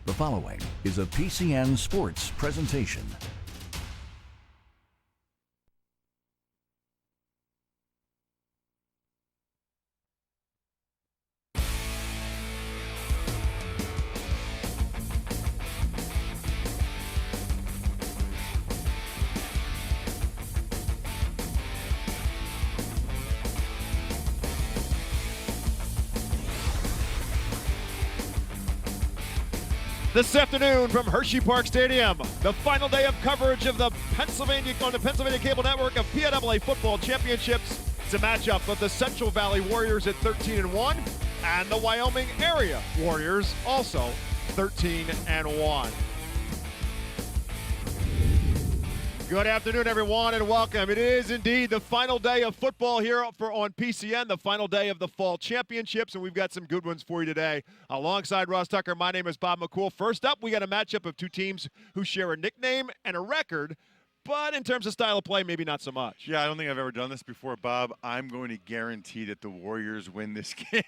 The following is a PCN Sports presentation. This afternoon from Hershey Park Stadium, the final day of coverage of the Pennsylvania Cable Network of PIAA Football Championships. It's a matchup of the Central Valley Warriors at 13-1 and the Wyoming Area Warriors also 13-1. Good afternoon, everyone, and welcome. It is indeed the final day of football here on PCN, the final day of the fall championships, and we've got some good ones for you today. Alongside Ross Tucker, my name is Bob McCool. First up, we got a matchup of two teams who share a nickname and a record, but in terms of style of play, maybe not so much. Yeah, I don't think I've ever done this before, Bob. I'm going to guarantee that the Warriors win this game.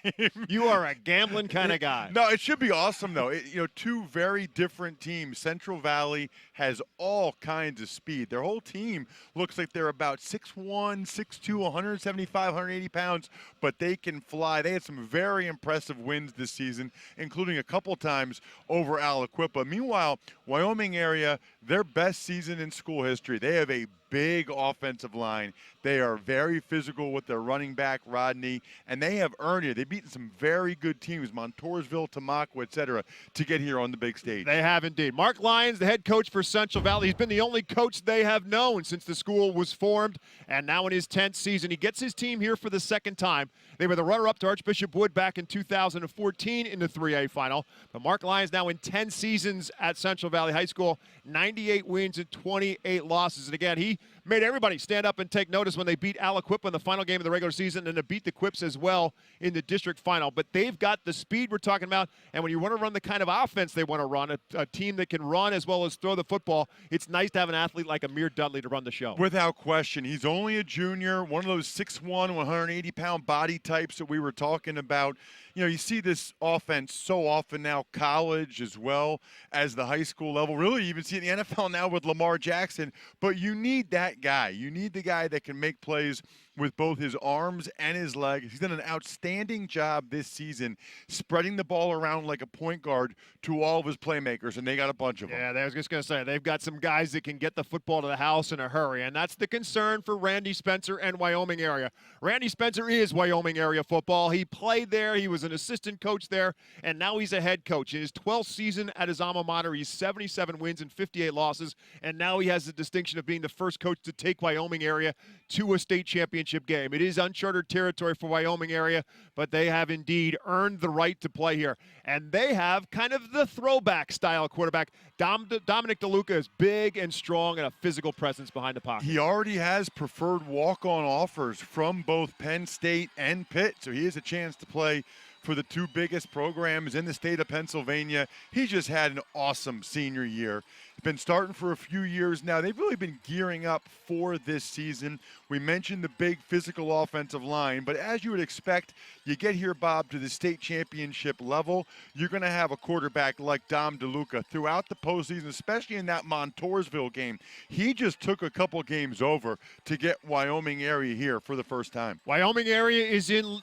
You are a gambling kind of guy. No, it should be awesome, though. Two very different teams. Central Valley has all kinds of speed. Their whole team looks like they're about 6'1", 6'2", 175, 180 pounds, but they can fly. They had some very impressive wins this season, including a couple times over Aliquippa. Meanwhile, Wyoming Area, their best season in school history. They have a big offensive line. They are very physical with their running back, Rodney, and they have earned it. They've beaten some very good teams, Montoursville, Tamaqua, etc., to get here on the big stage. They have indeed. Mark Lyons, the head coach for Central Valley, he's been the only coach they have known since the school was formed, and now in his 10th season, he gets his team here for the second time. They were the runner-up to Archbishop Wood back in 2014 in the 3A final, but Mark Lyons now in 10 seasons at Central Valley High School, 98 wins and 28 losses, and again, he made everybody stand up and take notice when they beat Aliquippa in the final game of the regular season and to beat the Quips as well in the district final. But they've got the speed we're talking about, and when you want to run the kind of offense they want to run, a team that can run as well as throw the football, it's nice to have an athlete like Amir Dudley to run the show. Without question. He's only a junior, one of those 6'1", 180-pound body types that we were talking about. You know, you see this offense so often now, college as well as the high school level. Really, you even see it in the NFL now with Lamar Jackson. But you need that guy. You need the guy that can make plays with both his arms and his legs. He's done an outstanding job this season spreading the ball around like a point guard to all of his playmakers, and they got a bunch of them. Yeah, I was just going to say, they've got some guys that can get the football to the house in a hurry, and that's the concern for Randy Spencer and Wyoming Area. Randy Spencer is Wyoming Area football. He played there. He was an assistant coach there, and now he's a head coach. In his 12th season at his alma mater, he's 77 wins and 58 losses, and now he has the distinction of being the first coach to take Wyoming Area to a state championship game. It is uncharted territory for Wyoming Area, but they have indeed earned the right to play here. And they have kind of the throwback style quarterback. Dominic DeLuca is big and strong and a physical presence behind the pocket. He already has preferred walk-on offers from both Penn State and Pitt, so he has a chance to play for the two biggest programs in the state of Pennsylvania. He just had an awesome senior year. He's been starting for a few years now. They've really been gearing up for this season. We mentioned the big physical offensive line, but as you would expect, you get here, Bob, to the state championship level, you're going to have a quarterback like Dom DeLuca throughout the postseason, especially in that Montoursville game. He just took a couple games over to get Wyoming Area here for the first time. Wyoming Area is in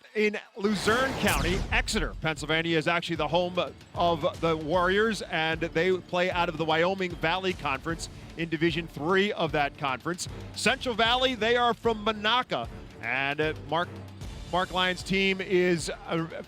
Luzerne County. Exeter, Pennsylvania is actually the home of the Warriors, and they play out of the Wyoming Valley Conference in Division III of that conference. Central Valley, they are from Monaca, and Mark Lyons' team is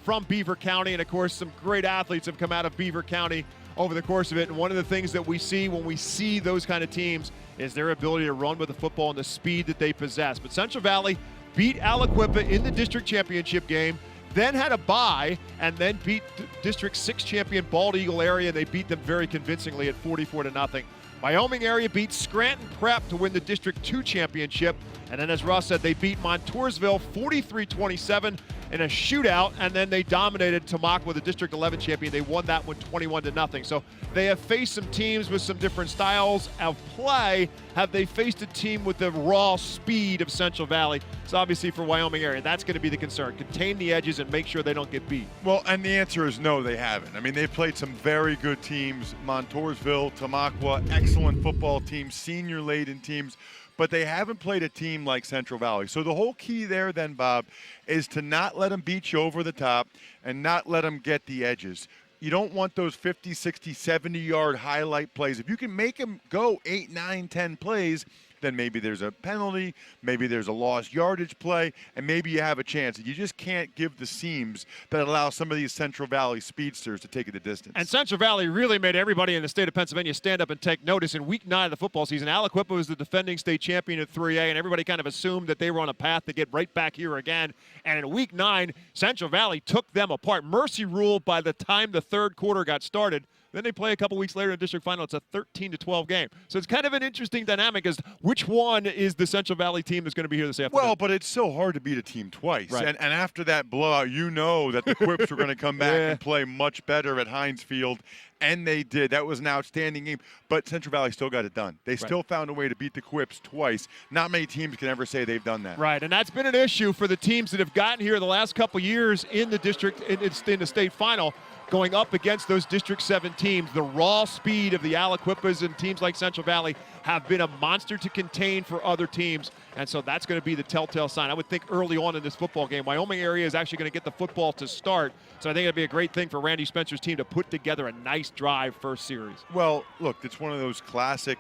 from Beaver County, and of course some great athletes have come out of Beaver County over the course of it, and one of the things that we see when we see those kind of teams is their ability to run with the football and the speed that they possess. But Central Valley beat Aliquippa in the district championship game, then had a bye, and then beat District 6 champion Bald Eagle Area, and they beat them very convincingly at 44-0. Wyoming Area beat Scranton Prep to win the District 2 championship, and then as Ross said, they beat Montoursville 43-27. in a shootout, and then they dominated Tamaqua, the District 11 champion. They won that one 21-0. So they have faced some teams with some different styles of play. Have they faced a team with the raw speed of Central Valley? So obviously for Wyoming area, that's going to be the concern. Contain the edges and make sure they don't get beat. Well, and the answer is no, they haven't. I mean, they've played some very good teams. Montoursville, Tamaqua, excellent football teams, senior-laden teams. But they haven't played a team like Central Valley. So the whole key there then, Bob, is to not let them beat you over the top and not let them get the edges. You don't want those 50, 60, 70-yard highlight plays. If you can make them go 8, 9, 10 plays, then maybe there's a penalty, maybe there's a lost yardage play, and maybe you have a chance. You just can't give the seams that allow some of these Central Valley speedsters to take it the distance. And Central Valley really made everybody in the state of Pennsylvania stand up and take notice. In week 9 of the football season, Aliquippa was the defending state champion at 3A, and everybody kind of assumed that they were on a path to get right back here again. And in week 9, Central Valley took them apart. Mercy ruled by the time the third quarter got started. Then they play a couple weeks later in the district final. It's a 13-12 game. So it's kind of an interesting dynamic as which one is the Central Valley team that's going to be here this afternoon. Well, but it's so hard to beat a team twice. Right. And after that blowout, you know that the Quips were going to come back and play much better at Heinz Field. And they did. That was an outstanding game. But Central Valley still got it done. They still found a way to beat the Quips twice. Not many teams can ever say they've done that. Right, and that's been an issue for the teams that have gotten here the last couple years in the district, in the state final, going up against those District 7 teams. The raw speed of the Aliquippas and teams like Central Valley have been a monster to contain for other teams, and so that's going to be the telltale sign. I would think early on in this football game, Wyoming area is actually going to get the football to start, so I think it'd be a great thing for Randy Spencer's team to put together a nice drive first series. Well, look, it's one of those classic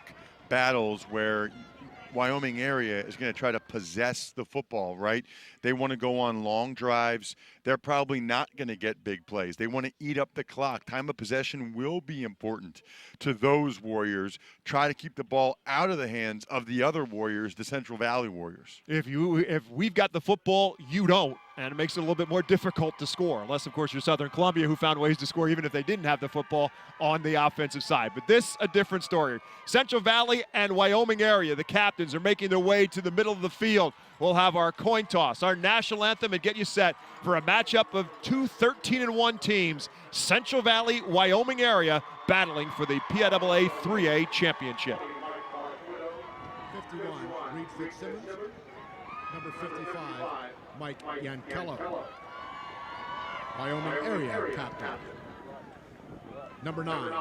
battles where Wyoming area is going to try to possess the football, right? They want to go on long drives. They're probably not going to get big plays. They want to eat up the clock. Time of possession will be important to those Warriors. Try to keep the ball out of the hands of the other Warriors, the Central Valley Warriors. If we've got the football, you don't, and it makes it a little bit more difficult to score, unless, of course, you're Southern Columbia, who found ways to score even if they didn't have the football on the offensive side. But this, a different story. Central Valley and Wyoming area, the captains are making their way to the middle of the field. We'll have our coin toss, our national anthem, and get you set for a matchup of two 13-1 teams, Central Valley, Wyoming area, battling for the PIAA 3A championship. 51, Reed Fitzsimmons. Number 55, Mike Yankella, Wyoming area captain. Number 9,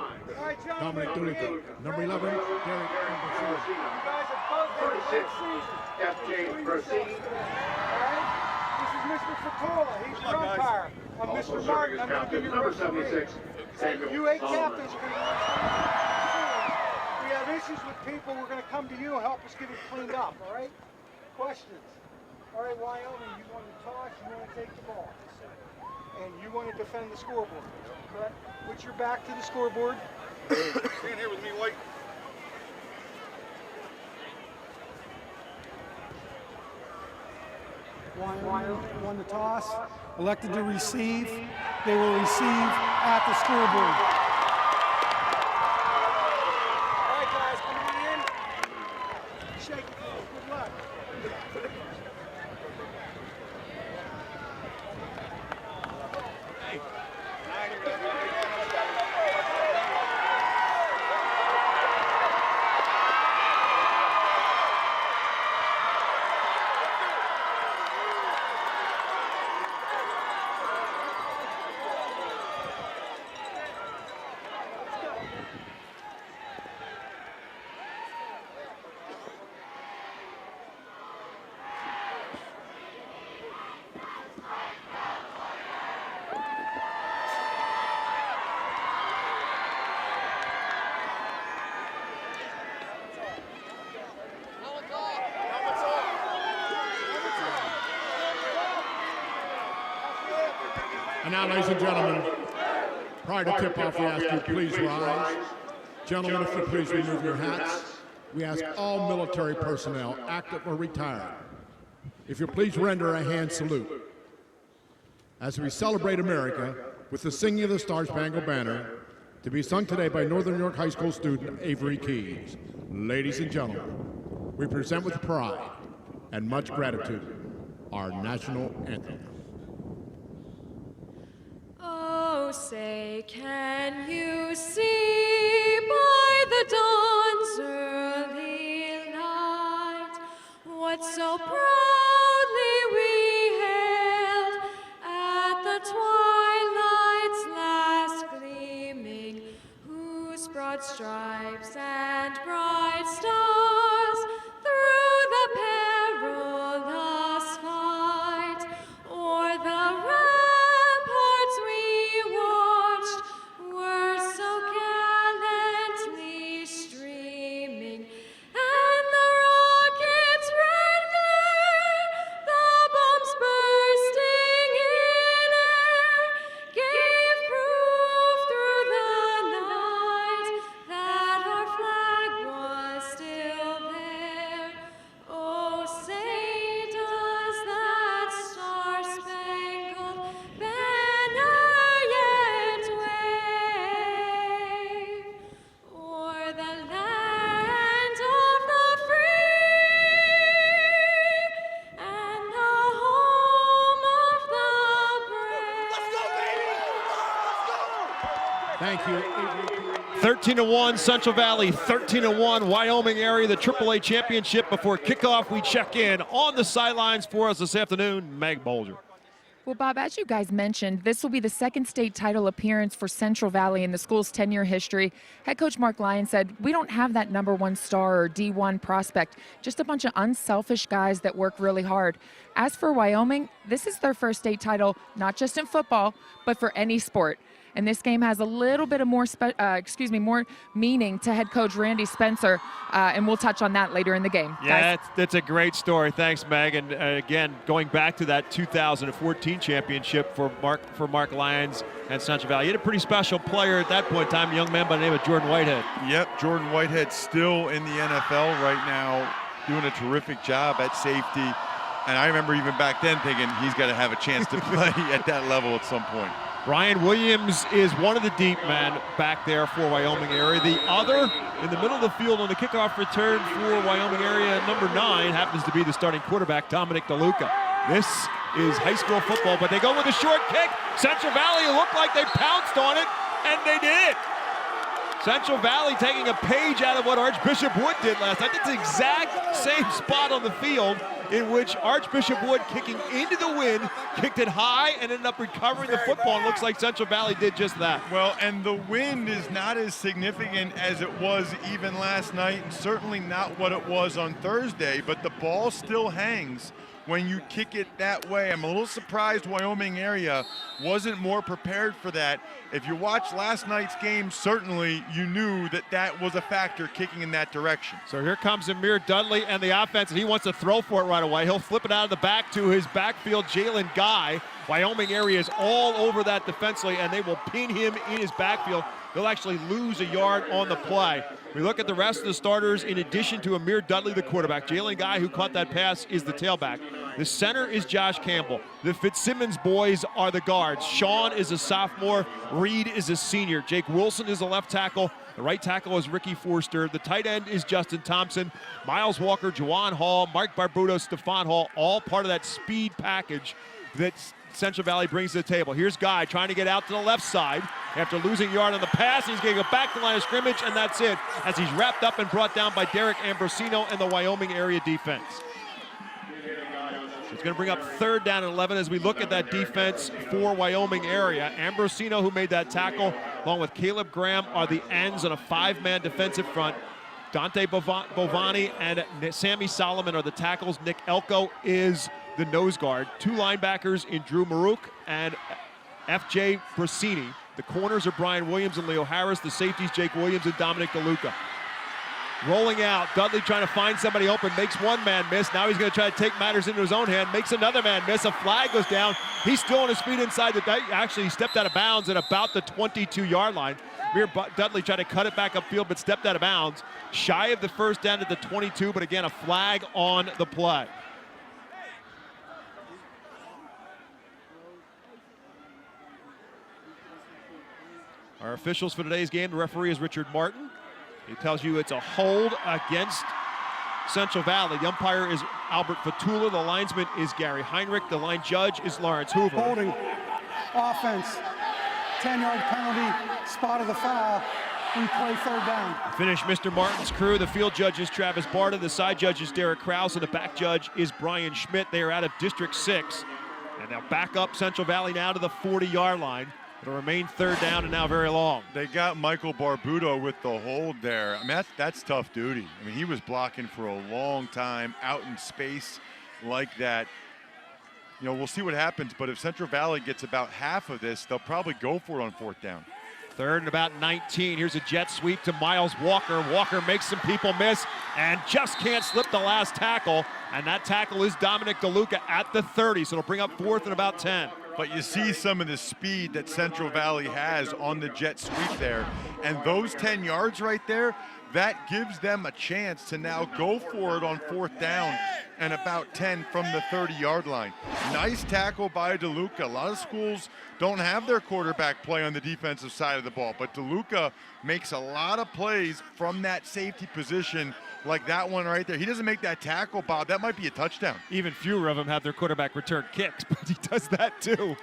Dominic Doolittle. Number 11, Derek Amberfield. You guys are both in the season. FJ, proceed. This is Mr. Fatola. He's your umpire. I'm Mr. Martin. I'm going to be your number 76. You 8 captains are going to be. We have issues with people. We're going to come to you and help us get it cleaned up, all right? Questions? All right, Wyoming, you want to toss, you want to take the ball. And you want to defend the scoreboard, correct? Put your back to the scoreboard. Stand here with me, White. Wyoming won the toss, elected to receive. They will receive at the scoreboard. All right, guys, coming in. Shake it, good luck. And now, ladies and gentlemen, prior to tip-off, we ask you please rise. Gentlemen, if you please remove your hats. We ask all military personnel, active or retired, if you please render a hand salute. As we celebrate America with the singing of the Star-Spangled Banner, to be sung today by Northern New York High School student Avery Keys. Ladies and gentlemen, we present with pride and much gratitude our national anthem. Oh, say, can you see by the dawn's early light what so proudly we hailed at the twilight's last gleaming, whose broad stripes and bright stars through the perilous fight o'er the ramparts we watched were so gallantly streaming, and the rockets' red glare, the bombs bursting in air, gave proof through the night that our flag was still there. Oh, say does that star-spangled banner yet wave o'er the land of the free and the home of the brave? Thank you. 13-1 Central Valley, 13-1 Wyoming Area, the AAA championship. Before kickoff, we check in on the sidelines for us this afternoon, Meg Bolger. Well, Bob, as you guys mentioned, this will be the second state title appearance for Central Valley in the school's 10-year history. Head coach Mark Lyon said, we don't have that #1 star or D1 prospect, just a bunch of unselfish guys that work really hard. As for Wyoming, this is their first state title, not just in football, but for any sport. And this game has a little bit of more meaning to head coach Randy Spencer, and we'll touch on that later in the game. Yeah, that's a great story. Thanks, Meg. And again, going back to that 2014 championship for Mark Lyons and Central Valley, he had a pretty special player at that point in time, a young man by the name of Jordan Whitehead. Yep, Jordan Whitehead still in the NFL right now, doing a terrific job at safety. And I remember even back then thinking he's got to have a chance to play at that level at some point. Brian Williams is one of the deep men back there for Wyoming Area. The other in the middle of the field on the kickoff return for Wyoming Area, number 9, happens to be the starting quarterback, Dominic DeLuca. This is high school football, but they go with a short kick. Central Valley looked like they pounced on it, and they did. Central Valley taking a page out of what Archbishop Wood did last night. That's the exact same spot on the field in which Archbishop Wood, kicking into the wind, kicked it high and ended up recovering the football. It looks like Central Valley did just that. Well, and the wind is not as significant as it was even last night, and certainly not what it was on Thursday, but the ball still hangs when you kick it that way. I'm a little surprised Wyoming Area wasn't more prepared for that. If you watched last night's game, certainly you knew that that was a factor, kicking in that direction. So here comes Amir Dudley and the offense, and he wants to throw for it right away. He'll flip it out of the back to his backfield, Jalen Guy. Wyoming Area is all over that defensively, and they will pin him in his backfield. They'll actually lose a yard on the play. We look at the rest of the starters in addition to Amir Dudley, the quarterback. Jalen Guy, who caught that pass, is the tailback. The center is Josh Campbell. The Fitzsimmons boys are the guards. Sean is a sophomore. Reed is a senior. Jake Wilson is a left tackle. The right tackle is Ricky Forster. The tight end is Justin Thompson. Miles Walker, Juwan Hall, Mark Barbuto, Stephon Hall, all part of that speed package that Central Valley brings to the table. Here's Guy trying to get out to the left side. After losing a yard on the pass, he's going to go back to the line of scrimmage, and that's it, as he's wrapped up and brought down by Derek Ambrosino and the Wyoming Area defense. It's going to bring up 3rd down and 11 as we look at that defense for Wyoming Area. Ambrosino, who made that tackle, along with Caleb Graham, are the ends on a 5-man defensive front. Dante Bovani and Sammy Solomon are the tackles. Nick Elko is the nose guard. 2 linebackers in Drew Maruk and F.J. Brasini. The corners are Brian Williams and Leo Harris. The safeties, Jake Williams and Dominic DeLuca. Rolling out, Dudley trying to find somebody open, makes one man miss. Now he's going to try to take matters into his own hand, makes another man miss. A flag goes down. He's still on his feet inside the, actually he stepped out of bounds at about the 22-yard line. Amir Dudley tried to cut it back upfield, but stepped out of bounds. Shy of the 1st down at the 22, but again, a flag on the play. Our officials for today's game, the referee is Richard Martin. He tells you it's a hold against Central Valley. The umpire is Albert Fatula. The linesman is Gary Heinrich. The line judge is Lawrence Hoover. Holding. Offense. 10-yard penalty, spot of the foul. We play third down. Finish Mr. Martin's crew. The field judge is Travis Barta. The side judge is Derek Krause. And the back judge is Brian Schmidt. They are out of District 6. And they'll back up Central Valley now to the 40-yard line. It'll remain third down and now very long. They got Michael Barbuto with the hold there. I mean, that's tough duty. I mean, he was blocking for a long time out in space like that. You know, we'll see what happens, but if Central Valley gets about half of this, they'll probably go for it on fourth down. Third and about 19. Here's a jet sweep to Miles Walker. Walker makes some people miss and just can't slip the last tackle. And that tackle is Dominic DeLuca at the 30, so it'll bring up fourth and about 10. But you see some of the speed that Central Valley has on the jet sweep there. And those 10 yards right there, that gives them a chance to now go for it on fourth down and about 10 from the 30-yard line. Nice tackle by DeLuca. A lot of schools don't have their quarterback play on the defensive side of the ball, but DeLuca makes a lot of plays from that safety position like that one right there. He doesn't make that tackle, Bob. That might be a touchdown. Even fewer of them have their quarterback return kicks, but he does that too.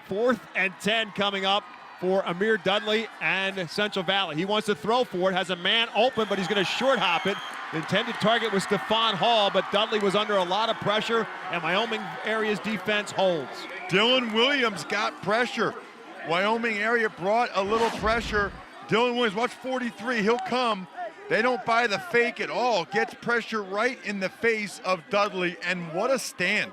Fourth and 10 coming up for Amir Dudley and Central Valley. He wants to throw for it, has a man open, but he's going to short hop it. The intended target was Stephon Hall, but Dudley was under a lot of pressure, and Wyoming Area's defense holds. Dylan Williams got pressure. Wyoming Area brought a little pressure. Dylan Williams, watch 43, he'll come. They don't buy the fake at all. Gets pressure right in the face of Dudley, and what a stand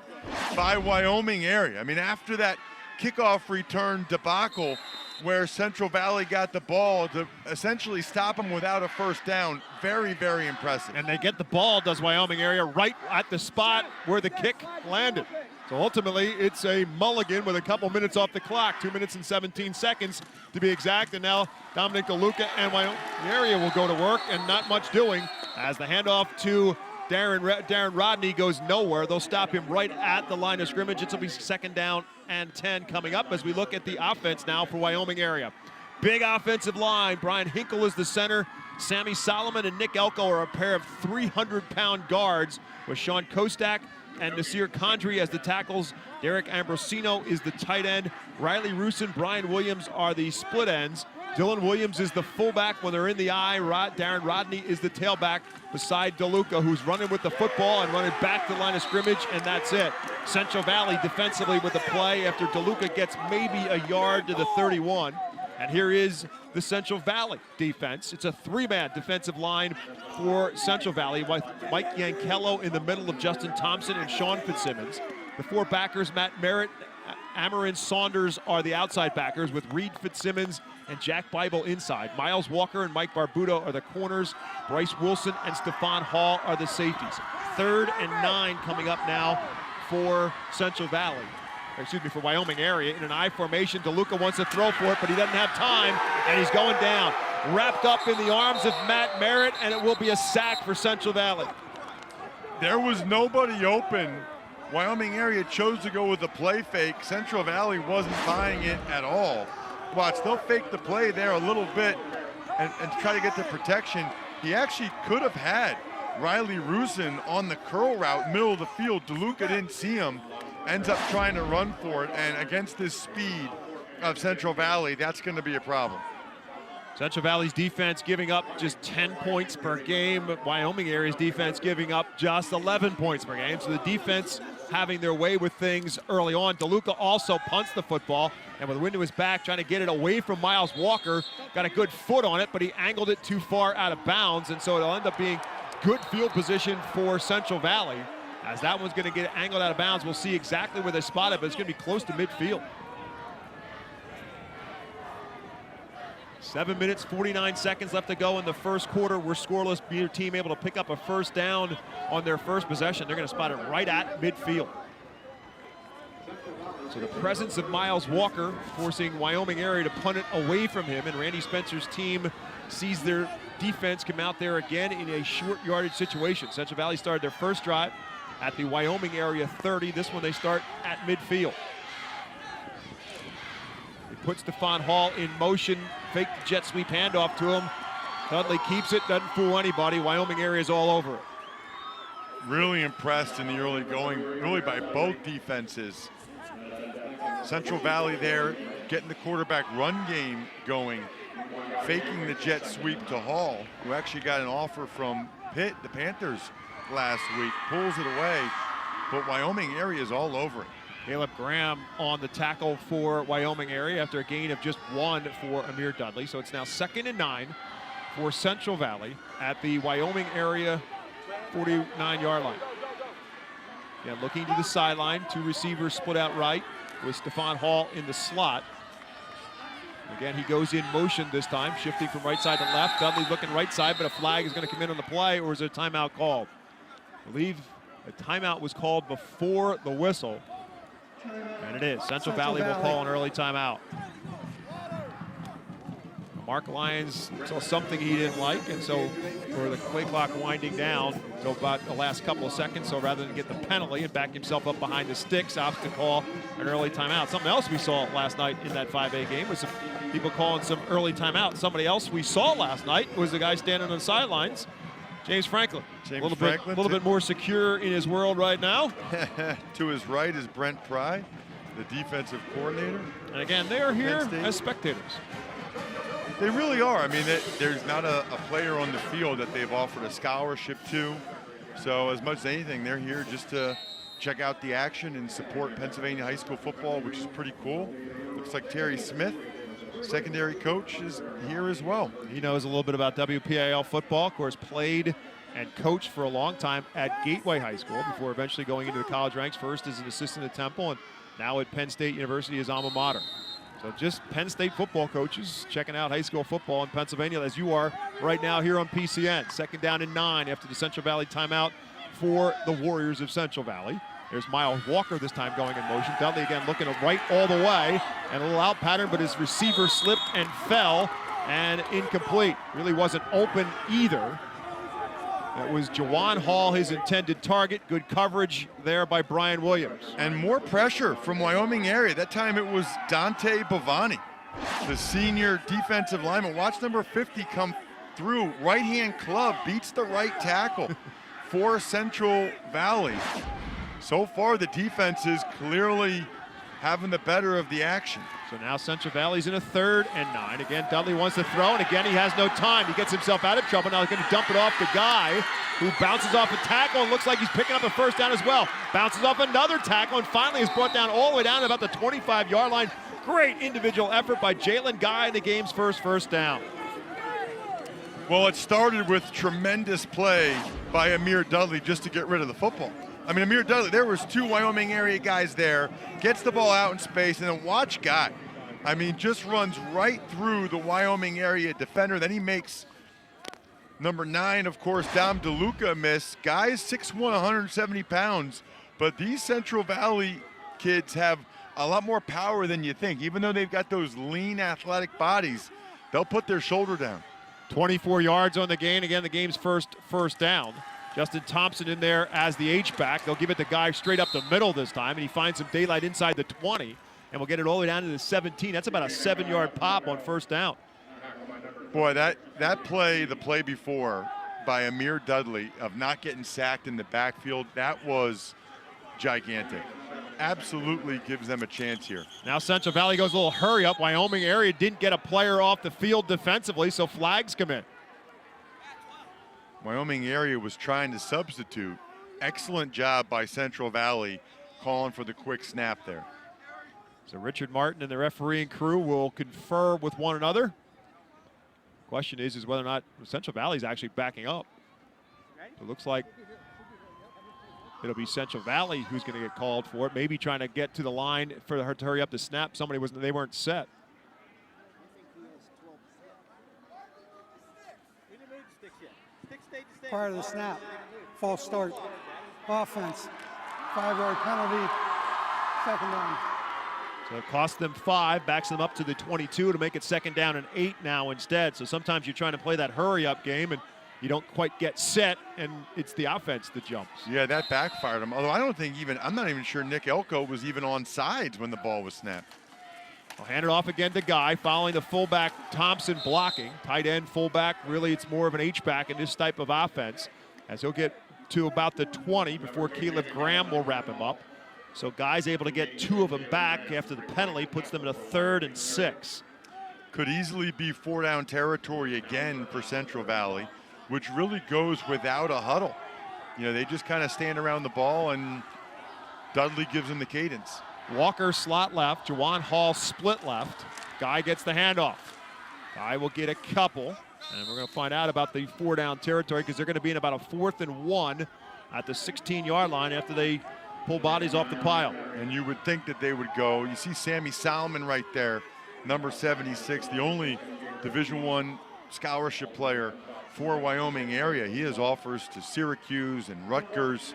by Wyoming Area. I mean, after that kickoff return debacle where Central Valley got the ball to essentially stop them without a first down, very, very impressive. And they get the ball, does Wyoming Area, right at the spot where the kick landed. So ultimately, it's a mulligan with a couple minutes off the clock, 2 minutes and 17 seconds to be exact. And now Dominic DeLuca and Wyoming Area will go to work, and not much doing as the handoff to Darren Rodney goes nowhere. They'll stop him right at the line of scrimmage. It'll be second down and 10 coming up as we look at the offense now for Wyoming Area. Big offensive line. Brian Hinkle is the center. Sammy Solomon and Nick Elko are a pair of 300-pound guards with Sean Kostak and Nasir Condry as the tackles. Derek Ambrosino is the tight end. Riley Rusin, Brian Williams are the split ends. Dylan Williams is the fullback when they're in the eye. Darren Rodney is the tailback beside DeLuca, who's running with the football and running back to the line of scrimmage, and that's it. Central Valley defensively with the play after DeLuca gets maybe a yard to the 31. And here is the Central Valley defense. It's a three-man defensive line for Central Valley with Mike Yankello in the middle of Justin Thompson and Sean Fitzsimmons. The four backers, Matt Merritt, Amarin Saunders are the outside backers with Reed Fitzsimmons and Jack Bible inside. Miles Walker and Mike Barbuto are the corners. Bryce Wilson and Stephon Hall are the safeties. 3rd and 9 coming up now for Central Valley. For Wyoming Area in an I formation. DeLuca wants to throw for it, but he doesn't have time, and he's going down. Wrapped up in the arms of Matt Merritt, and it will be a sack for Central Valley. There was nobody open. Wyoming Area chose to go with the play fake. Central Valley wasn't buying it at all. Watch, they'll fake the play there a little bit and try to get the protection. He actually could have had Riley Rusin on the curl route, middle of the field. DeLuca didn't see him. Ends up trying to run for it, and against this speed of Central Valley, that's going to be a problem. Central Valley's defense giving up just 10 points per game, but Wyoming Area's defense giving up just 11 points per game. So the defense having their way with things early on. DeLuca also punts the football, and with the wind to his back, trying to get it away from Miles Walker. Got a good foot on it, but he angled it too far out of bounds, and so it'll end up being good field position for Central Valley. As that one's going to get angled out of bounds, we'll see exactly where they spot it, but it's going to be close to midfield. 7 minutes, 49 seconds left to go in the first quarter. We're scoreless. Neither team able to pick up a first down on their first possession. They're going to spot it right at midfield. So the presence of Miles Walker forcing Wyoming Area to punt it away from him, and Randy Spencer's team sees their defense come out there again in a short yardage situation. Central Valley started their first drive at the Wyoming Area 30. This one they start at midfield. He puts Stephon Hall in motion, fake the jet sweep handoff to him. Dudley keeps it, doesn't fool anybody. Wyoming Area is all over it. Really impressed in the early going, really by both defenses. Central Valley there getting the quarterback run game going, faking the jet sweep to Hall, who actually got an offer from Pitt, the Panthers, last week, pulls it away, but Wyoming Area is all over it. Caleb Graham on the tackle for Wyoming Area after a gain of just 1 for Amir Dudley. So it's now 2nd and 9 for Central Valley at the Wyoming Area 49-yard line. Again, looking to the sideline, 2 receivers split out right with Stephon Hall in the slot. Again, he goes in motion this time, shifting from right side to left. Dudley looking right side, but a flag is going to come in on the play, or is there a timeout called? I believe a timeout was called before the whistle. And it is. Central Valley will call an early timeout. Mark Lyons saw something he didn't like, and so for the play clock winding down to about the last couple of seconds, so rather than get the penalty and back himself up behind the sticks, opts to call an early timeout. Something else we saw last night in that 5A game was some people calling some early timeout. Somebody else we saw last night was the guy standing on the sidelines, James Franklin. A little bit more secure in his world right now. To his right is Brent Pry, the defensive coordinator. And again, they are here as spectators. They really are. I mean, there's not a player on the field that they've offered a scholarship to. So as much as anything, they're here just to check out the action and support Pennsylvania high school football, which is pretty cool. Looks like Terry Smith, secondary coach, is here as well. He knows a little bit about WPIL football. Of course, played and coached for a long time at Gateway High School before eventually going into the college ranks, first as an assistant at Temple and now at Penn State University as alma mater. So just Penn State football coaches checking out high school football in Pennsylvania, as you are right now here on PCN. 2nd down and 9 after the Central Valley timeout for the Warriors of Central Valley. There's Miles Walker this time going in motion. Dudley again looking right all the way, and a little out pattern, but his receiver slipped and fell, and incomplete. Really wasn't open either. That was Jawan Hall, his intended target. Good coverage there by Brian Williams. And more pressure from Wyoming Area. That time it was Dante Bavani, the senior defensive lineman. Watch number 50 come through. Right-hand club beats the right tackle for Central Valley. So far, the defense is clearly having the better of the action. So now Central Valley's in a 3rd and 9. Again, Dudley wants to throw, and again, he has no time. He gets himself out of trouble. Now he's going to dump it off the guy who bounces off a tackle and looks like he's picking up a 1st down as well. Bounces off another tackle and finally is brought down all the way down to about the 25-yard line. Great individual effort by Jalen Guy, the game's first down. Well, it started with tremendous play by Amir Dudley just to get rid of the football. I mean, Amir Dudley, there was 2 Wyoming Area guys there, gets the ball out in space, and then watch Guy. I mean, just runs right through the Wyoming Area defender. Then he makes number 9, of course, Dom DeLuca miss. Guy is 6'1", 170 pounds, but these Central Valley kids have a lot more power than you think. Even though they've got those lean, athletic bodies, they'll put their shoulder down. 24 yards on the gain. Again, the game's first down. Justin Thompson in there as the H-back. They'll give it the guy straight up the middle this time, and he finds some daylight inside the 20, and we'll get it all the way down to the 17. That's about a 7-yard pop on 1st down. Boy, that play, the play before by Amir Dudley of not getting sacked in the backfield, that was gigantic. Absolutely gives them a chance here. Now Central Valley goes a little hurry up. Wyoming Area didn't get a player off the field defensively, so flags come in. Wyoming Area was trying to substitute. Excellent job by Central Valley calling for the quick snap there. So Richard Martin and the refereeing crew will confer with one another. Question is whether or not Central Valley is actually backing up. It looks like it'll be Central Valley who's going to get called for it. Maybe trying to get to the line for her to hurry up the snap. They weren't set. Prior to the snap, false start, offense, 5-yard penalty, 2nd down. So it cost them 5, backs them up to the 22 to make it 2nd down and 8 now instead. So sometimes you're trying to play that hurry-up game and you don't quite get set, and it's the offense that jumps. Yeah, that backfired him. Although I'm not even sure Nick Elko was even on sides when the ball was snapped. I'll hand it off again to Guy, following the fullback Thompson blocking. Tight end, fullback, really it's more of an H-back in this type of offense, as he'll get to about the 20 before Caleb Graham will wrap him up. So Guy's able to get 2 of them back after the penalty, puts them in a 3rd and 6. Could easily be 4-down territory again for Central Valley, which really goes without a huddle. You know, they just kind of stand around the ball, and Dudley gives them the cadence. Walker slot left, Jawan Hall split left. Guy gets the handoff. Guy will get a couple, and we're going to find out about the 4-down territory because they're going to be in about a 4th and 1 at the 16-yard line after they pull bodies off the pile. And you would think that they would go. You see Sammy Solomon right there, number 76, the only Division I scholarship player for Wyoming area. He has offers to Syracuse and Rutgers,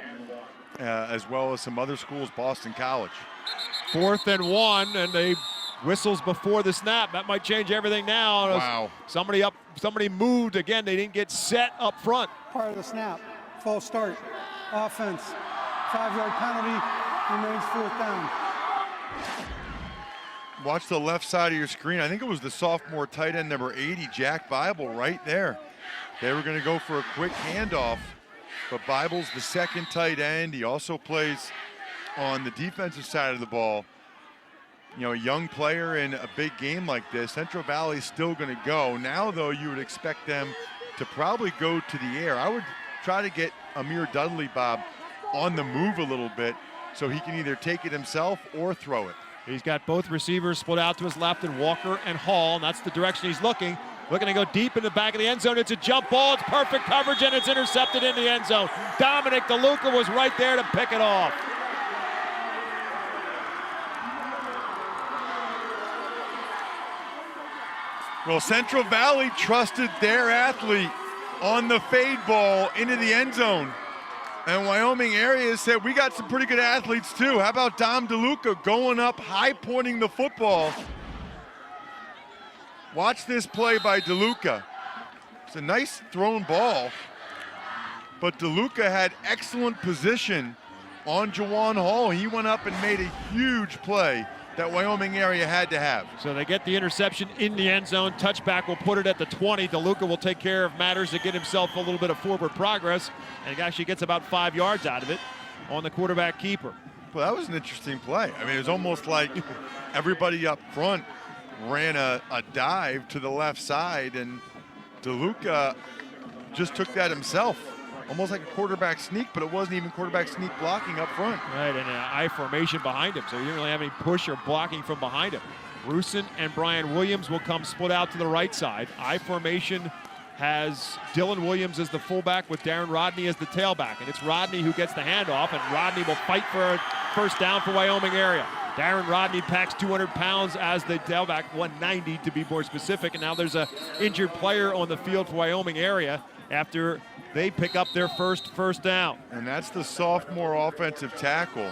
as well as some other schools, Boston College. 4th and 1, and they whistles before the snap. That might change everything now. Wow. Somebody moved again. They didn't get set up front. Part of the snap, false start, offense, 5-yard penalty, remains 4th down. Watch the left side of your screen. I think it was the sophomore tight end, number 80, Jack Bible, right there. They were going to go for a quick handoff, but Bible's the second tight end. He also plays on the defensive side of the ball. You know, a young player in a big game like this. Central Valley's still going to go. Now, though, you would expect them to probably go to the air. I would try to get Amir Dudley, Bob, on the move a little bit so he can either take it himself or throw it. He's got both receivers split out to his left, and Walker and Hall, and that's the direction he's looking. Looking to go deep in the back of the end zone. It's a jump ball. It's perfect coverage, and it's intercepted in the end zone. Dominic DeLuca was right there to pick it off. Well, Central Valley trusted their athlete on the fade ball into the end zone. And Wyoming area said, we got some pretty good athletes too. How about Dom DeLuca going up, high pointing the football? Watch this play by DeLuca. It's a nice thrown ball, but DeLuca had excellent position on Jawan Hall. He went up and made a huge play that Wyoming area had to have. So they get the interception in the end zone. Touchback will put it at the 20. DeLuca will take care of matters to get himself a little bit of forward progress, and actually gets about 5 yards out of it on the quarterback keeper. Well, that was an interesting play. I mean, it was almost like everybody up front ran a dive to the left side, and DeLuca just took that himself. Almost like a quarterback sneak, but it wasn't even quarterback sneak blocking up front. Right, and an I formation behind him, so he didn't really have any push or blocking from behind him. Rusin and Brian Williams will come split out to the right side. I formation has Dylan Williams as the fullback with Darren Rodney as the tailback, and it's Rodney who gets the handoff, and Rodney will fight for a first down for Wyoming area. Darren Rodney packs 200 pounds as the tailback, 190 to be more specific, and now there's a injured player on the field for Wyoming area after they pick up their first down. And that's the sophomore offensive tackle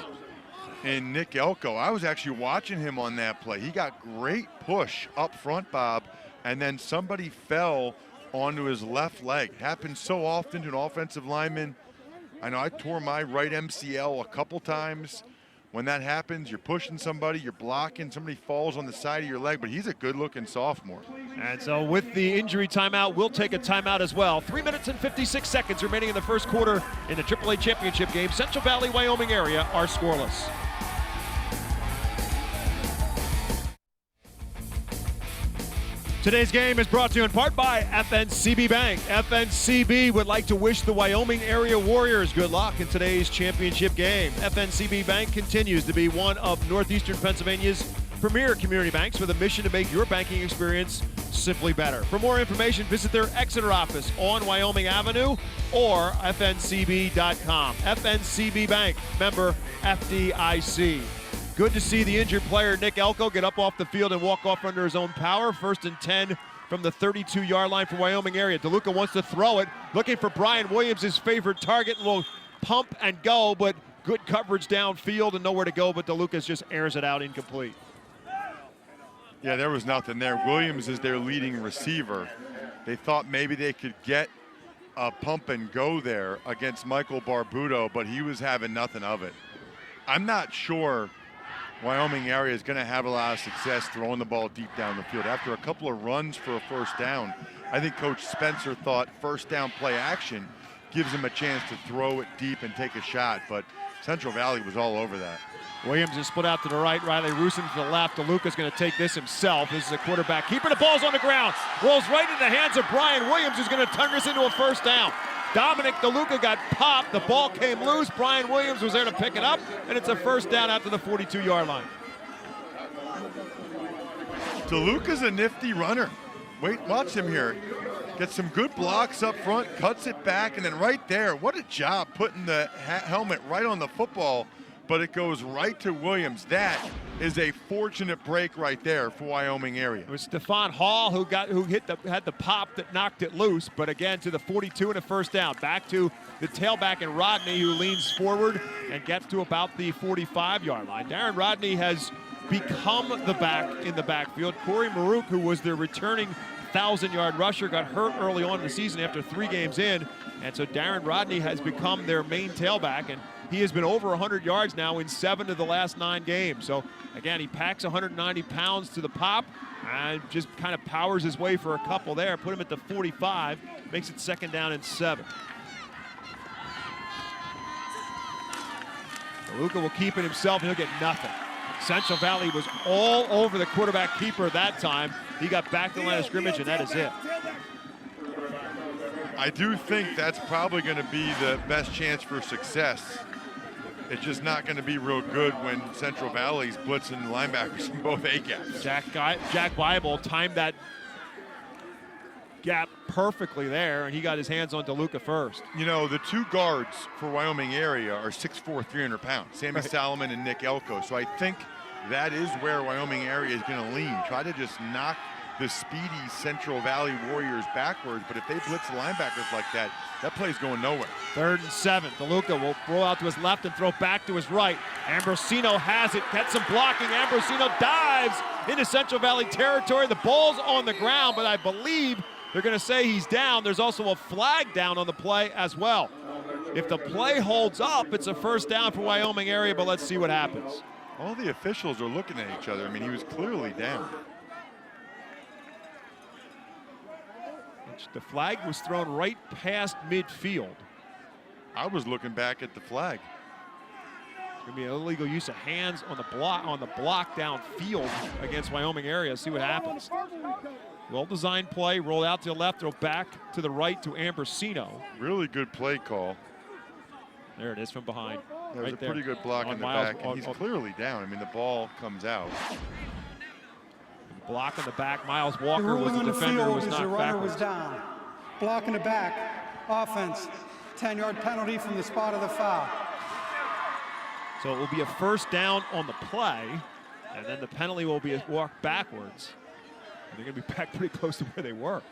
in Nick Elko. I was actually watching him on that play. He got great push up front, Bob, and then somebody fell onto his left leg. Happens so often to an offensive lineman. I know I tore my right MCL a couple times. When that happens, you're pushing somebody, you're blocking, somebody falls on the side of your leg, but he's a good-looking sophomore. And so with the injury timeout, we'll take a timeout as well. 3 minutes and 56 seconds remaining in the first quarter in the AAA championship game. Central Valley, Wyoming area are scoreless. Today's game is brought to you in part by FNCB Bank. FNCB would like to wish the Wyoming Area Warriors good luck in today's championship game. FNCB Bank continues to be one of Northeastern Pennsylvania's premier community banks with a mission to make your banking experience simply better. For more information, visit their Exeter office on Wyoming Avenue or fncb.com. FNCB Bank, member FDIC. Good to see the injured player, Nick Elko, get up off the field and walk off under his own power. 1st and 10 from the 32-yard line for Wyoming area. DeLuca wants to throw it, looking for Brian Williams, his favorite target. Will pump and go, but good coverage downfield and nowhere to go, but DeLuca just airs it out incomplete. Yeah, there was nothing there. Williams is their leading receiver. They thought maybe they could get a pump and go there against Michael Barbuto, but he was having nothing of it. I'm not sure Wyoming area is going to have a lot of success throwing the ball deep down the field. After a couple of runs for a first down, I think Coach Spencer thought first down play action gives him a chance to throw it deep and take a shot, but Central Valley was all over that. Williams is split out to the right. Riley Rusin to the left. DeLuca's going to take this himself. This is a quarterback keeper. The ball's on the ground. Rolls right into the hands of Brian Williams, who's going to turn this into a first down. Dominic DeLuca got popped. The ball came loose. Brian Williams was there to pick it up, and it's a first down out to the 42-yard line. DeLuca's a nifty runner. Wait, watch him here. Gets some good blocks up front, cuts it back, and then right there, what a job putting the helmet right on the football, but it goes right to Williams. That is a fortunate break right there for Wyoming Area. It was Stephon Hall who had the pop that knocked it loose, but again to the 42 and a first down. Back to the tailback and Rodney, who leans forward and gets to about the 45-yard line. Darren Rodney has become the back in the backfield. Corey Maruk, who was their returning 1,000-yard rusher, got hurt early on in the season after 3 games in, and so Darren Rodney has become their main tailback, and he has been over 100 yards now in 7 of the last 9 games. So again, he packs 190 pounds to the pop and just kind of powers his way for a couple there. Put him at the 45, makes it 2nd down and 7. DeLuca will keep it himself, and he'll get nothing. Central Valley was all over the quarterback keeper that time. He got back to the line of scrimmage, and that is it. I do think that's probably going to be the best chance for success. It's just not going to be real good when Central Valley's blitzing linebackers from both A-gaps. Jack Bible timed that gap perfectly there, and he got his hands on DeLuca first. You know, the 2 guards for Wyoming Area are 6'4", 300 pounds, Sammy Salomon and Nick Elko. So I think that is where Wyoming Area is going to lean. Try to just knock the speedy Central Valley Warriors backwards, but if they blitz the linebackers like that, that play's going nowhere. 3rd and 7. DeLuca will roll out to his left and throw back to his right. Ambrosino has it, gets some blocking. Ambrosino dives into Central Valley territory. The ball's on the ground, but I believe they're going to say he's down. There's also a flag down on the play as well. If the play holds up, it's a first down for Wyoming Area, but let's see what happens. All the officials are looking at each other. I mean, he was clearly down. The flag was thrown right past midfield. I was looking back at the flag. It's going to be an illegal use of hands on the block downfield against Wyoming Area. See what happens. Well-designed play, roll out to the left, throw back to the right to Ambrosino. Really good play call. There it is from behind. That was right a pretty good block in the back, and he's clearly down. I mean, the ball comes out. Block in the back. Miles Walker was the defender who was knocked backwards. Was down. Block in the back. Offense. 10-yard penalty from the spot of the foul. So it will be a first down on the play, and then the penalty will be a walk backwards. And they're going to be back pretty close to where they were.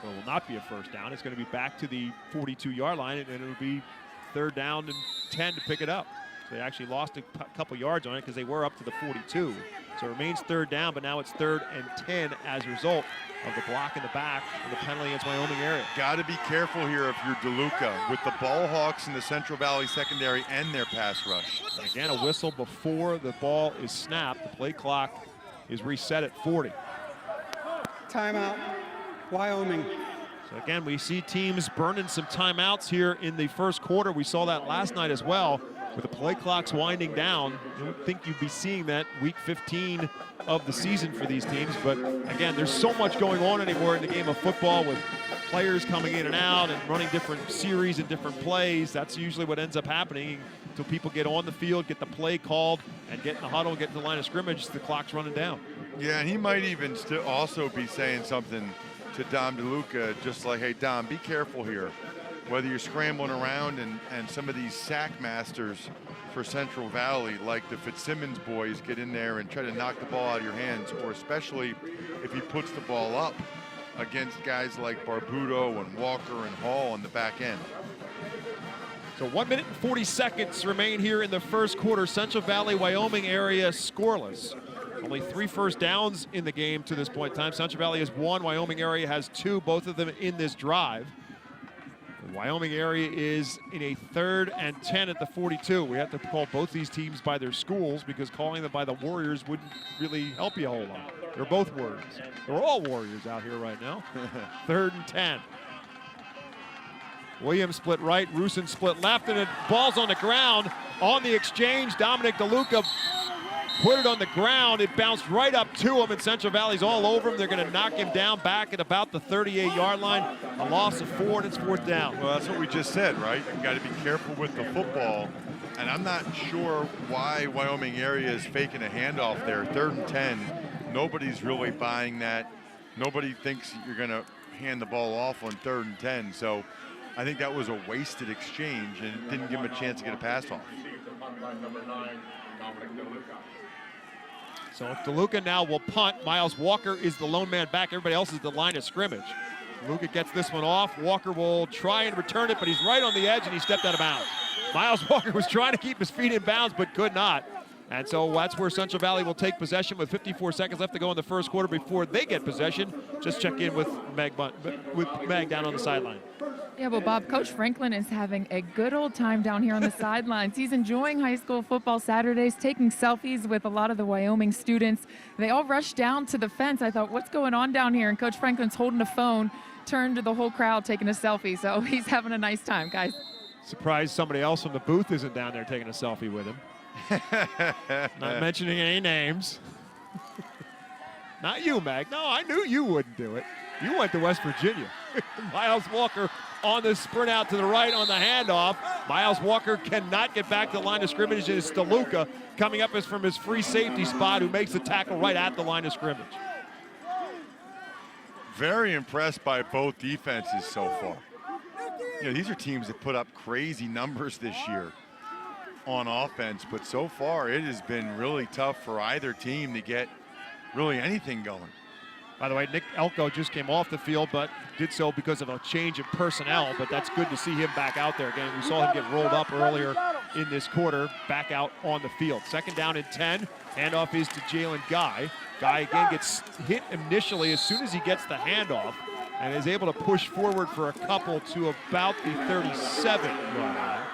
So it will not be a first down. It's going to be back to the 42-yard line, and it'll be 3rd down and 10 to pick it up. So they actually lost a couple yards on it because they were up to the 42. So it remains 3rd down, but now it's 3rd and 10 as a result of the block in the back and the penalty against Wyoming Area. Got to be careful here if you're DeLuca with the ball hawks in the Central Valley secondary and their pass rush. And again, a whistle before the ball is snapped. The play clock is reset at 40. Timeout, Wyoming. So again, we see teams burning some timeouts here in the first quarter. We saw that last night as well. With the play clocks winding down, you would think you'd be seeing that week 15 of the season for these teams. But again, there's so much going on anymore in the game of football with players coming in and out and running different series and different plays. That's usually what ends up happening until people get on the field, get the play called, and get in the huddle, get to the line of scrimmage. The clock's running down. Yeah, and he might even still also be saying something to Dom DeLuca, just like, hey, Dom, be careful here. Whether you're scrambling around and some of these sack masters for Central Valley, like the Fitzsimmons boys, get in there and try to knock the ball out of your hands, or especially if he puts the ball up against guys like Barbuto and Walker and Hall on the back end. So 1 minute and 40 seconds remain here in the first quarter. Central Valley, Wyoming Area scoreless. Only 3 first downs in the game to this point in time. Central Valley has 1, Wyoming Area has 2, both of them in this drive. The Wyoming Area is in a 3rd and 10 at the 42. We have to call both these teams by their schools because calling them by the Warriors wouldn't really help you a whole lot. They're both Warriors. They're all Warriors out here right now. 3rd and 10. Williams split right, Rusin split left, and it ball's on the ground. On the exchange, Dominic DeLuca put it on the ground. It bounced right up to him, and Central Valley's all over him. They're going to knock him down back at about the 38-yard line. A loss of 4, and it's 4th down. Well, that's what we just said, right? You got to be careful with the football. And I'm not sure why Wyoming Area is faking a handoff there. 3rd and 10. Nobody's really buying that. Nobody thinks you're going to hand the ball off on 3rd and 10. So I think that was a wasted exchange and didn't give him a chance to get a pass off. So DeLuca now will punt. Miles Walker is the lone man back. Everybody else is the line of scrimmage. DeLuca gets this one off. Walker will try and return it, but he's right on the edge, and he stepped out of bounds. Miles Walker was trying to keep his feet in bounds, but could not. And so that's where Central Valley will take possession with 54 seconds left to go in the first quarter before they get possession. Just check in with Meg down on the sideline. Yeah, well, Bob, Coach Franklin is having a good old time down here on the sidelines. He's enjoying high school football Saturdays, taking selfies with a lot of the Wyoming students. They all rushed down to the fence. I thought, what's going on down here? And Coach Franklin's holding a phone, turned to the whole crowd taking a selfie. So he's having a nice time, guys. Surprised somebody else from the booth isn't down there taking a selfie with him. Not mentioning any names. Not you, Meg. No, I knew you wouldn't do it. You went to West Virginia. Miles Walker on the sprint out to the right on the handoff. Miles Walker cannot get back to the line of scrimmage. It's DeLuca coming up as from his free safety spot who makes the tackle right at the line of scrimmage. Very impressed by both defenses so far. You know, these are teams that put up crazy numbers this year on offense, but so far it has been really tough for either team to get really anything going. By the way, Nick Elko just came off the field, but did so because of a change of personnel, but that's good to see him back out there again. We saw him get rolled up earlier in this quarter, back out on the field. 2nd down and 10, handoff is to Jalen Guy. Guy again gets hit initially as soon as he gets the handoff and is able to push forward for a couple to about the 37-yard line.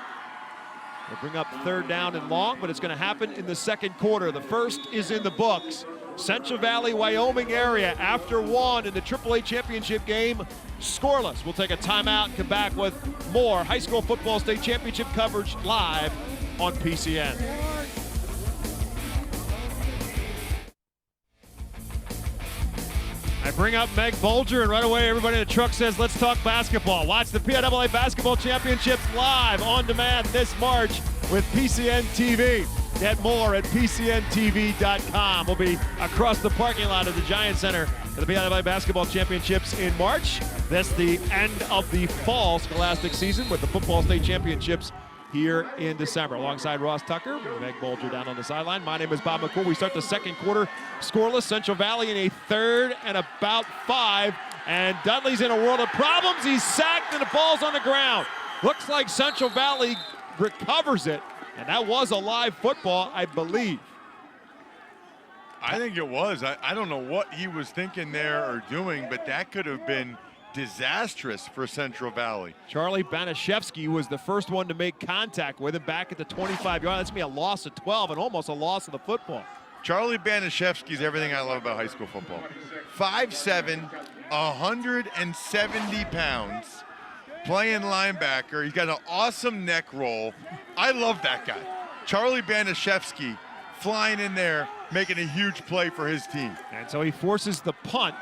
We'll bring up 3rd down and long, but it's going to happen in the second quarter. The first is in the books. Central Valley, Wyoming Area, after 1 in the AAA championship game, scoreless. We'll take a timeout and come back with more high school football state championship coverage live on PCN. I bring up Meg Bolger, and right away everybody in the truck says, let's talk basketball. Watch the PIAA Basketball Championships live on demand this March with PCN TV. Get more at PCNTV.com. We'll be across the parking lot of the Giant Center for the PIAA Basketball Championships in March. That's the end of the fall scholastic season with the Football State Championships here in December. Alongside Ross Tucker, Meg Bolger down on the sideline. My name is Bob McCool. We start the second quarter scoreless. Central Valley in a 3rd and about 5. And Dudley's in a world of problems. He's sacked and the ball's on the ground. Looks like Central Valley recovers it. And that was a live football, I believe. I think it was. I don't know what he was thinking there or doing, but that could have been disastrous for Central Valley. Charlie Banashevsky was the first one to make contact with him back at the 25-yard line. That's going to be a loss of 12 and almost a loss of the football. Charlie Banashevsky is everything I love about high school football. 5'7", 170 pounds, playing linebacker. He's got an awesome neck roll. I love that guy. Charlie Banashevsky flying in there, making a huge play for his team. And so he forces the punt.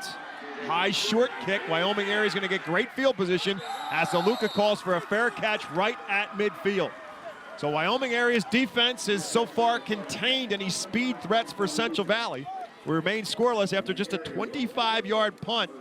High short kick. Wyoming Area is going to get great field position as DeLuca calls for a fair catch right at midfield. So Wyoming Area's defense is so far contained any speed threats for Central Valley. We remain scoreless after just a 25-yard punt.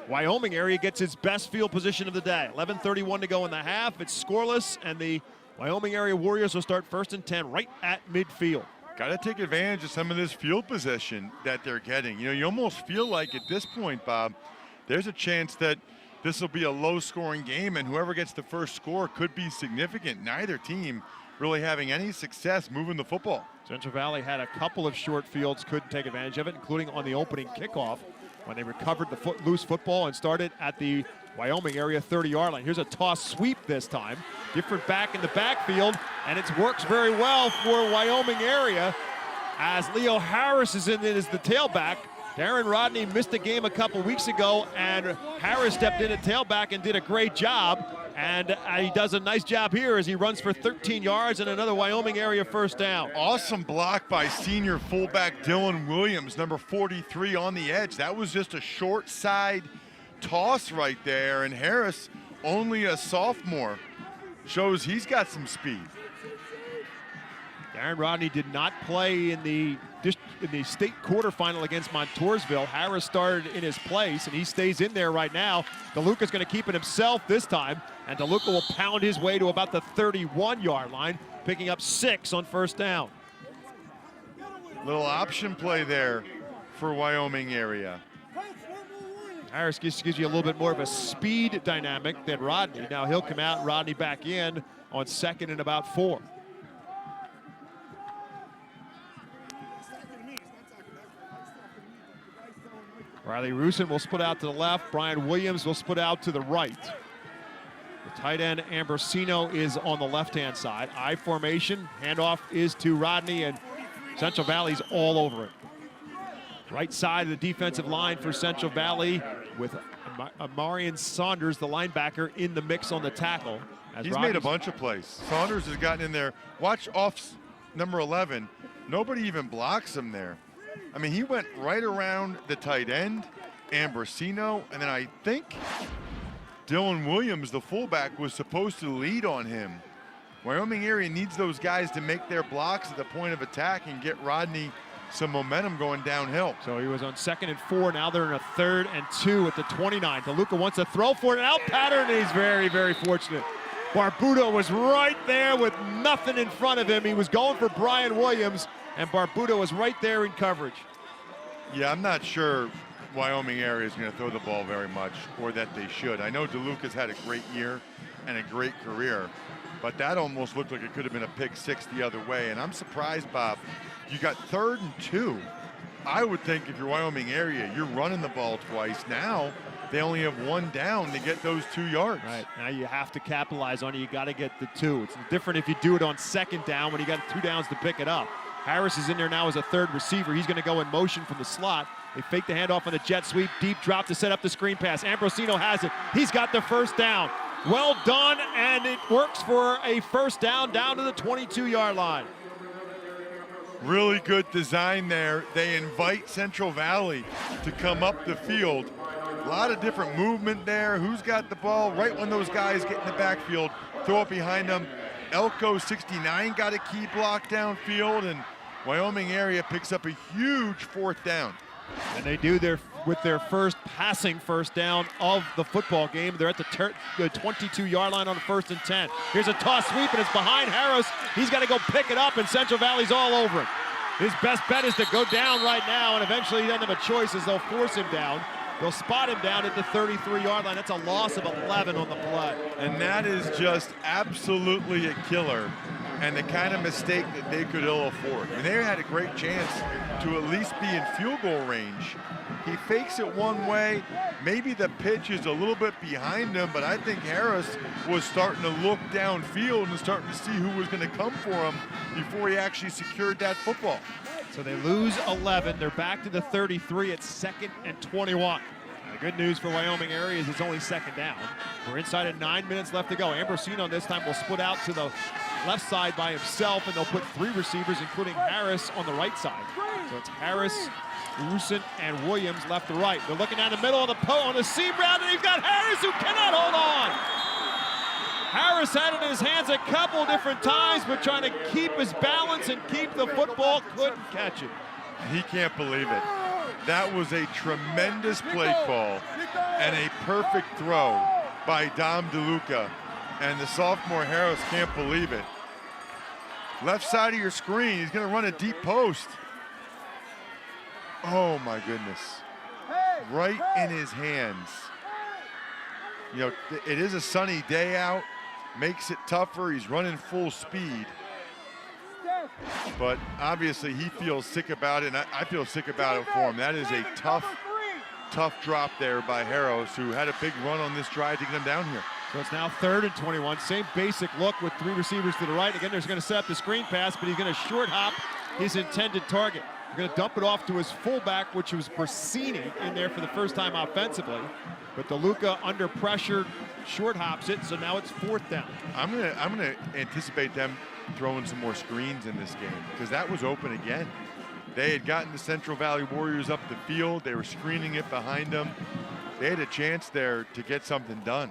Wyoming Area gets its best field position of the day. 11:31 to go in the half. It's scoreless, and the Wyoming Area Warriors will start 1st and 10 right at midfield. Got to take advantage of some of this field position that they're getting. You know, you almost feel like at this point, Bob, there's a chance that this will be a low-scoring game, and whoever gets the first score could be significant. Neither team really having any success moving the football. Central Valley had a couple of short fields, couldn't take advantage of it, including on the opening kickoff when they recovered the loose football and started at the Wyoming Area 30-yard line. Here's a toss sweep this time. Different back in the backfield, and it works very well for Wyoming Area as Leo Harris is in as the tailback. Darren Rodney missed a game a couple weeks ago, and Harris stepped in at tailback and did a great job. And he does a nice job here as he runs for 13 yards and another Wyoming area first down. Awesome block by senior fullback Dylan Williams, number 43 on the edge. That was just a short side toss right there, and Harris, only a sophomore, shows he's got some speed. Darren Rodney did not play in the state quarterfinal against Montoursville. Harris started in his place, and he stays in there right now. DeLuca's going to keep it himself this time, and DeLuca will pound his way to about the 31-yard line, picking up 6 on first down. Little option play there for Wyoming area. Harris gives you a little bit more of a speed dynamic than Rodney. Now he'll come out, Rodney back in on 2nd and about 4. Riley Rusin will split out to the left. Brian Williams will split out to the right. The tight end Ambrosino is on the left-hand side. I formation, handoff is to Rodney, and Central Valley's all over it. Right side of the defensive line for Central Valley with Amarian Saunders, the linebacker, in the mix on the tackle. He's made a bunch of plays. Saunders has gotten in there. Watch off number 11. Nobody even blocks him there. I mean, he went right around the tight end, Ambrosino, and then I think Dylan Williams, the fullback, was supposed to lead on him. Wyoming area needs those guys to make their blocks at the point of attack and get Rodney some momentum going downhill. So he was on 2nd and 4. Now they're in a 3rd and 2 at the 29. DeLuca wants to throw for an out pattern, and he's very, very fortunate. Barbuto was right there with nothing in front of him. He was going for Brian Williams, and Barbuto was right there in coverage. Yeah, I'm not sure Wyoming area is going to throw the ball very much, or that they should. I know DeLuca's had a great year and a great career, but that almost looked like it could have been a pick 6 the other way. And I'm surprised, Bob, you got 3rd and 2. I would think if you're Wyoming area, you're running the ball twice. Now they only have 1 down to get those 2 yards. Right, now you have to capitalize on it. You got to get the 2. It's different if you do it on 2nd down when you got 2 downs to pick it up. Harris is in there now as a 3rd receiver. He's going to go in motion from the slot. They fake the handoff on the jet sweep, deep drop to set up the screen pass. Ambrosino has it. He's got the first down. Well done, and it works for a first down to the 22-yard line. Really good design there. They invite Central Valley to come up the field. A lot of different movement there. Who's got the ball? Right when those guys get in the backfield, throw it behind them. Elko 69 got a key block downfield, and Wyoming area picks up a huge 4th down. And they do with their first passing first down of the football game. They're at the 22-yard line on the 1st and 10. Here's a toss sweep, and it's behind Harris. He's got to go pick it up, and Central Valley's all over it. His best bet is to go down right now, and eventually he doesn't have a choice as they'll force him down. They'll spot him down at the 33-yard line. That's a loss of 11 on the play. And that is just absolutely a killer, and the kind of mistake that they could ill afford. I mean, they had a great chance to at least be in field goal range. He fakes it one way. Maybe the pitch is a little bit behind him, but I think Harris was starting to look downfield and starting to see who was going to come for him before he actually secured that football. So they lose 11. They're back to the 33 at 2nd and 21. And the good news for Wyoming area is it's only 2nd down. We're inside of 9 minutes left to go. Ambrosino this time will split out to the left side by himself, and they'll put 3 receivers, including Harris, on the right side. So it's Harris, Rusin, and Williams left to right. They're looking down the middle on the seam route, and they've got Harris who cannot hold on. Harris had it in his hands a couple different times, but trying to keep his balance and keep the football, couldn't catch it. He can't believe it. That was a tremendous play call and a perfect throw by Dom DeLuca. And the sophomore Harris can't believe it. Left side of your screen, he's going to run a deep post. Oh my goodness. Right in his hands. You know, it is a sunny day out, makes it tougher. He's running full speed. But obviously he feels sick about it, and I feel sick about it for him. That is a tough drop there by Harris, who had a big run on this drive to get him down here. So it's now 3rd and 21. Same basic look with 3 receivers to the right. Again, there's going to set up the screen pass, but he's going to short hop his intended target. They're going to dump it off to his fullback, which was Bersini, in there for the first time offensively. But DeLuca under pressure, short hops it, so now it's 4th down. I'm gonna anticipate them throwing some more screens in this game, because that was open again. They had gotten the Central Valley Warriors up the field. They were screening it behind them. They had a chance there to get something done.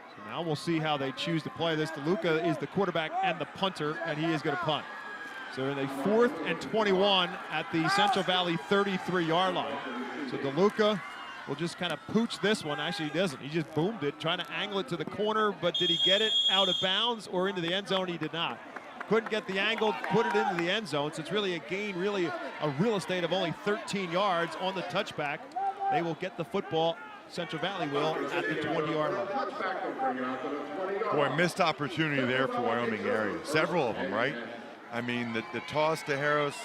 So now we'll see how they choose to play this. DeLuca is the quarterback and the punter, and he is going to punt. So in a 4th and 21 at the Central Valley 33-yard line. So DeLuca will just kind of pooch this one. Actually, he doesn't. He just boomed it, trying to angle it to the corner, but did he get it out of bounds or into the end zone? He did not. Couldn't get the angle, put it into the end zone. So it's really a gain, really a real estate of only 13 yards on the touchback. They will get the football, Central Valley will, at the 20-yard line. Boy, missed opportunity there for Wyoming Area. Several of them, right? I mean, the toss to Harris,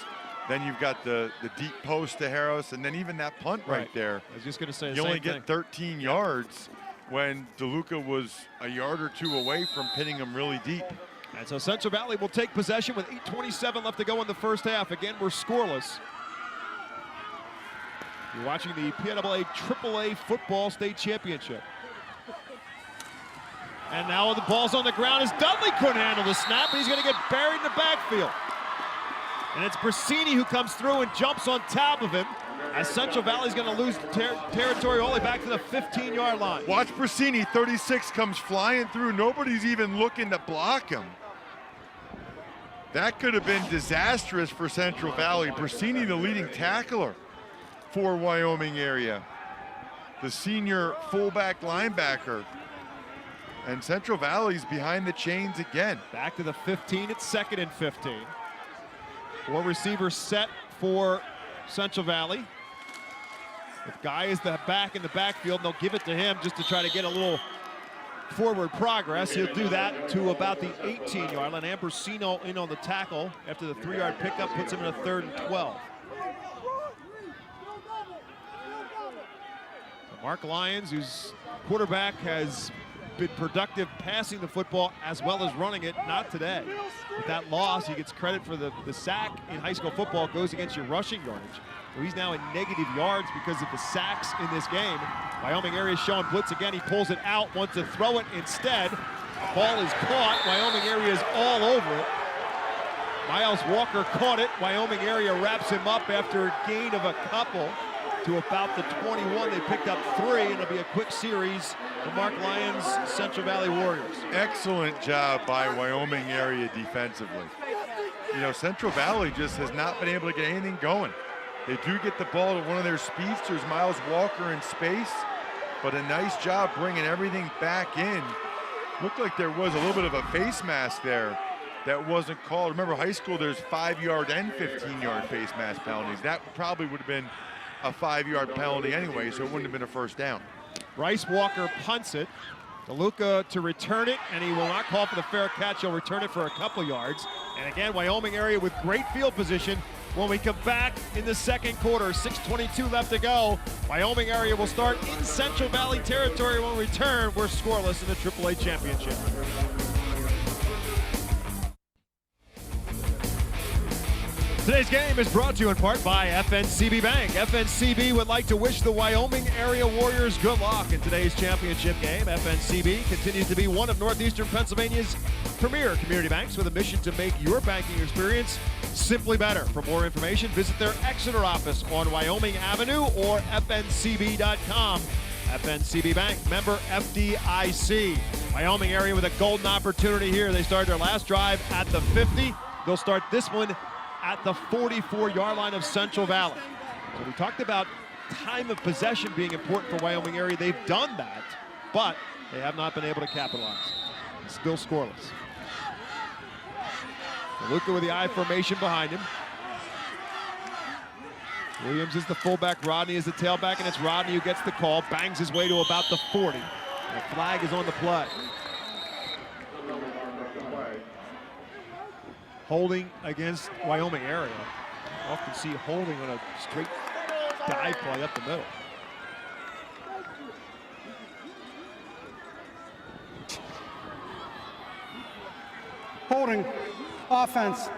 then you've got the deep post to Harris, and then even that punt right there. I was just going to say the you only same get thing. 13 yards when DeLuca was a yard or two away from pinning him really deep. And so Central Valley will take possession with 8:27 left to go in the first half. Again, we're scoreless. You're watching the PNAA AAA Football State Championship. And now the ball's on the ground as Dudley couldn't handle the snap, and he's going to get buried in the backfield. And it's Bersini who comes through and jumps on top of him, as Central Valley's going to lose territory all the way back to the 15-yard line. Watch Bersini, 36 comes flying through. Nobody's even looking to block him. That could have been disastrous for Central Valley. Bersini, the leading tackler for Wyoming Area, the senior fullback linebacker. And Central Valley's behind the chains again. Back to the 15, it's 2nd and 15. 4 receivers set for Central Valley. If Guy is the back in the backfield, they'll give it to him just to try to get a little forward progress. He'll do that to about the 18-yard line. Ambrosino in on the tackle after the 3-yard pickup puts him in a 3rd and 12. So Mark Lyons, whose quarterback has been productive passing the football as well as running it, not today. With that loss, he gets credit for the sack in high school football. Goes against your rushing yardage. So he's now in negative yards because of the sacks in this game. Wyoming Area is showing blitz again. He pulls it out, wants to throw it instead. The ball is caught. Wyoming Area is all over it. Miles Walker caught it. Wyoming Area wraps him up after a gain of a couple to about the 21. They picked up 3, and it'll be a quick series for Mark Lyons' Central Valley Warriors. Excellent job by Wyoming Area defensively. You know, Central Valley just has not been able to get anything going. They do get the ball to one of their speedsters, Miles Walker, in space, but a nice job bringing everything back in. Looked like there was a little bit of a face mask there that wasn't called. Remember, high school, there's 5-yard and 15-yard face mask penalties. That probably would have been a 5-yard penalty anyway, so it wouldn't have been a first down. Bryce Walker punts it. DeLuca to return it, and he will not call for the fair catch. He'll return it for a couple yards. And again, Wyoming Area with great field position. When we come back in the second quarter, 6:22 left to go. Wyoming Area will start in Central Valley territory. When we return, we're scoreless in the AAA championship. Today's game is brought to you in part by FNCB Bank. FNCB would like to wish the Wyoming Area Warriors good luck in today's championship game. FNCB continues to be one of Northeastern Pennsylvania's premier community banks with a mission to make your banking experience simply better. For more information, visit their Exeter office on Wyoming Avenue or fncb.com. FNCB Bank, member FDIC. Wyoming Area with a golden opportunity here. They started their last drive at the 50. They'll start this one at the 44-yard line of Central Valley. So we talked about time of possession being important for Wyoming Area. They've done that, but they have not been able to capitalize. Still scoreless. DeLuca with the I formation behind him. Williams is the fullback, Rodney is the tailback, and it's Rodney who gets the call, bangs his way to about the 40. The flag is on the play. Holding against Wyoming Area. You often see holding on a straight dive play up the middle. Holding, offense,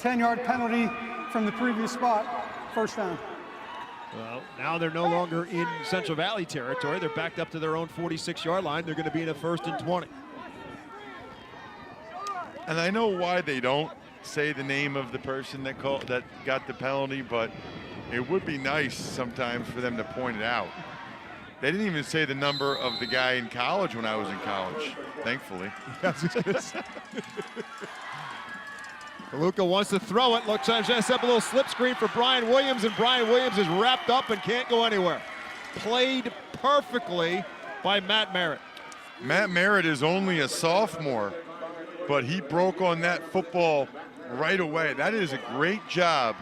10-yard penalty from the previous spot, first down. Well, now they're no longer in Central Valley territory. They're backed up to their own 46-yard line. They're going to be in a 1st and 20. And I know why they don't say the name of the person that got the penalty, but it would be nice sometimes for them to point it out. They didn't even say the number of the guy in college when I was in college, thankfully. DeLuca wants to throw it. Looks like set up a little slip screen for Brian Williams, and Brian Williams is wrapped up and can't go anywhere. Played perfectly by Matt Merritt. Matt Merritt is only a sophomore, but he broke on that football right away. That is a great job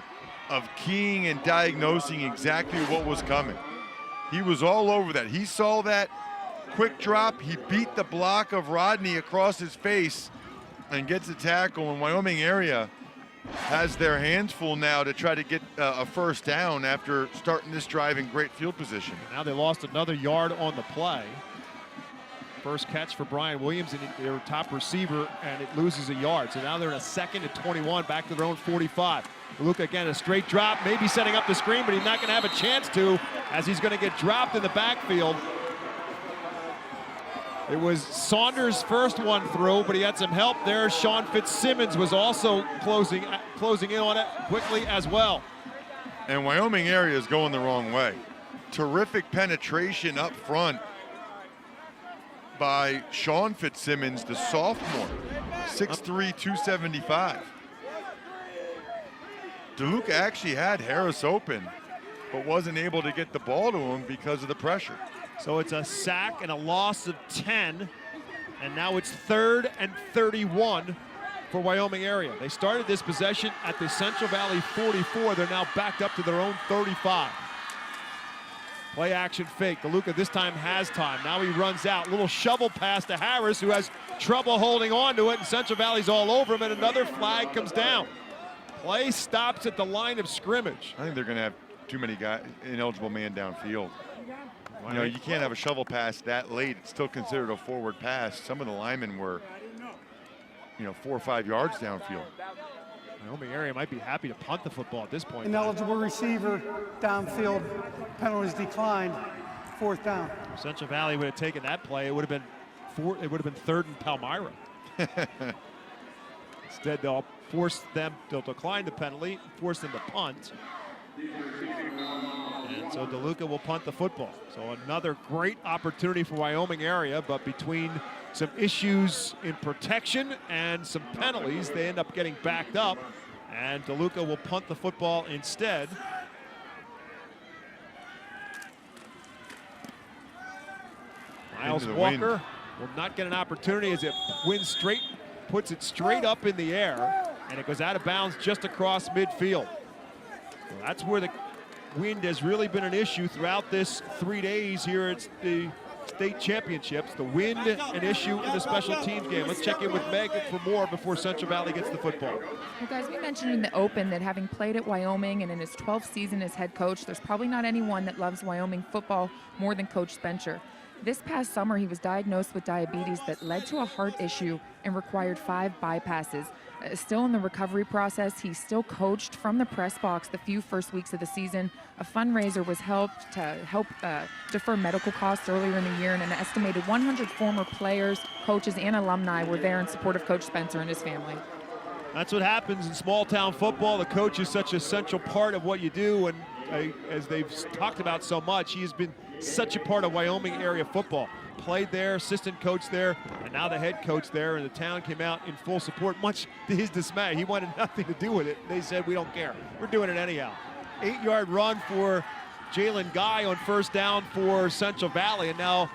of keying and diagnosing exactly what was coming. He was all over that. He saw that quick drop. He beat the block of Rodney across his face and gets a tackle. And Wyoming Area has their hands full now to try to get a first down after starting this drive in great field position. Now they lost another yard on the play. First catch for Brian Williams and their top receiver, and it loses a yard. So now they're in a 2nd and 21, back to their own 45. Luke again, a straight drop, maybe setting up the screen, but he's not going to have a chance to, as he's going to get dropped in the backfield. It was Saunders' first one through, but he had some help there. Sean Fitzsimmons was also closing in on it quickly as well. And Wyoming Area is going the wrong way. Terrific penetration up front by Sean Fitzsimmons, the sophomore, 6'3", 275. DeLuca actually had Harris open, but wasn't able to get the ball to him because of the pressure. So it's a sack and a loss of 10, and now it's 3rd and 31 for Wyoming Area. They started this possession at the Central Valley 44. They're now backed up to their own 35. Play action fake. DeLuca this time has time. Now he runs out. Little shovel pass to Harris, who has trouble holding on to it, and Central Valley's all over him, and another flag comes down. Play stops at the line of scrimmage. I think they're going to have too many guys, ineligible man downfield. You know, you can't have a shovel pass that late. It's still considered a forward pass. Some of the linemen were, 4 or 5 yards downfield. Wyoming Area might be happy to punt the football at this point. Ineligible receiver, downfield, penalties declined, 4th down. Central Valley would have taken that play. It would have been 3rd and Palmyra. Instead, they'll decline the penalty, force them to punt. And so DeLuca will punt the football. So another great opportunity for Wyoming Area, but between some issues in protection and some penalties, they end up getting backed up, and DeLuca will punt the football instead. Miles Walker will not get an opportunity as it puts it straight up in the air, and it goes out of bounds just across midfield. So that's where the wind has really been an issue throughout this 3 days here at the state championships. The wind an issue in the special teams game. Let's check in with Meg for more before Central Valley gets the football. Well, guys, we mentioned in the open that having played at Wyoming and in his 12th season as head coach, there's probably not anyone that loves Wyoming football more than Coach Spencer. This past summer, he was diagnosed with diabetes that led to a heart issue and required 5 bypasses. Still in the recovery process, he still coached from the press box the few first weeks of the season. A fundraiser was held to help defer medical costs earlier in the year, and an estimated 100 former players, coaches, and alumni were there in support of Coach Spencer and his family. That's what happens in small town football. The coach is such a central part of what you do, and as they've talked about so much, he has been such a part of Wyoming area football. Played there, assistant coach there, and now the head coach there, and the town came out in full support, much to his dismay. He wanted nothing to do with it. They said, we don't care. We're doing it anyhow. 8-yard run for Jalen Guy on first down for Central Valley, and now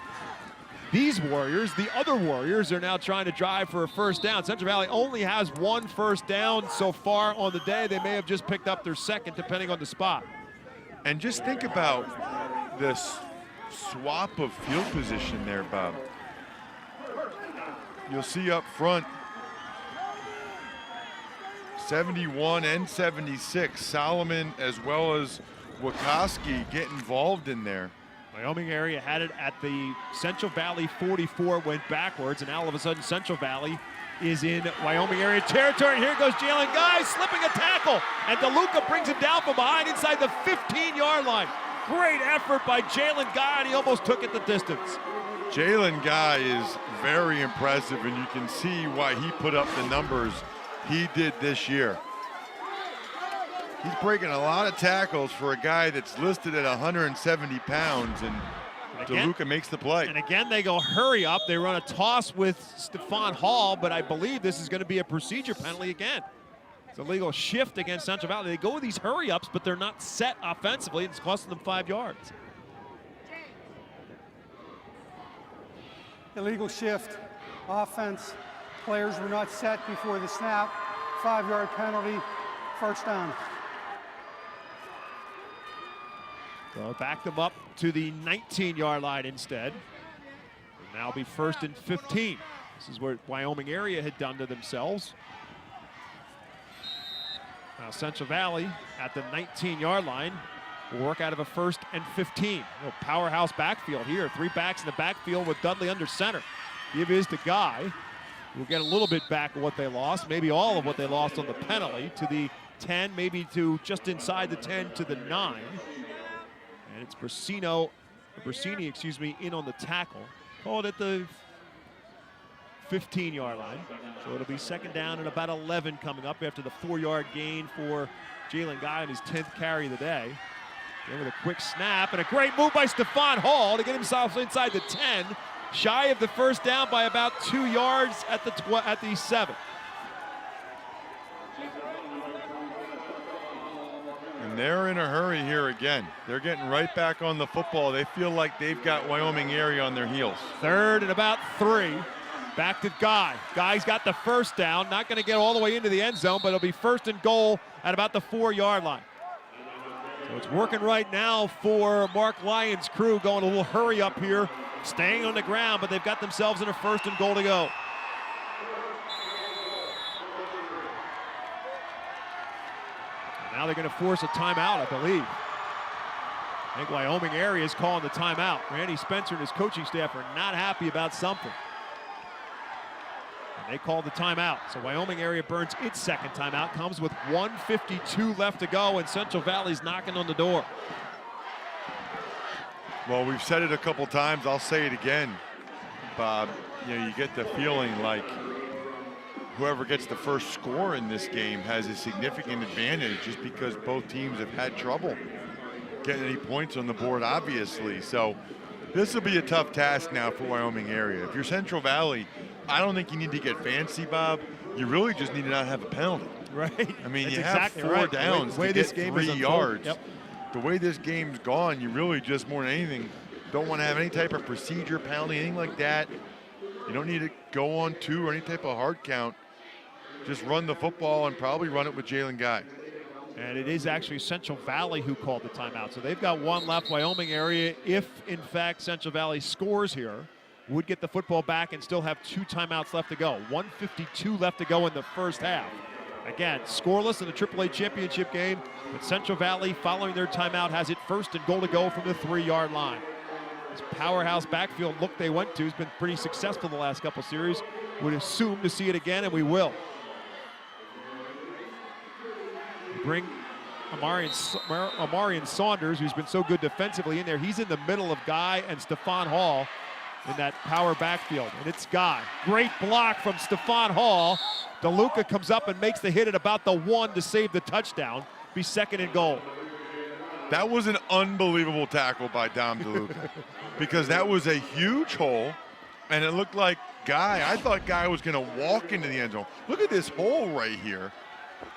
these Warriors, the other Warriors, are now trying to drive for a first down. Central Valley only has 1 first down so far on the day. They may have just picked up their second, depending on the spot. And just think about this swap of field position there, Bob. You'll see up front 71 and 76. Solomon as well as Wachowski get involved in there. Wyoming Area had it at the Central Valley 44, went backwards, and now all of a sudden Central Valley is in Wyoming area territory. Here goes Jalen Guy, slipping a tackle, and DeLuca brings him down from behind inside the 15-yard line. Great effort by Jalen Guy, and he almost took it the distance. Jalen Guy is very impressive, and you can see why he put up the numbers he did this year. He's breaking a lot of tackles for a guy that's listed at 170 pounds, and DeLuca makes the play. And again, they go hurry up. They run a toss with Stephon Hall, but I believe this is going to be a procedure penalty again. It's a legal shift against Central Valley. They go with these hurry ups, but they're not set offensively. It's costing them 5 yards. Illegal shift, offense. Players were not set before the snap. 5-yard penalty, first down. So back them up to the 19-yard line instead. And now be 1st and 15. This is what Wyoming area had done to themselves. Now Central Valley at the 19-yard line will work out of a 1st and 15. Powerhouse backfield here. 3 backs in the backfield with Dudley under center. Give is to Guy. We'll get a little bit back of what they lost, maybe all of what they lost on the penalty, to the 10, maybe to just inside the 10 to the 9. And it's Brasini, excuse me, in on the tackle. Called at the 15-yard line. So it'll be 2nd down and about 11 coming up after the 4-yard gain for Jalen Guy on his 10th carry of the day. Then with a quick snap and a great move by Stephon Hall to get himself inside the 10. Shy of the first down by about 2 yards at the 7. And they're in a hurry here again. They're getting right back on the football. They feel like they've got Wyoming area on their heels. 3rd and about 3. Back to Guy. Guy's got the first down. Not going to get all the way into the end zone, but it'll be 1st and goal at about the 4-yard line. So it's working right now for Mark Lyons' crew, going a little hurry up here, staying on the ground, but they've got themselves in a 1st and goal to go. Now they're going to force a timeout, I believe. I think Wyoming area is calling the timeout. Randy Spencer and his coaching staff are not happy about something. And they called the timeout. So Wyoming area burns its 2nd timeout, comes with 1:52 left to go, and Central Valley's knocking on the door. Well, we've said it a couple times. I'll say it again, Bob. You know, you get the feeling like whoever gets the first score in this game has a significant advantage, just because both teams have had trouble getting any points on the board, obviously. So this will be a tough task now for Wyoming area. If you're Central Valley, I don't think you need to get fancy, Bob. You really just need to not have a penalty. Right. I mean, That's you exactly have 4 right. downs the way to this get game 3 is yards. Yep. The way this game's gone, you really just, more than anything, don't want to have any type of procedure penalty, anything like that. You don't need to go on 2 or any type of hard count. Just run the football and probably run it with Jalen Guy. And it is actually Central Valley who called the timeout. So they've got 1 left. Wyoming area, if in fact Central Valley scores here, would get the football back and still have 2 timeouts left to go. 1:52 left to go in the first half. Again, scoreless in the AAA championship game, but Central Valley, following their timeout, has it 1st and goal to go from the 3-yard line. This powerhouse backfield look they went to has been pretty successful the last couple series. Would assume to see it again, and we will. Bring Amarian Saunders, who's been so good defensively, in there. He's in the middle of Guy and Stephon Hall in that power backfield, and it's Guy. Great block from Stephon Hall. DeLuca comes up and makes the hit at about the 1 to save the touchdown. Be 2nd and goal. That was an unbelievable tackle by Dom DeLuca because that was a huge hole, and it looked like Guy, I thought Guy was going to walk into the end zone. Look at this hole right here.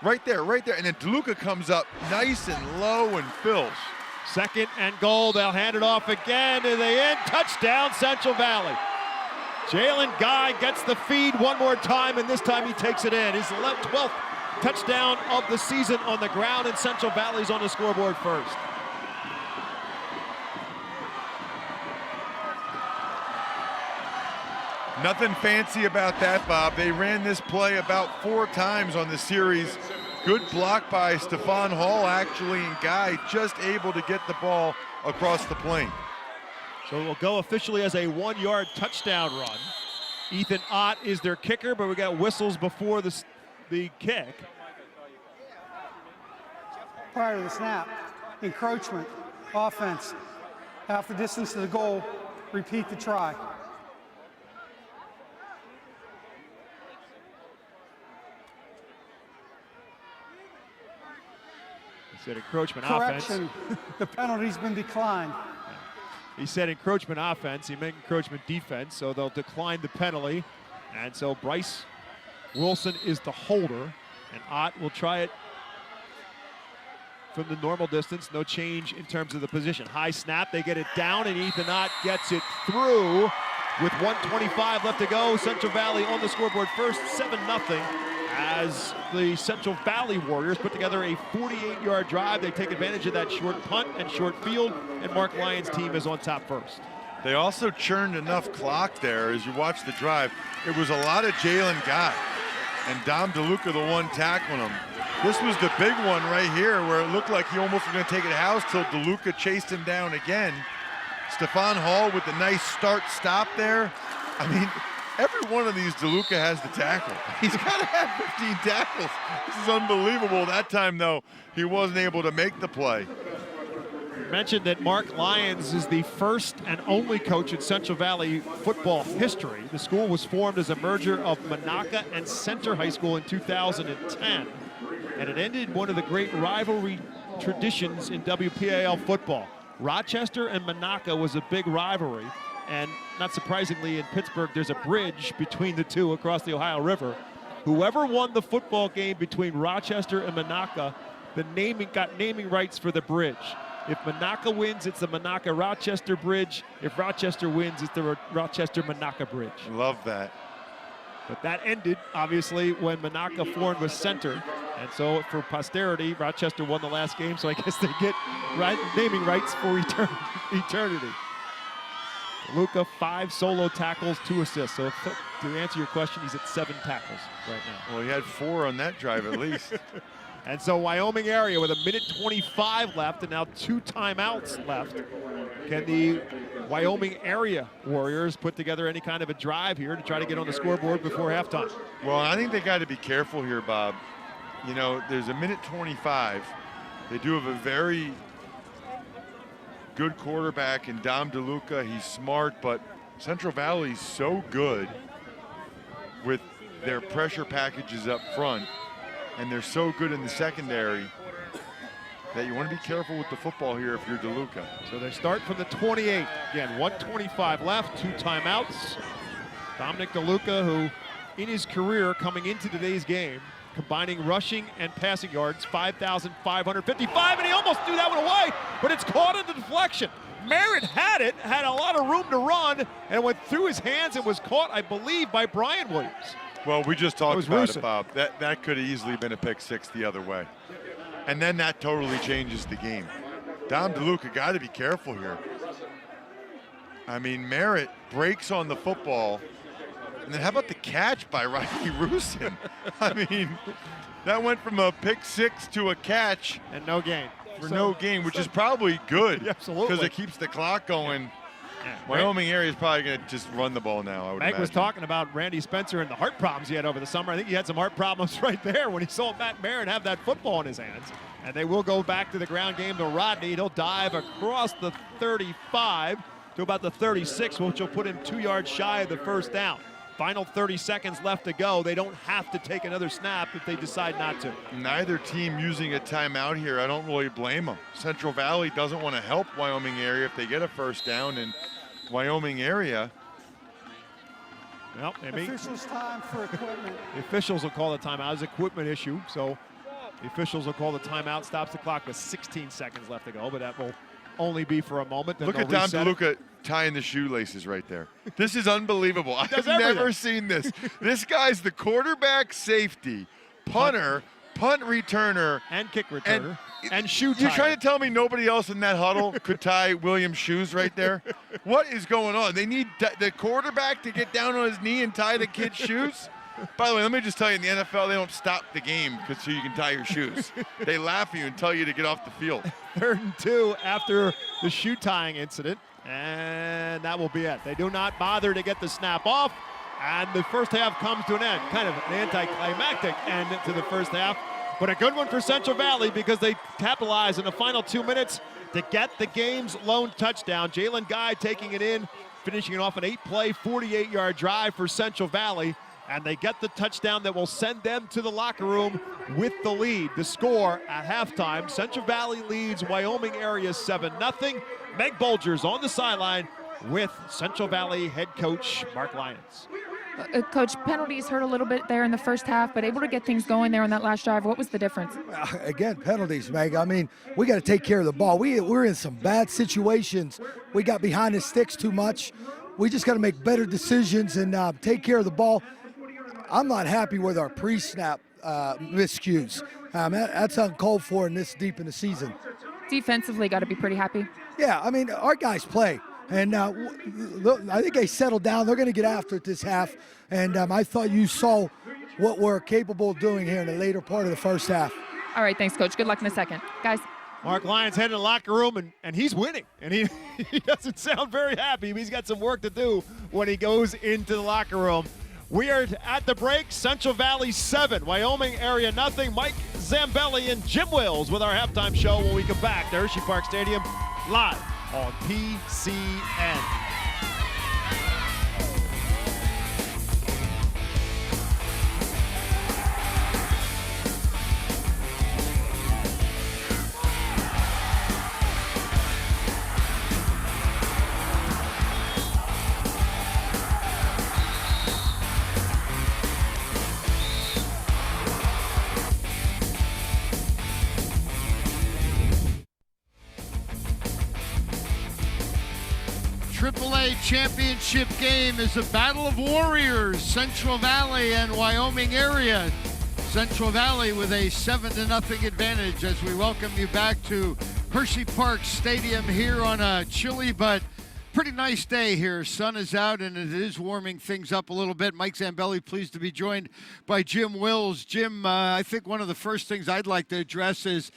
Right there, and then DeLuca comes up nice and low and fills. 2nd and goal. They'll hand it off again to the end. Touchdown, Central Valley. Jalen Guy gets the feed one more time, and this time he takes it in. His 12th touchdown of the season on the ground, and Central Valley's on the scoreboard first. Nothing fancy about that, Bob. They ran this play about 4 times on the series. Good block by Stephon Hall, actually, and Guy just able to get the ball across the plane. So it will go officially as a 1-yard touchdown run. Ethan Ott is their kicker, but we got whistles before the kick. Prior to the snap, encroachment, offense, half the distance to the goal, repeat the try. He said encroachment Correction, offense. the penalty's been declined. He said encroachment offense. He meant encroachment defense, so they'll decline the penalty. And so Bryce Wilson is the holder, and Ott will try it from the normal distance. No change in terms of the position. High snap, they get it down, and Ethan Ott gets it through with 1:25 left to go. Central Valley on the scoreboard first, 7-0. As the Central Valley Warriors put together a 48-yard drive. They take advantage of that short punt and short field, and Mark Lyons' team is on top first. They also churned enough clock there as you watch the drive. It was a lot of Jalen Gott and Dom DeLuca, the one tackling him. This was the big one right here where it looked like he almost was going to take it house till DeLuca chased him down again. Stephon Hall with the nice start-stop there. I mean, every one of these DeLuca has the tackle. He's got to have 15 tackles. This is unbelievable. That time, though, he wasn't able to make the play. Mentioned that Mark Lyons is the first and only coach in Central Valley football history. The school was formed as a merger of Monaca and Center High School in 2010, and it ended one of the great rivalry traditions in WPAL football. Rochester and Monaca was a big rivalry, and not surprisingly in Pittsburgh there's a bridge between the two across the Ohio River. Whoever won the football game between Rochester and Monaca, got naming rights for the bridge. If Monaca wins, it's the Monaca-Rochester Bridge. If Rochester wins, it's the Rochester-Monaca Bridge. Love that. But that ended, obviously, when Monaca formed with Center. And so for posterity, Rochester won the last game, so I guess they get naming rights for eternity. Luca, 5 solo tackles, 2 assists. So to answer your question, he's at 7 tackles right now. Well, he had 4 on that drive at least. And so Wyoming Area with 1:25 left and now 2 timeouts left. Can the Wyoming Area Warriors put together any kind of a drive here to try to get on the scoreboard before halftime? Well, I think they got to be careful here, Bob. You know, there's 1:25. They do have a very good quarterback in Dom DeLuca. He's smart, but Central Valley's so good with their pressure packages up front, and they're so good in the secondary that you want to be careful with the football here if you're DeLuca. So they start from the 28. Again, 1:25 left, 2 timeouts. Dominic DeLuca, who in his career coming into today's game, combining rushing and passing yards, 5,555, and he almost threw that one away, but it's caught in the deflection. Merritt had it, had a lot of room to run, and went through his hands and was caught, I believe, by Brian Williams. Well, we just talked about Rusin. it, Bob. That could have easily been a pick 6 the other way. And then that totally changes the game. Dom DeLuca got to be careful here. I mean, Merritt breaks on the football. And then how about the catch by Riley Rusin? I mean, that went from a pick 6 to a catch. And no gain. For no gain, which is probably good. Yeah, absolutely. Because it keeps the clock going. Yeah. Wyoming Area is probably going to just run the ball now, I would Meg imagine. was talking about Randy Spencer and the heart problems he had over the summer. I think he had some heart problems right there when he saw Matt Merritt have that football in his hands. And they will go back to the ground game to Rodney. He'll dive across the 35 to about the 36, which will put him 2 yards shy of the first down. Final 30 seconds left to go. They don't have to take another snap if they decide not to. Neither team using a timeout here. I don't really blame them. Central Valley doesn't want to help Wyoming Area if they get a first down, and Wyoming Area. Well, maybe Officials time for equipment. the officials will call the timeout. It's an equipment issue, so the officials will call the timeout. Stops the clock with 16 seconds left to go, but that will only be for a moment. Then Look at they'll Dom reset it. DeLuca tying the shoelaces right there. This is unbelievable. I've does never everything. seen this. This guy's the quarterback, safety, punter, punt returner, And kick returner. And shoe tie. You're trying to tell me nobody else in that huddle could tie Williams' shoes right there? What is going on? They need the quarterback to get down on his knee and tie the kid's shoes? By the way, let me just tell you, in the NFL, they don't stop the game so you can tie your shoes. They laugh at you and tell you to get off the field. 3rd and 2 after the shoe tying incident. And that will be it. They do not bother to get the snap off. And the first half comes to an end, kind of an anticlimactic end to the first half, but a good one for Central Valley because they capitalize in the final 2 minutes to get the game's lone touchdown. Jalen Guy taking it in, finishing it off an 8-play, 48-yard drive for Central Valley, and they get the touchdown that will send them to the locker room with the lead. The score at halftime, Central Valley leads Wyoming Area 7-0. Meg Bolger's on the sideline with Central Valley head coach Mark Lyons. Coach, penalties hurt a little bit there in the first half, but able to get things going there on that last drive. What was the difference? Again, penalties, Meg. I mean, we got to take care of the ball. We're in some bad situations. We got behind the sticks too much. We just got to make better decisions and take care of the ball. I'm not happy with our pre-snap miscues. That's uncalled for in this deep in the season. Defensively, got to be pretty happy. Yeah, I mean, our guys play. And I think they settled down. They're going to get after it this half. And I thought you saw what we're capable of doing here in the later part of the first half. All right, thanks, Coach. Good luck in the second. Guys. Mark Lyons heading to the locker room, and he's winning. And he doesn't sound very happy. He's got some work to do when he goes into the locker room. We are at the break. Central Valley 7, Wyoming Area nothing. Mike Zambelli and Jim Wills with our halftime show when we come back to Hershey Park Stadium live on PCN. AAA championship game is a battle of warriors, Central Valley and Wyoming Area. Central Valley with a 7-0 advantage as we welcome you back to Hershey Park Stadium here on a chilly but pretty nice day here. Sun is out and it is warming things up a little bit. Mike Zambelli pleased to be joined by Jim Wills. Jim, I think one of the first things I'd like to address is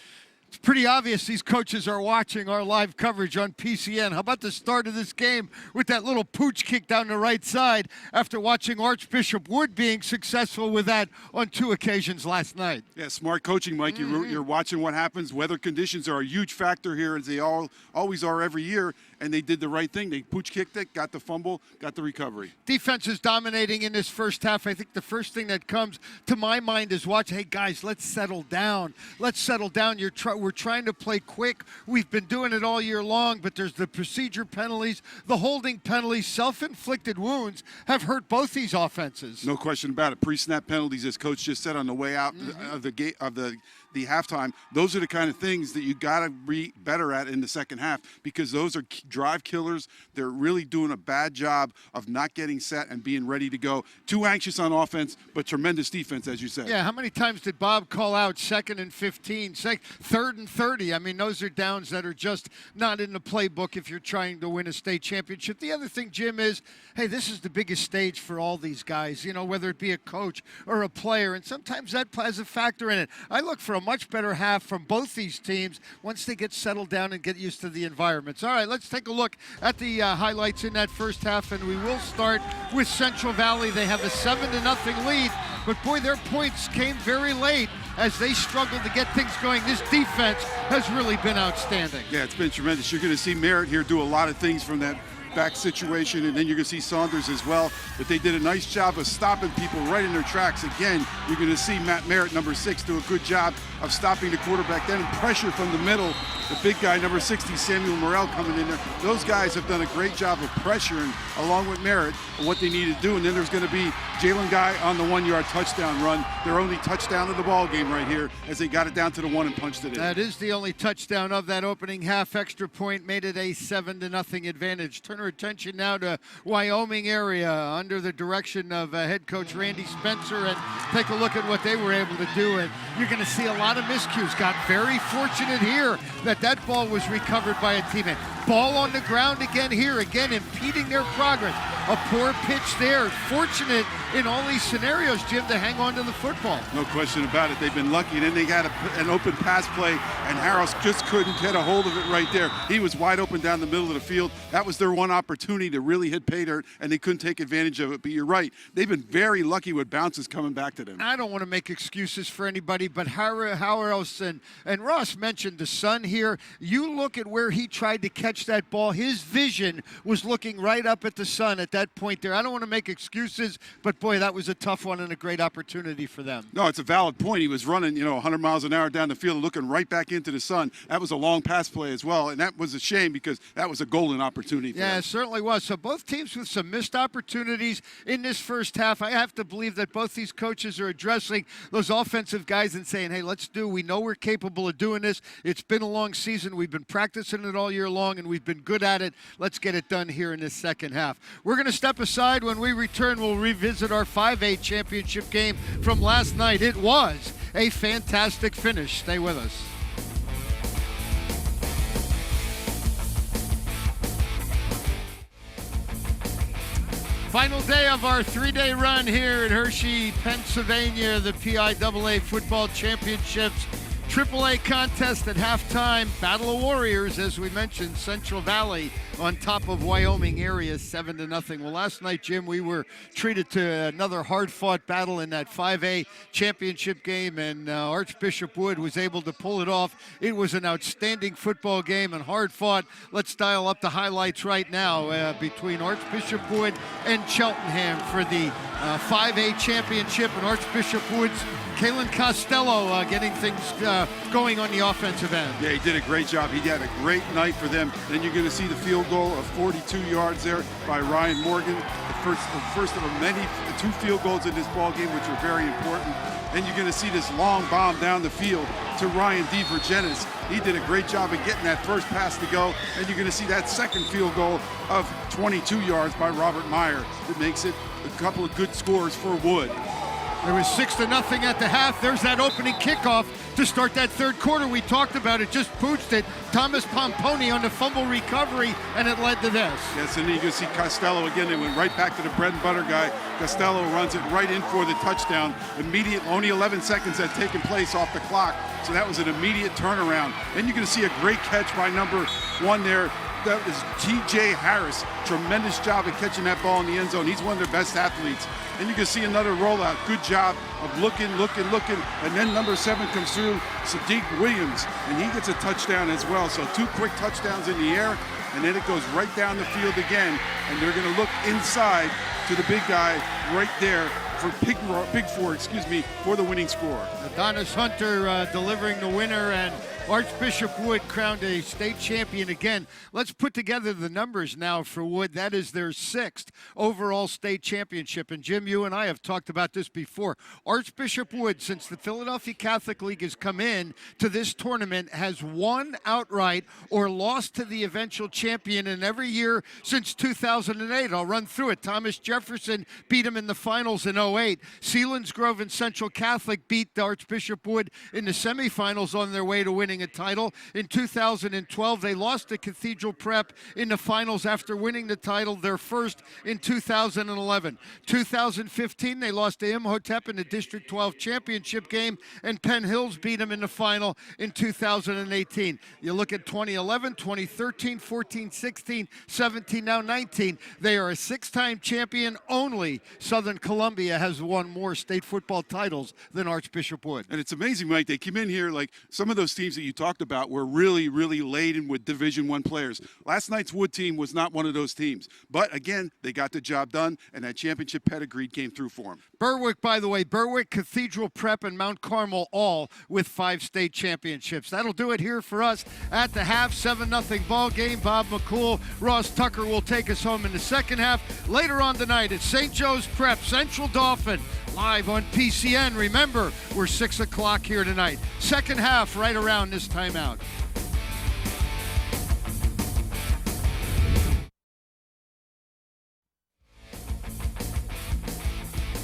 it's pretty obvious these coaches are watching our live coverage on PCN. How about the start of this game with that little pooch kick down the right side after watching Archbishop Wood being successful with that on 2 occasions last night? Yeah, smart coaching, Mike. You're watching what happens. Weather conditions are a huge factor here, as they always are every year, and they did the right thing. They pooch kicked it, got the fumble, got the recovery. Defense is dominating in this first half. I think the first thing that comes to my mind is hey, guys, let's settle down. Let's settle down. We're trying to play quick. We've been doing it all year long, but there's the procedure penalties, the holding penalties, self-inflicted wounds have hurt both these offenses. No question about it. Pre-snap penalties, as Coach just said on the way out of the halftime, those are the kind of things that you got to be better at in the second half because those are drive killers. They're really doing a bad job of not getting set and being ready to go. Too anxious on offense, but tremendous defense, as you said. Yeah, how many times did Bob call out 2nd and 15, 3rd and 30? I mean, those are downs that are just not in the playbook if you're trying to win a state championship. The other thing, Jim, is, hey, this is the biggest stage for all these guys, whether it be a coach or a player, and sometimes that has a factor in it. I look for a much better half from both these teams once they get settled down and get used to the environments. All right, let's take a look at the highlights in that first half, and we will start with Central Valley. They have a 7-0 lead, but boy, their points came very late as they struggled to get things going. This defense has really been outstanding. Yeah, it's been tremendous. You're going to see Merritt here do a lot of things from that back situation, and then you're going to see Saunders as well. But they did a nice job of stopping people right in their tracks. Again, you're going to see Matt Merritt, number 6, do a good job of stopping the quarterback. Then pressure from the middle. The big guy, number 60, Samuel Morrell, coming in there. Those guys have done a great job of pressuring, along with Merritt, what they need to do. And then there's going to be Jalen Guy on the 1-yard touchdown run. Their only touchdown of the ball game right here as they got it down to the 1 and punched it in. That is the only touchdown of that opening half. Extra point made it a 7-0 advantage. Turn our attention now to Wyoming Area under the direction of head coach Randy Spencer, and take a look at what they were able to do. And you're going to see a lot of miscues. Got very fortunate here that ball was recovered by a teammate. Ball on the ground again here, again impeding their progress. A poor pitch there. Fortunate in all these scenarios, Jim, to hang on to the football. No question about it. They've been lucky. And then they got an open pass play, and Harris just couldn't get a hold of it right there. He was wide open down the middle of the field. That was their one opportunity to really hit pay dirt, and they couldn't take advantage of it. But you're right. They've been very lucky with bounces coming back to them. I don't want to make excuses for anybody, but how else? And Ross mentioned the sun here. You look at where he tried to catch that ball. His vision was looking right up at the sun at that point there. I don't want to make excuses, but boy, that was a tough one and a great opportunity for them. No, it's a valid point. He was running, 100 miles an hour down the field, looking right back into the sun. That was a long pass play as well, and that was a shame because that was a golden opportunity for them. It certainly was. So both teams with some missed opportunities in this first half. I have to believe that both these coaches are addressing those offensive guys and saying, hey, we know we're capable of doing this. It's been a long season. We've been practicing it all year long, and we've been good at it. Let's get it done here in this second half. We're going to step aside. When we return, we'll revisit our 5A championship game from last night. It was a fantastic finish. Stay with us. Final day of our 3-day run here at Hershey, Pennsylvania, the PIAA Football Championships. AAA contest at halftime. Battle of Warriors, as we mentioned, Central Valley on top of Wyoming Area, 7-0. Well, last night, Jim, we were treated to another hard-fought battle in that 5A championship game, and Archbishop Wood was able to pull it off. It was an outstanding football game and hard-fought. Let's dial up the highlights right now between Archbishop Wood and Cheltenham for the 5A championship, and Archbishop Wood's Kalen Costello getting things going on the offensive end. Yeah, he did a great job. He had a great night for them. Then you're going to see the field goal of 42 yards there by Ryan Morgan. The first of many, 2 field goals in this ball game, which are very important. Then you're going to see this long bomb down the field to Ryan DeVirgenis. He did a great job of getting that first pass to go. And you're going to see that second field goal of 22 yards by Robert Meyer. That makes it a couple of good scores for Wood. There was 6-0 at the half. There's that opening kickoff to start that third quarter. We talked about it, just pooched it. Thomas Pomponi on the fumble recovery, and it led to this. Yes, and you can see Costello again. They went right back to the bread and butter guy. Costello runs it right in for the touchdown. Immediate, only 11 seconds had taken place off the clock, so that was an immediate turnaround. Then you're going to see a great catch by number 1 there. That is T.J. Harris. Tremendous job at catching that ball in the end zone. He's one of their best athletes. And you can see another rollout. Good job of looking. And then number 7 comes through, Sadiq Williams, and he gets a touchdown as well. So 2 quick touchdowns in the air, and then it goes right down the field again. And they're going to look inside to the big guy right there for Big Four, for the winning score. Adonis Hunter delivering the winner, and Archbishop Wood crowned a state champion again. Let's put together the numbers now for Wood. That is their 6th overall state championship. And Jim, you and I have talked about this before. Archbishop Wood, since the Philadelphia Catholic League has come in to this tournament, has won outright or lost to the eventual champion in every year since 2008. I'll run through it. Thomas Jefferson beat him in the finals in 2008. Selinsgrove and Central Catholic beat Archbishop Wood in the semifinals on their way to winning a title. In 2012, they lost to Cathedral Prep in the finals after winning the title, their first in 2011. 2015, they lost to Imhotep in the District 12 championship game, and Penn Hills beat them in the final in 2018. You look at 2011, 2013, 14, 16, 17, now 19. They are a 6-time champion. Only Southern Columbia has won more state football titles than Archbishop Wood. And it's amazing, Mike. They came in here like some of those teams that you talked about were really, really laden with Division I players. Last night's Wood team was not one of those teams. But again, they got the job done, and that championship pedigree came through for them. Berwick, by the way, Cathedral Prep, and Mount Carmel all with 5 state championships. That'll do it here for us at the half. 7-0 ball game. Bob McCool, Ross Tucker will take us home in the second half. Later on tonight at St. Joe's Prep, Central Dauphin, live on PCN. Remember, we're 6 o'clock here tonight. Second half right around this time out.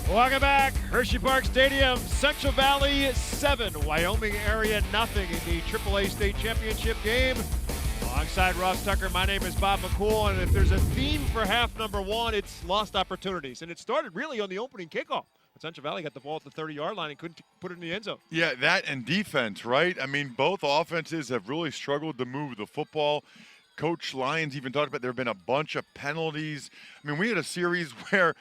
Welcome back. Hershey Park Stadium, Central Valley 7, Wyoming Area 0 in the AAA State Championship game Alongside Ross Tucker, my name is Bob McCool, and if there's a theme for half number one, it's lost opportunities. And it started really on the opening kickoff. Central Valley got the ball at the 30-yard line and couldn't put it in the end zone. Yeah, that and defense, right? I mean, both offenses have really struggled to move the football. Coach Lyons even talked about there have been a bunch of penalties. I mean, we had a series where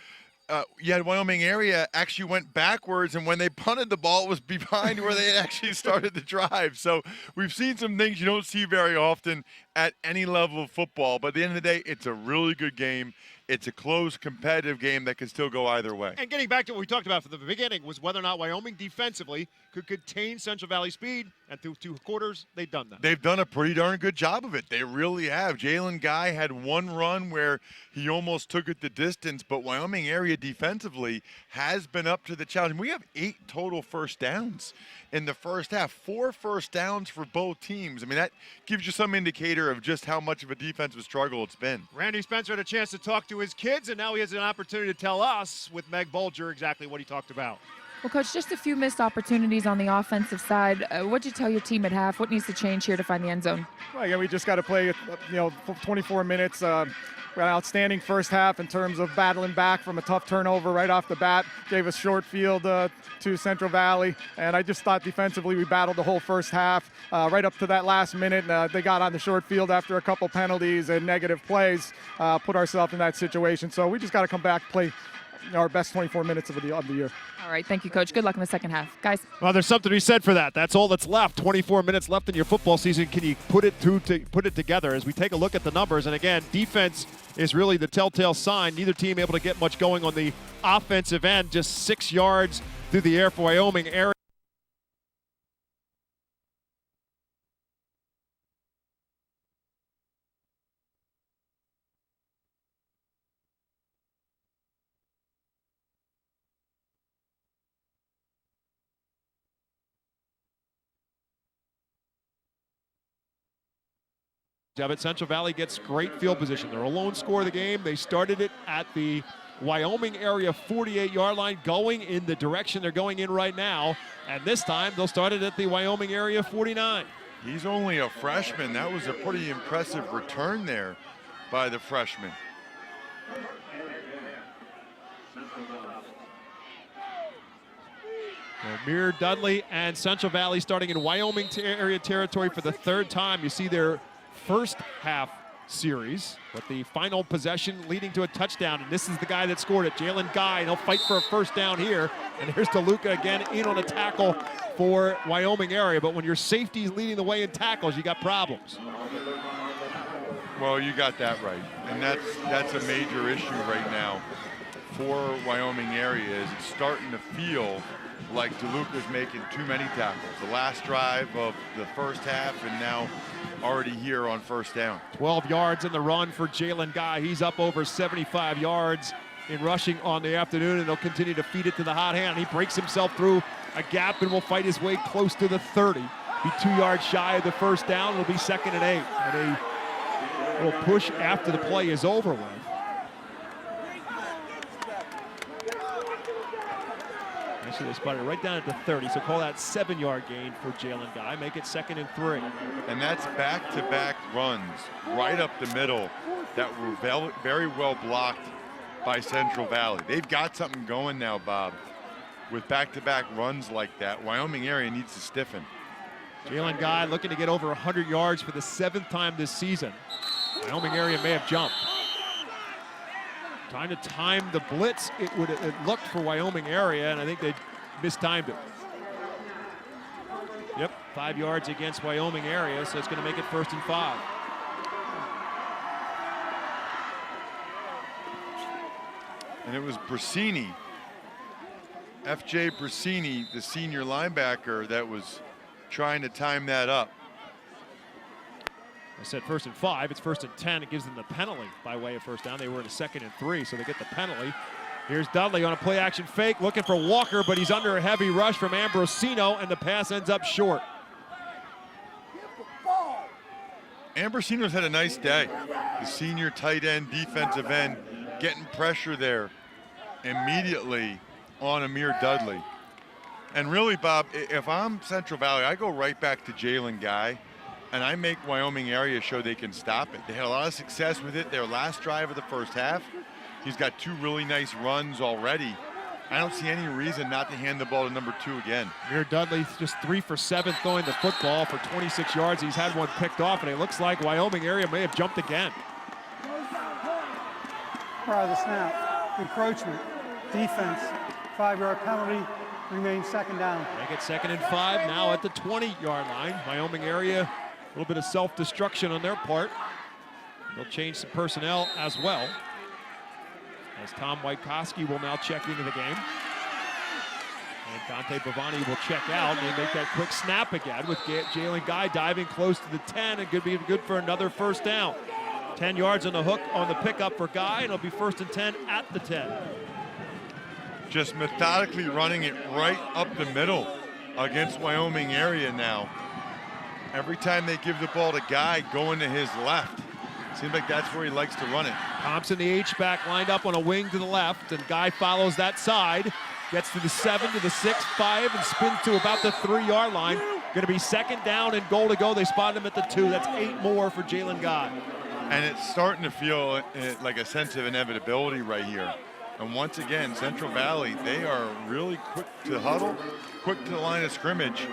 you had Wyoming Area actually went backwards, and when they punted the ball, it was behind where they had actually started the drive. So we've seen some things you don't see very often at any level of football. But at the end of the day, it's a really good game. It's a close, competitive game that can still go either way. And getting back to what we talked about from the beginning was whether or not Wyoming defensively could contain Central Valley speed, and through 2 quarters, they've done that. They've done a pretty darn good job of it. They really have. Jalen Guy had one run where he almost took it the distance, but Wyoming Area defensively has been up to the challenge. We have 8 total first downs in the first half, 4 first downs for both teams. I mean, that gives you some indicator of just how much of a defensive struggle it's been. Randy Spencer had a chance to talk to his kids, and now he has an opportunity to tell us with Meg Bulger exactly what he talked about. Well, Coach, just a few missed opportunities on the offensive side. What'd you tell your team at half? What needs to change here to find the end zone? Well, yeah, we just got to play, 24 minutes. We had an outstanding first half in terms of battling back from a tough turnover right off the bat. Gave us short field to Central Valley, and I just thought defensively we battled the whole first half. Right up to that last minute, they got on the short field after a couple penalties and negative plays, put ourselves in that situation. So we just got to come back, play our best 24 minutes of the year. All right, thank you, Coach. Good luck in the second half. Guys. Well, there's something to be said for that. That's all that's left. 24 minutes left in your football season. Can you put it together? As we take a look at the numbers, and again, defense is really the telltale sign. Neither team able to get much going on the offensive end. Just 6 yards through the air for Wyoming Area. Central Valley gets great field position. They're a lone score of the game. They started it at the Wyoming Area 48-yard line, going in the direction they're going in right now. And this time, they'll start it at the Wyoming Area 49. He's only a freshman. That was a pretty impressive return there by the freshman. Amir Dudley and Central Valley starting in Wyoming area territory for the 3rd time. You see their first half series, but the final possession leading to a touchdown, and this is the guy that scored it, Jalen Guy, and he'll fight for a first down here. And here's DeLuca again in on a tackle for Wyoming Area, but when your safety's leading the way in tackles, you got problems. Well, you got that right, and that's a major issue right now for Wyoming Area. Is it's starting to feel like DeLuca's making too many tackles. The last drive of the first half, and now already here on first down. 12 yards in the run for Jalen Guy. He's up over 75 yards in rushing on the afternoon, and they'll continue to feed it to the hot hand. He breaks himself through a gap and will fight his way close to the 30. Be 2 yards shy of the first down. It'll be 2nd and 8. And a little push after the play is over with. Actually, they spotted right down at the 30, so call that 7-yard gain for Jalen Guy. Make it 2nd and 3. And that's back-to-back runs right up the middle that were very well blocked by Central Valley. They've got something going now, Bob, with back-to-back runs like that. Wyoming Area needs to stiffen. Jalen Guy looking to get over 100 yards for the 7th time this season. Wyoming Area may have jumped. Time to time the blitz. It looked for Wyoming Area, and I think they mistimed it. Yep, 5 yards against Wyoming Area, so it's going to make it 1st and 5. And it was Brasini, F.J. Brasini, the senior linebacker, that was trying to time that up. I said 1st and 5. It's 1st and 10. It gives them the penalty by way of first down. They were in a 2nd and 3, so they get the penalty. Here's Dudley on a play-action fake, looking for Walker, but he's under a heavy rush from Ambrosino, and the pass ends up short. Ambrosino's had a nice day. The senior tight end, defensive end, getting pressure there immediately on Amir Dudley. And really, Bob, if I'm Central Valley, I go right back to Jalen Guy. and I make Wyoming Area show they can stop it. They had a lot of success with it their last drive of the first half. He's got 2 really nice runs already. I don't see any reason not to hand the ball to number 2 again. Amir Dudley just 3 for 7 throwing the football for 26 yards. He's had one picked off, and it looks like Wyoming Area may have jumped again. Prior to the snap, encroachment, defense, 5-yard penalty, remains second down. Make it 2nd and 5 now at the 20-yard line. Wyoming Area, a little bit of self-destruction on their part. They'll change some personnel as well, as Tom Wojtkowski will now check into the game. And Dante Bavani will check out, and they make that quick snap again with Jalen Guy diving close to the 10, and could be good for another first down. 10 yards on the hook on the pickup for Guy, and it'll be 1st and 10 at the 10. Just methodically running it right up the middle against Wyoming Area now. Every time they give the ball to Guy, going to his left. Seems like that's where he likes to run it. Thompson, the H-back, lined up on a wing to the left, and Guy follows that side. Gets to the 7, to the 6, 5, and spins to about the 3-yard line. Going to be 2nd down and goal to go. They spot him at the 2. That's 8 more for Jalen Guy. And it's starting to feel like a sense of inevitability right here. And once again, Central Valley, they are really quick to huddle, quick to the line of scrimmage.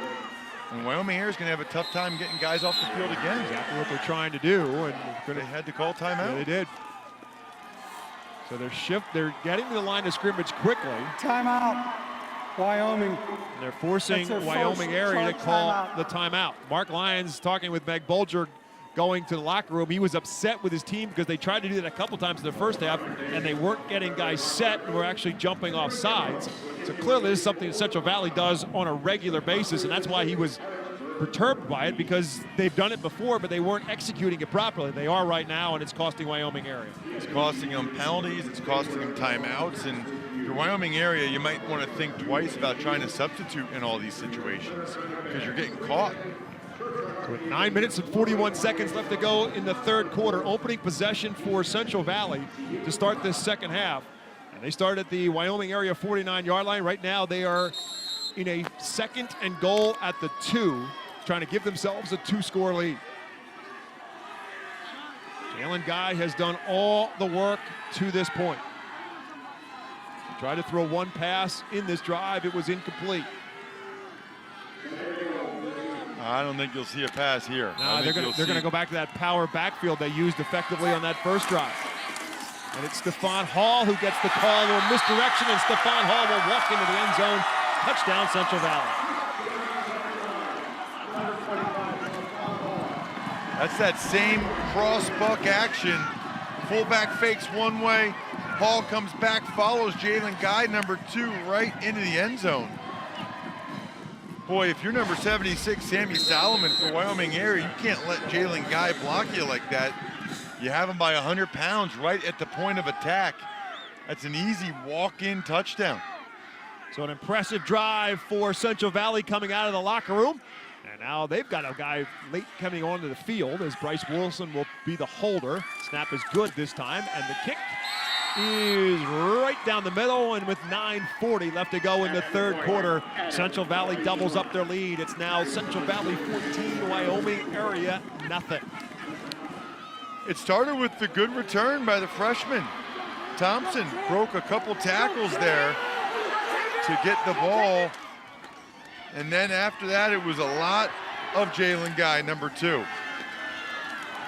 And Wyoming Area is going to have a tough time getting guys off the field again. Exactly what they're trying to do. And they had to call timeout. Yeah, they did. So they're getting to the line of scrimmage quickly. Timeout, Wyoming. And they're forcing Wyoming Area to call the timeout. Mark Lyons talking with Meg Bolger, going to the locker room. He was upset with his team because they tried to do that a couple times in the first half, and they weren't getting guys set and were actually jumping off sides. So clearly this is something that Central Valley does on a regular basis, and that's why he was perturbed by it, because they've done it before, but they weren't executing it properly. They are right now, and it's costing Wyoming Area. It's costing them penalties, it's costing them timeouts, and your Wyoming Area, you might want to think twice about trying to substitute in all these situations because you're getting caught. So with 9 minutes and 41 seconds left to go in the third quarter, opening possession for Central Valley to start this second half. And they start at the Wyoming Area 49-yard line. Right now they are in a 2nd and goal at the 2, trying to give themselves a 2-score lead. Jalen Guy has done all the work to this point. He tried to throw one pass in this drive. It was incomplete. I don't think you'll see a pass here. No, they're going to go back to that power backfield they used effectively on that first drive. And it's Stephon Hall who gets the call. A little misdirection, and Stephon Hall will walk into the end zone. Touchdown, Central Valley. That's that same cross buck action. Fullback fakes one way. Hall comes back, follows Jalen Guy, number 2, right into the end zone. Boy, if you're number 76, Sammy Solomon for Wyoming Area, you can't let Jalen Guy block you like that. You have him by 100 pounds right at the point of attack. That's an easy walk-in touchdown. So an impressive drive for Central Valley coming out of the locker room. And now they've got a guy late coming onto the field as Bryce Wilson will be the holder. Snap is good this time, and the kick is right down the middle, and with 9:40 left to go in the third quarter, Central Valley doubles up their lead. It's now Central Valley 14, Wyoming Area nothing. It started with the good return by the freshman. Thompson broke a couple tackles there to get the ball, and then after that it was a lot of Jalen Guy, number 2.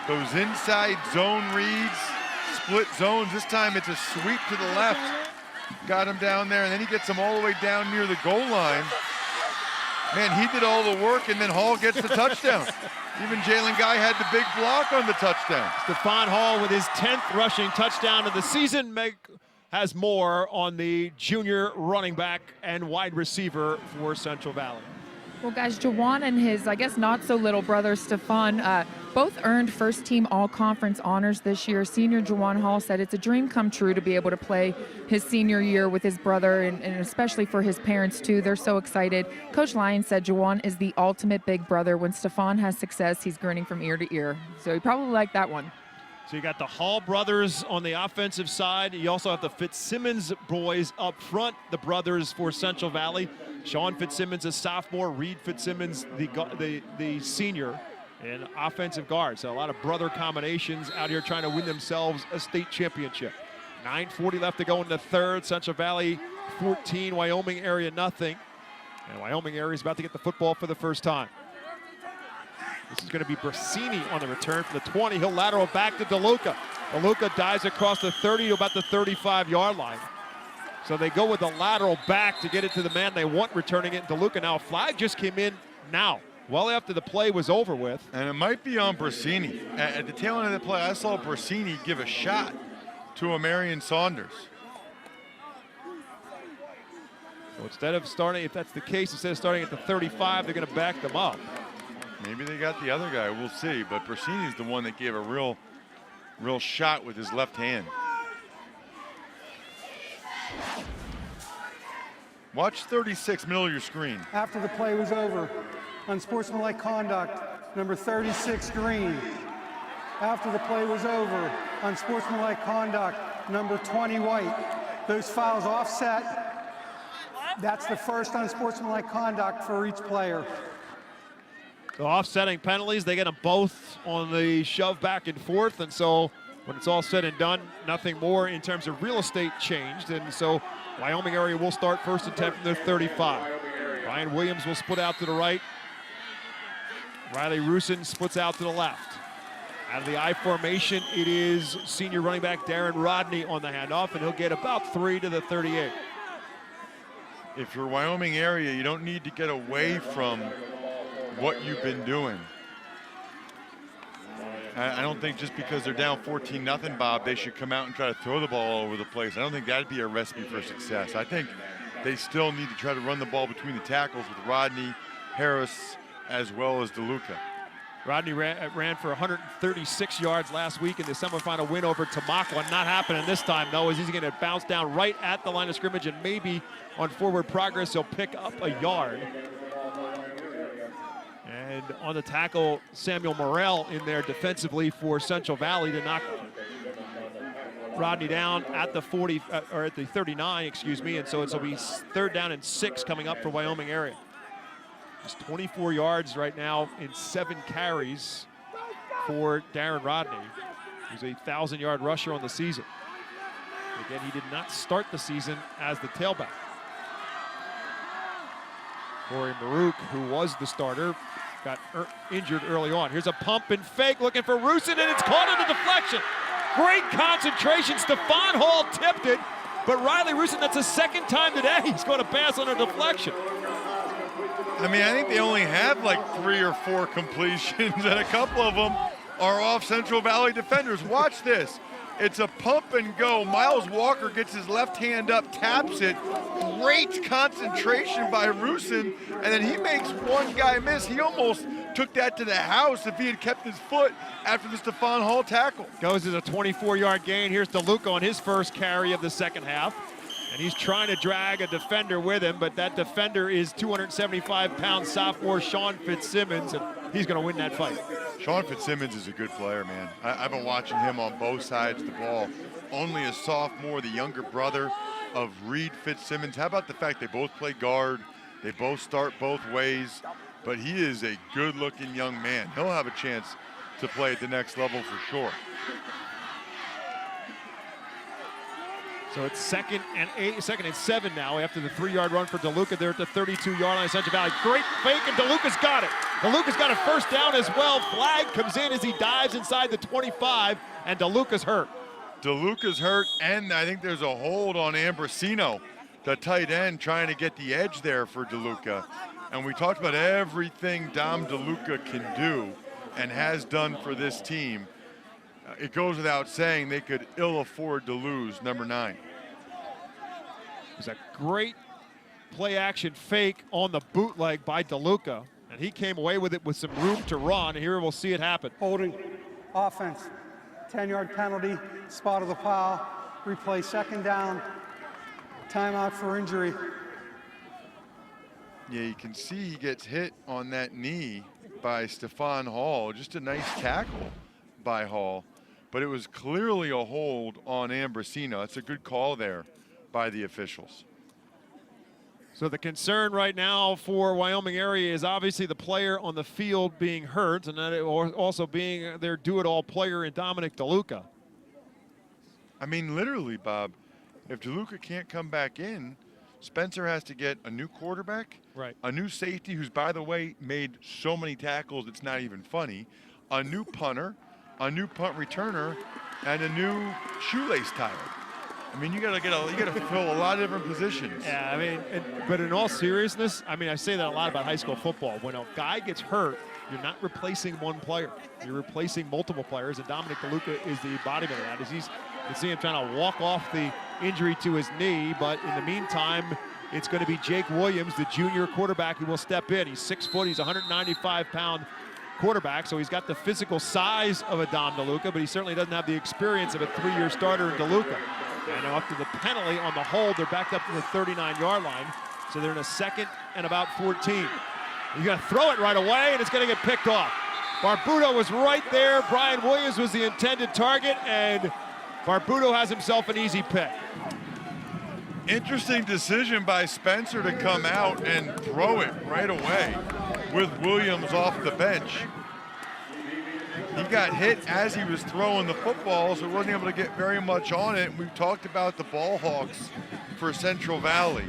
Those inside zone reads, split zones. This time it's a sweep to the left. Got him down there, and then he gets him all the way down near the goal line. Man, he did all the work, and then Hall gets the touchdown. Even Jalen Guy had the big block on the touchdown. Stephon Hall with his 10th rushing touchdown of the season. Meg has more on the junior running back and wide receiver for Central Valley. Well, guys, Jawan and his, I guess, not-so-little brother, Stephon, both earned first-team all-conference honors this year. Senior Jawan Hall said it's a dream come true to be able to play his senior year with his brother, and especially for his parents, too. They're so excited. Coach Lyons said Jawan is the ultimate big brother. When Stephon has success, he's grinning from ear to ear. So he probably liked that one. So you got the Hall brothers on the offensive side. You also have the Fitzsimmons boys up front, the brothers for Central Valley. Sean Fitzsimmons, a sophomore. Reed Fitzsimmons, the senior. in offensive guard. So a lot of brother combinations out here trying to win themselves a state championship. 9:40 left to go in the third. Central Valley 14, Wyoming Area nothing. And Wyoming Area is about to get the football for the first time. This is going to be Brasini on the return for the 20. He'll lateral back to DeLuca. DeLuca dives across the 30 to about the 35-yard line. So they go with the lateral back to get it to the man they want returning it. DeLuca now, a flag just came in now, well after the play was over with. And it might be on Brasini. At the tail end of the play, I saw Brasini give a shot to a Marion Saunders. So instead of starting, if that's the case, instead of starting at the 35, they're going to back them up. Maybe they got the other guy, we'll see. But Brasini's the one that gave a real shot with his left hand. Watch 36, middle of your screen. After the play was over, unsportsmanlike conduct, number 36, Green. After the play was over, unsportsmanlike conduct, number 20, White. Those fouls offset. That's the first unsportsmanlike conduct for each player. So offsetting penalties, they get them both on the shove back and forth, and so when it's all said and done, nothing more in terms of real estate changed, and so Wyoming Area will start 1st and 10 from their 35. Ryan Williams will split out to the right. Riley Rusin splits out to the left. Out of the I formation, it is senior running back Darren Rodney on the handoff, and he'll get about 3 to the 38. If you're Wyoming Area, you don't need to get away from what you've been doing. I don't think just because they're down 14-0, Bob, they should come out and try to throw the ball all over the place. I don't think that'd be a recipe for success. I think they still need to try to run the ball between the tackles with Rodney, Harris, as well as DeLuca. Rodney ran for 136 yards last week in the semifinal win over Tamaqua. Not happening this time, though, as he's going to bounce down right at the line of scrimmage, and maybe on forward progress he'll pick up a yard. And on the tackle, Samuel Morrell in there defensively for Central Valley to knock Rodney down at the 40, or at the 39, excuse me. And so it'll be 3rd down and 6 coming up for Wyoming Area. Just 24 yards right now in 7 carries for Darren Rodney, who's a 1,000-yard rusher on the season. Again, he did not start the season as the tailback. Corey Maruk, who was the starter, got injured early on. Here's a pump and fake looking for Rusin, and it's caught on the deflection. Great concentration. Stefan Hall tipped it, but Riley Rusin, that's the 2nd time today he's going to pass on a deflection. I mean, I think they only have like 3 or 4 completions, and a couple of them are off Central Valley defenders. Watch this. It's a pump and go. Miles Walker gets his left hand up, taps it. Great concentration by Rusin, and then he makes one guy miss. He almost took that to the house if he had kept his foot after the Stefan Hall tackle. Goes as a 24-yard gain. Here's DeLuca on his first carry of the second half. And he's trying to drag a defender with him, but that defender is 275-pound sophomore Sean Fitzsimmons, and he's going to win that fight. Sean Fitzsimmons is a good player, man. I've been watching him on both sides of the ball. Only a sophomore, the younger brother of Reed Fitzsimmons. How about the fact they both play guard, they both start both ways, but he is a good-looking young man. He'll have a chance to play at the next level for sure. So it's 2nd and 7 now after the 3-yard run for DeLuca there at the 32-yard line, Central Valley. Great fake, and DeLuca's got it. DeLuca's got a 1st down as well. Flag comes in as he dives inside the 25, and DeLuca's hurt. DeLuca's hurt, and I think there's a hold on Ambrosino, the tight end, trying to get the edge there for DeLuca. And we talked about everything Dom DeLuca can do and has done for this team. It goes without saying they could ill afford to lose number 9. It was a great play-action fake on the bootleg by DeLuca, and he came away with it with some room to run. Here we'll see it happen. Holding, offense, 10-yard penalty, spot of the foul, replay 2nd down, timeout for injury. Yeah, you can see he gets hit on that knee by Stefan Hall. Just a nice tackle by Hall, but it was clearly a hold on Ambrosino. That's a good call there by the officials. So the concern right now for Wyoming area is obviously the player on the field being hurt, and then also being their do-it-all player in Dominic DeLuca. I mean, literally, Bob, if DeLuca can't come back in, Spencer has to get a new quarterback, right, a new safety who's, by the way, made so many tackles it's not even funny, a new punter, a new punt returner, and a new shoelace tire. I mean, you gotta fill a lot of different positions. Yeah, I mean, but in all seriousness, I mean, I say that a lot about high school football. When a guy gets hurt, you're not replacing one player. You're replacing multiple players, and Dominic DeLuca is the embodiment of that. As you can see him trying to walk off the injury to his knee, but in the meantime, it's going to be Jake Williams, the junior quarterback, who will step in. He's 6 foot, he's a 195-pound quarterback, so he's got the physical size of a Dom DeLuca, but he certainly doesn't have the experience of a 3-year starter in DeLuca. And after the penalty on the hold, they're backed up to the 39-yard line, so they're in a 2nd and about 14. You got to throw it right away, and it's going to get picked off. Barbuto was right there. Brian Williams was the intended target, and Barbuto has himself an easy pick. Interesting decision by Spencer to come out and throw it right away with Williams off the bench. He got hit as he was throwing the football, so he wasn't able to get very much on it. We've talked about the ball hawks for Central Valley.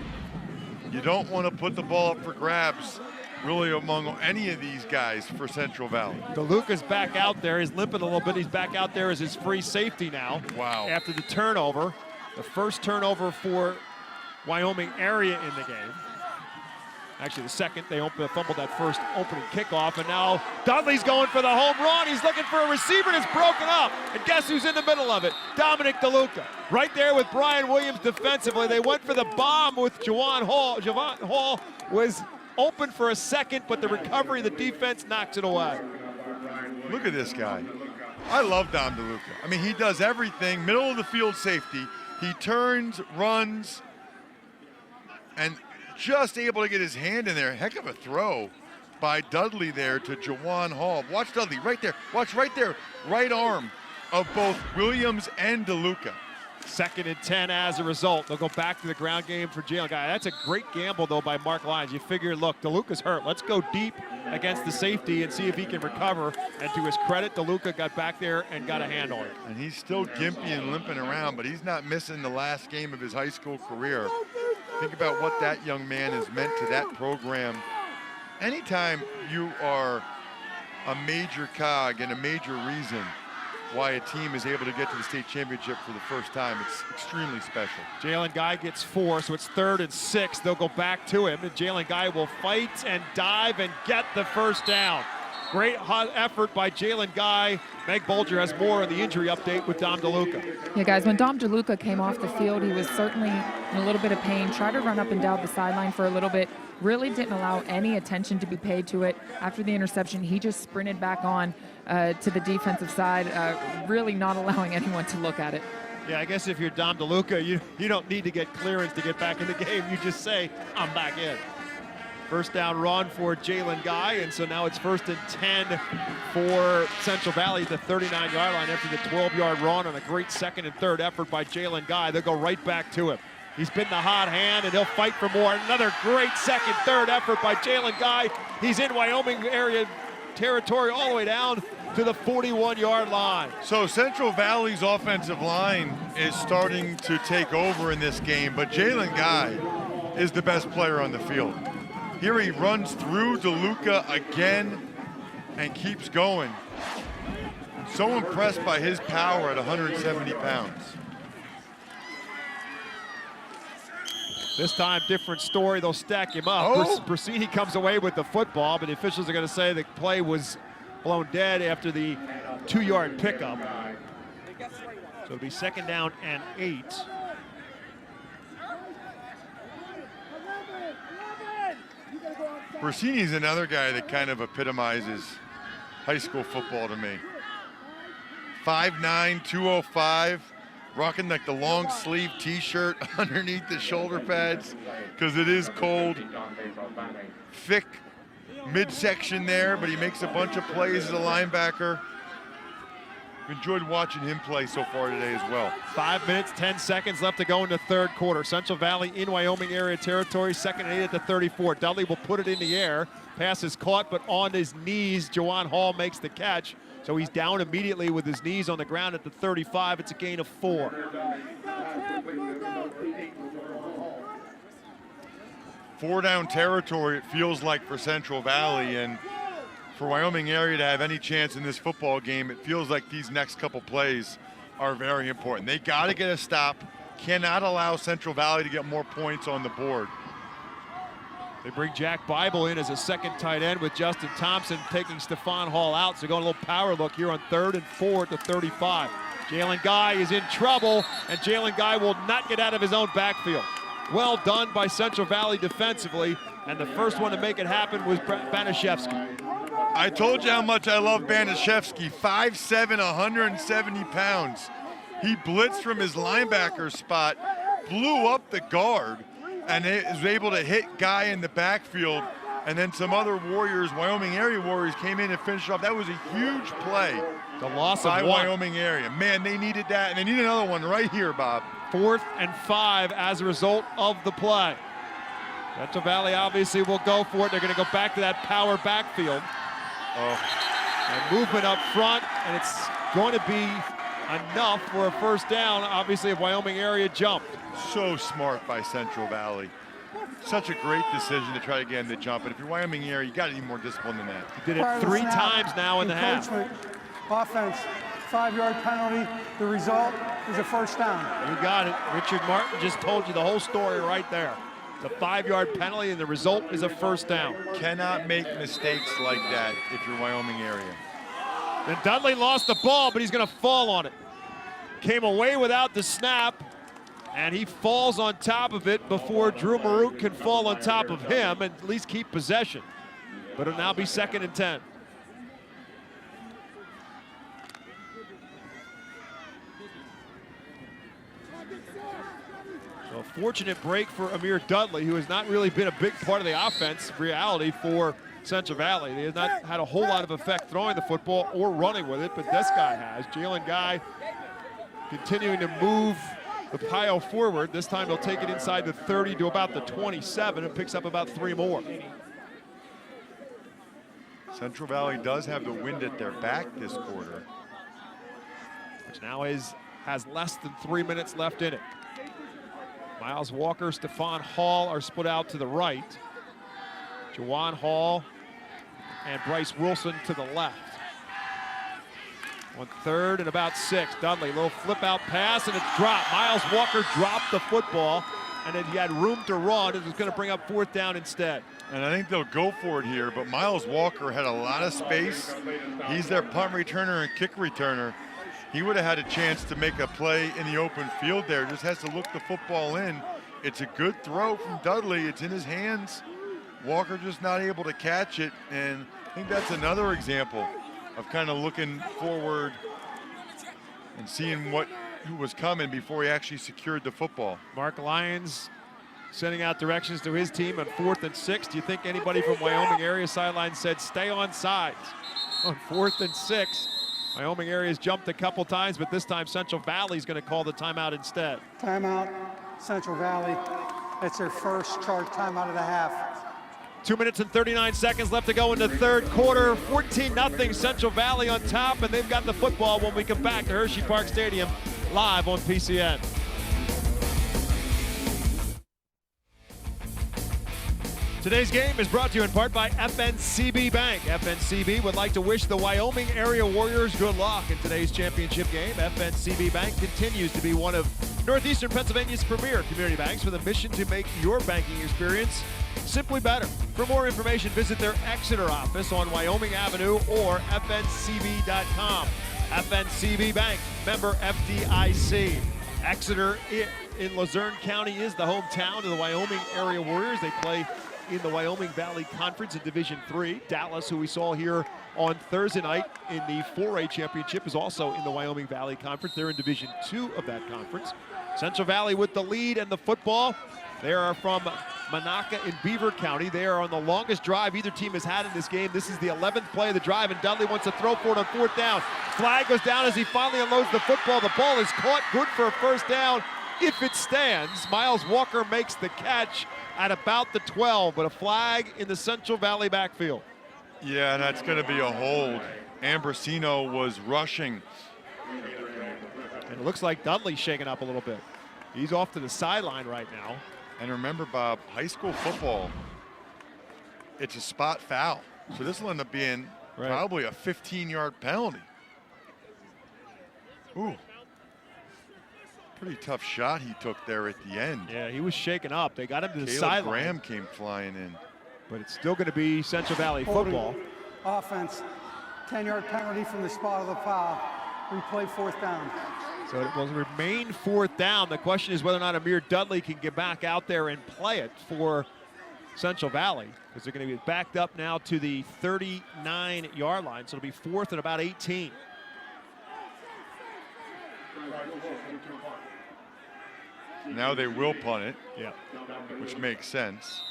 You don't want to put the ball up for grabs really among any of these guys for Central Valley. DeLuca's back out there. He's limping a little bit. He's back out there as his free safety now. Wow. After the turnover, the first turnover for Wyoming area in the game. Actually, the second. They fumbled that first opening kickoff, and now Dudley's going for the home run. He's looking for a receiver, and it's broken up. And guess who's in the middle of it? Dominic DeLuca. Right there with Brian Williams defensively. They went for the bomb with Javon Hall. Javon Hall was open for a second, but the recovery of the defense knocks it away. Look at this guy. I love Dom DeLuca. I mean, he does everything. Middle of the field safety. He turns, runs, and just able to get his hand in there. Heck of a throw by Dudley there to Jawan Hall. Watch Dudley right there. Watch right there. Right arm of both Williams and DeLuca. 2nd and 10 as a result. They'll go back to the ground game for Jalen Guy. That's a great gamble, though, by Mark Lyons. You figure, look, DeLuca's hurt. Let's go deep against the safety and see if he can recover. And to his credit, DeLuca got back there and got a hand on it. And he's still gimpy and limping around, but he's not missing the last game of his high school career. Think about what that young man has meant to that program. Anytime you are a major cog and a major reason why a team is able to get to the state championship for the first time, it's extremely special. Jalen Guy gets 4, so it's 3rd and 6. They'll go back to him, and Jalen Guy will fight and dive and get the first down. Great hot effort by Jalen Guy. Meg Bolger has more on the injury update with Dom DeLuca. Yeah, guys, when Dom DeLuca came off the field, he was certainly in a little bit of pain, tried to run up and down the sideline for a little bit, really didn't allow any attention to be paid to it. After the interception, he just sprinted back on to the defensive side, really not allowing anyone to look at it. Yeah, I guess if you're Dom DeLuca, you don't need to get clearance to get back in the game. You just say, I'm back in. First down run for Jalen Guy, and so now it's 1st and 10 for Central Valley at the 39-yard line after the 12-yard run on a great 2nd and 3rd effort by Jalen Guy. They'll go right back to him. He's been the hot hand, and he'll fight for more. Another great 2nd, 3rd effort by Jalen Guy. He's in Wyoming area territory all the way down to the 41-yard line. So Central Valley's offensive line is starting to take over in this game, but Jalen Guy is the best player on the field. Here he runs through DeLuca again and keeps going. So impressed by his power at 170 pounds. This time, different story. They'll stack him up. Oh. Brasini comes away with the football, but the officials are going to say the play was blown dead after the 2-yard pickup. So it'll be 2nd down and 8. Brasini's another guy that kind of epitomizes high school football to me. 5'9", 205, rocking like the long sleeve t-shirt underneath the shoulder pads because it is cold. Thick midsection there, but he makes a bunch of plays as a linebacker. enjoyed watching him play so far today as well. 5 minutes, 10 seconds left to go in the third quarter. Central Valley in Wyoming area territory, 2nd and 8 at the 34. Dudley will put it in the air. Pass is caught, but on his knees, Jawan Hall makes the catch. So he's down immediately with his knees on the ground at the 35. It's a gain of 4. Four down territory, it feels like, for Central Valley, and for Wyoming area to have any chance in this football game, it feels like these next couple plays are very important. They got to get a stop, cannot allow Central Valley to get more points on the board. They bring Jack Bible in as a second tight end with Justin Thompson taking Stephon Hall out. So going a little power look here on 3rd and 4 at the 35. Jalen Guy is in trouble, and Jalen Guy will not get out of his own backfield. Well done by Central Valley defensively, and the first one to make it happen was Banaszewski. I told you how much I love Banaszewski. 5'7", 170 pounds. He blitzed from his linebacker spot, blew up the guard, and was able to hit Guy in the backfield. And then some other Warriors, Wyoming Area Warriors, came in and finished off. That was a huge play. The loss by of 1. Wyoming Area. Man, they needed that, and they need another one right here, Bob. 4th and 5 as a result of the play. Central Valley obviously will go for it. They're going to go back to that power backfield. And movement up front, and it's going to be enough for a first down, obviously, if Wyoming Area jumped. So smart by Central Valley. Such a great decision to try to get him to jump. But if you're Wyoming area, you got to need more discipline than that. He did it 3 times now in the half. Offense, 5-yard penalty. The result is a first down. You got it. Richard Martin just told you the whole story right there. It's a 5-yard penalty, and the result is a first down. Cannot make mistakes like that if you're Wyoming area. Then Dudley lost the ball, but he's going to fall on it. Came away without the snap, and he falls on top of it before Drew Marut can fall on top of him and at least keep possession. But it'll now be 2nd and 10. So a fortunate break for Amir Dudley, who has not really been a big part of the offense reality for Central Valley. They have not had a whole lot of effect throwing the football or running with it, but this guy has. Jalen Guy continuing to move the pile forward. This time they'll take it inside the 30 to about the 27 and picks up about 3 more. Central Valley does have the wind at their back this quarter, which now has less than 3 minutes left in it. Miles Walker, Stephon Hall are split out to the right. Jawan Hall and Bryce Wilson to the left. On 3rd and about 6, Dudley, little flip out pass, and it's dropped. Miles Walker dropped the football, and then he had room to run. It was going to bring up 4th down instead. And I think they'll go for it here, but Miles Walker had a lot of space. He's their punt returner and kick returner. He would have had a chance to make a play in the open field there. Just has to look the football in. It's a good throw from Dudley. It's in his hands. Walker just not able to catch it, and I think that's another example of kind of looking forward and seeing who was coming before he actually secured the football. Mark Lyons sending out directions to his team on 4th and 6. Do you think anybody from Wyoming area sideline said stay on sides? On 4th and 6, Wyoming area's jumped a couple times, but this time Central Valley's going to call the timeout instead. Timeout, Central Valley. That's their first charge timeout of the half. 2 minutes and 39 seconds left to go in the third quarter. 14-0 Central Valley on top, and they've got the football when we come back to Hershey Park Stadium live on PCN. Today's game is brought to you in part by FNCB Bank. FNCB would like to wish the Wyoming Area Warriors good luck in today's championship game. FNCB Bank continues to be one of Northeastern Pennsylvania's premier community banks with a mission to make your banking experience simply better. For more information, visit their Exeter office on Wyoming Avenue or fncb.com. FNCB Bank, member FDIC. Exeter in Luzerne County is the hometown of the Wyoming Area Warriors. They play in the Wyoming Valley Conference in Division III. Dallas, who we saw here on Thursday night in the 4A championship, is also in the Wyoming Valley Conference. They're in Division II of that conference. Central Valley with the lead and the football. They are from Monaca in Beaver County. They are on the longest drive either team has had in this game. This is the 11th play of the drive, and Dudley wants to throw for it on 4th down. Flag goes down as he finally unloads the football. The ball is caught, good for a first down if it stands. Miles Walker makes the catch at about the 12, but a flag in the Central Valley backfield. Yeah, and that's going to be a hold. Ambrosino was rushing. And it looks like Dudley's shaking up a little bit. He's off to the sideline right now. And remember, Bob, high school football, it's a spot foul. So this will end up being probably a 15-yard penalty. Ooh. Pretty tough shot he took there at the end. Yeah, he was shaken up. They got him to the Caleb sideline. Graham came flying in. But it's still going to be Central Valley football. Offense, 10-yard penalty from the spot of the foul. Replay 4th down. So it will remain 4th down. The question is whether or not Amir Dudley can get back out there and play it for Central Valley, because they're going to be backed up now to the 39-yard line. So it'll be 4th and about 18. Now they will punt it, yeah, which makes sense.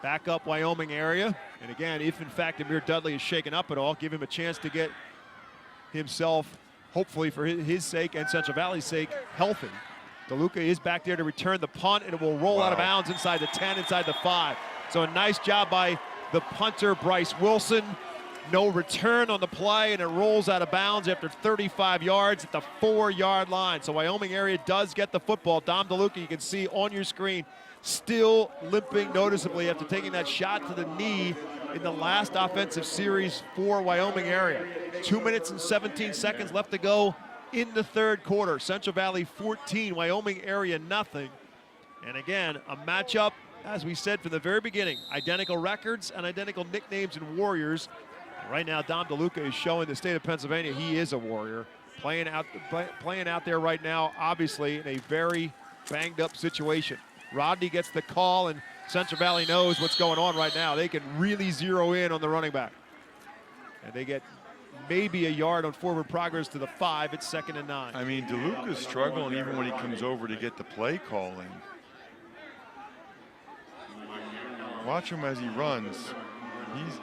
Back up Wyoming area. And again, if in fact Amir Dudley is shaken up at all, give him a chance to get himself, hopefully for his sake and Central Valley's sake, healthy. DeLuca is back there to return the punt, and it will roll out of bounds inside the 10, inside the 5. So a nice job by the punter, Bryce Wilson. No return on the play, and it rolls out of bounds after 35 yards at the 4-yard line. So Wyoming area does get the football. Dom DeLuca, you can see on your screen, still limping noticeably after taking that shot to the knee in the last offensive series for Wyoming area. 2 minutes and 17 seconds left to go in the 3rd quarter. Central Valley 14, Wyoming area nothing. And again, a matchup, as we said from the very beginning, identical records and identical nicknames in Warriors. And right now, Dom DeLuca is showing the state of Pennsylvania he is a Warrior. Playing out there right now, obviously, in a very banged up situation. Rodney gets the call, and Central Valley knows what's going on right now. They can really zero in on the running back. And they get maybe a yard on forward progress to the 5. It's 2nd and 9. I mean, DeLuca's struggling even when he comes over to get the play call in. Watch him as he runs.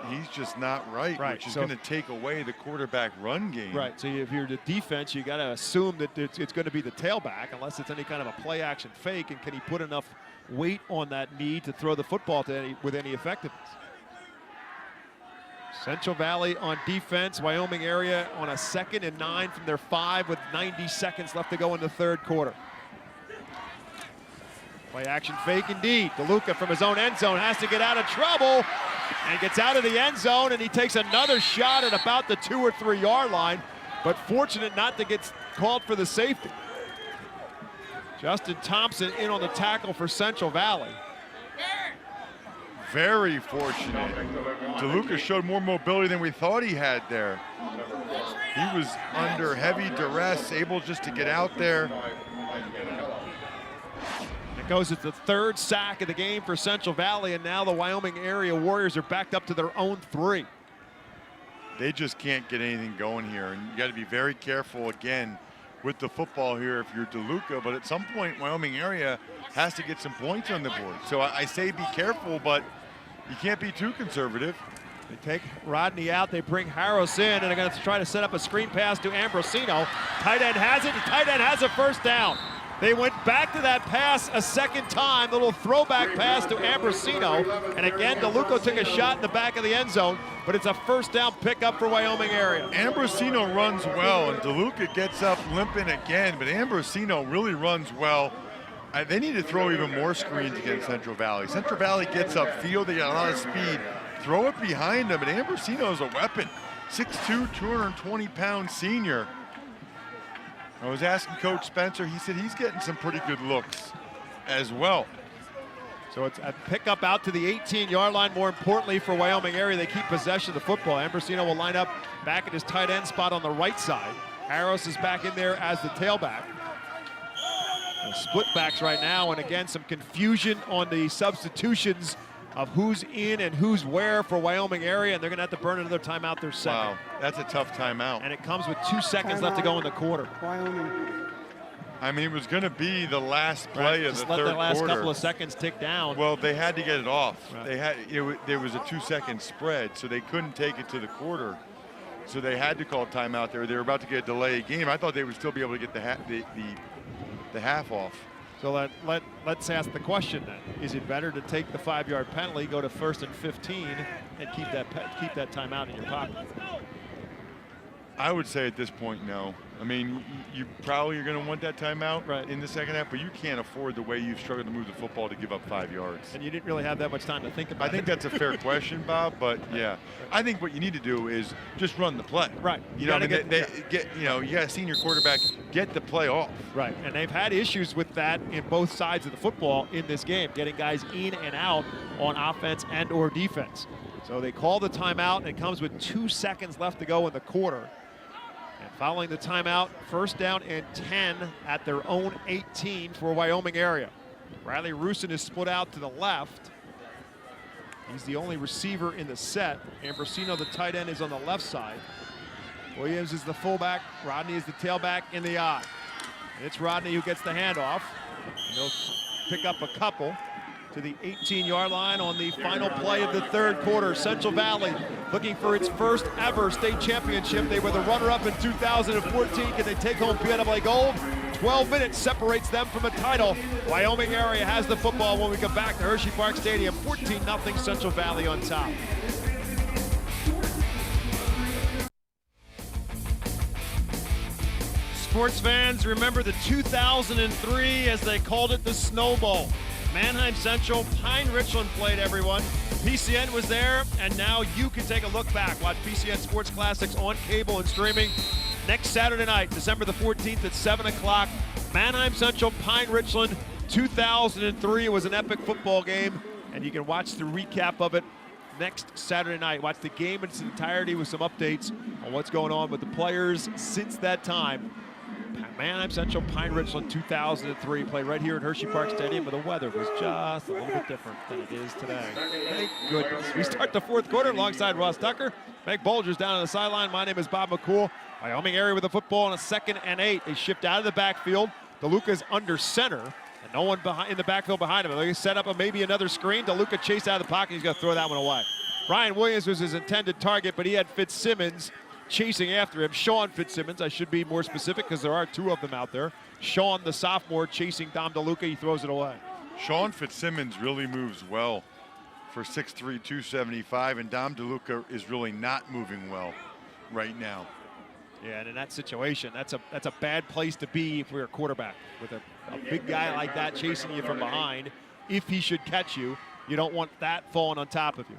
He's just not right, which is going to take away the quarterback run game. Right, so if you're the defense, you got to assume that it's going to be the tailback unless it's any kind of a play-action fake, and can he put enough weight on that knee to throw the football with any effectiveness. Central Valley on defense, Wyoming area on a 2nd and 9 from their 5 with 90 seconds left to go in the 3rd quarter. Play action fake indeed. DeLuca from his own end zone has to get out of trouble and gets out of the end zone, and he takes another shot at about the 2 or 3 yard line, but fortunate not to get called for the safety. Justin Thompson in on the tackle for Central Valley. Very fortunate. DeLuca showed more mobility than we thought he had there. He was under heavy duress, able just to get out there. It goes at the 3rd sack of the game for Central Valley, and now the Wyoming Area Warriors are backed up to their own 3. They just can't get anything going here, and you got to be very careful again with the football here if you're DeLuca, but at some point Wyoming Area has to get some points on the board. So I say be careful, but you can't be too conservative. They take Rodney out, they bring Harris in, and they're going to try to set up a screen pass to Ambrosino. Tight end has it, and tight end has a first down. They went back to that pass a 2nd time, little throwback pass to Ambrosino, and again, DeLuca took a shot in the back of the end zone, but it's a first down pickup for Wyoming area. Ambrosino runs well, and DeLuca gets up limping again, but Ambrosino really runs well. They need to throw even more screens against Central Valley. Central Valley gets upfield, they got a lot of speed. Throw it behind them, and Ambrosino is a weapon. 6'2", 220-pound senior. I was asking Coach Spencer, he said he's getting some pretty good looks as well. So it's a pickup out to the 18-yard line. More importantly for Wyoming area, they keep possession of the football. Ambrosino will line up back at his tight end spot on the right side. Harris is back in there as the tailback. Split backs right now, and again, some confusion on the substitutions of who's in and who's where for Wyoming area, and they're going to have to burn another timeout their 2nd. Wow, that's a tough timeout. And it comes with 2 seconds left to go in the quarter. Wyoming. I mean, it was going to be the last play of the third quarter. Let the last couple of seconds tick down. Well, they had to get it off. Right. There was a 2-second spread, so they couldn't take it to the quarter. So they had to call timeout there. They were about to get a delay game. I thought they would still be able to get the half off. So let's ask the question then. Is it better to take the 5-yard penalty, go to 1st and 15, and keep that timeout in your pocket? I would say at this point, no. I mean, you probably are going to want that timeout in the second half, but you can't afford the way you've struggled to move the football to give up 5 yards. And you didn't really have that much time to think about it. I think that's a fair question, Bob, but yeah. I think what you need to do is just run the play. Right. You got a senior quarterback, get the play off. Right, and they've had issues with that in both sides of the football in this game, getting guys in and out on offense and or defense. So they call the timeout, and it comes with 2 seconds left to go in the quarter. And following the timeout, 1st down and 10 at their own 18 for Wyoming Area. Riley Rusin is split out to the left. He's the only receiver in the set. Ambrosino, the tight end, is on the left side. Williams is the fullback. Rodney is the tailback in the I. And it's Rodney who gets the handoff. And he'll pick up a couple to the 18-yard line on the final play of the third quarter. Central Valley looking for its first ever state championship. They were the runner-up in 2014. Can they take home PNWA gold? 12 minutes separates them from a title. Wyoming Area has the football when we come back to Hershey Park Stadium. 14-0 Central Valley on top. Sports fans remember the 2003, as they called it, the Snowball. Manheim Central, Pine Richland played, everyone. PCN was there, and now you can take a look back. Watch PCN Sports Classics on cable and streaming next Saturday night, December the 14th at 7 o'clock. Manheim Central, Pine Richland, 2003. It was an epic football game, and you can watch the recap of it next Saturday night. Watch the game in its entirety with some updates on what's going on with the players since that time. Manheim Central, Pine Richland, 2003, played right here at Hershey Park Stadium, but the weather was just a little bit different than it is today. Thank goodness. We start the 4th quarter alongside Ross Tucker. Meg Bolger's down on the sideline. My name is Bob McCool. Wyoming Area with the football on a 2nd and 8. They shift out of the backfield. DeLuca's under center, and no one in the backfield behind him. They set up maybe another screen. DeLuca chased out of the pocket. He's going to throw that one away. Brian Williams was his intended target, but he had Fitzsimmons chasing after him. Sean Fitzsimmons, I should be more specific because there are 2 of them out there. Sean, the sophomore, chasing Dom DeLuca. He throws it away. Sean Fitzsimmons really moves well for 6'3", 275, and Dom DeLuca is really not moving well right now. Yeah, and in that situation, that's a bad place to be if we're a quarterback. With a big guy like that chasing you from behind, if he should catch you, you don't want that falling on top of you.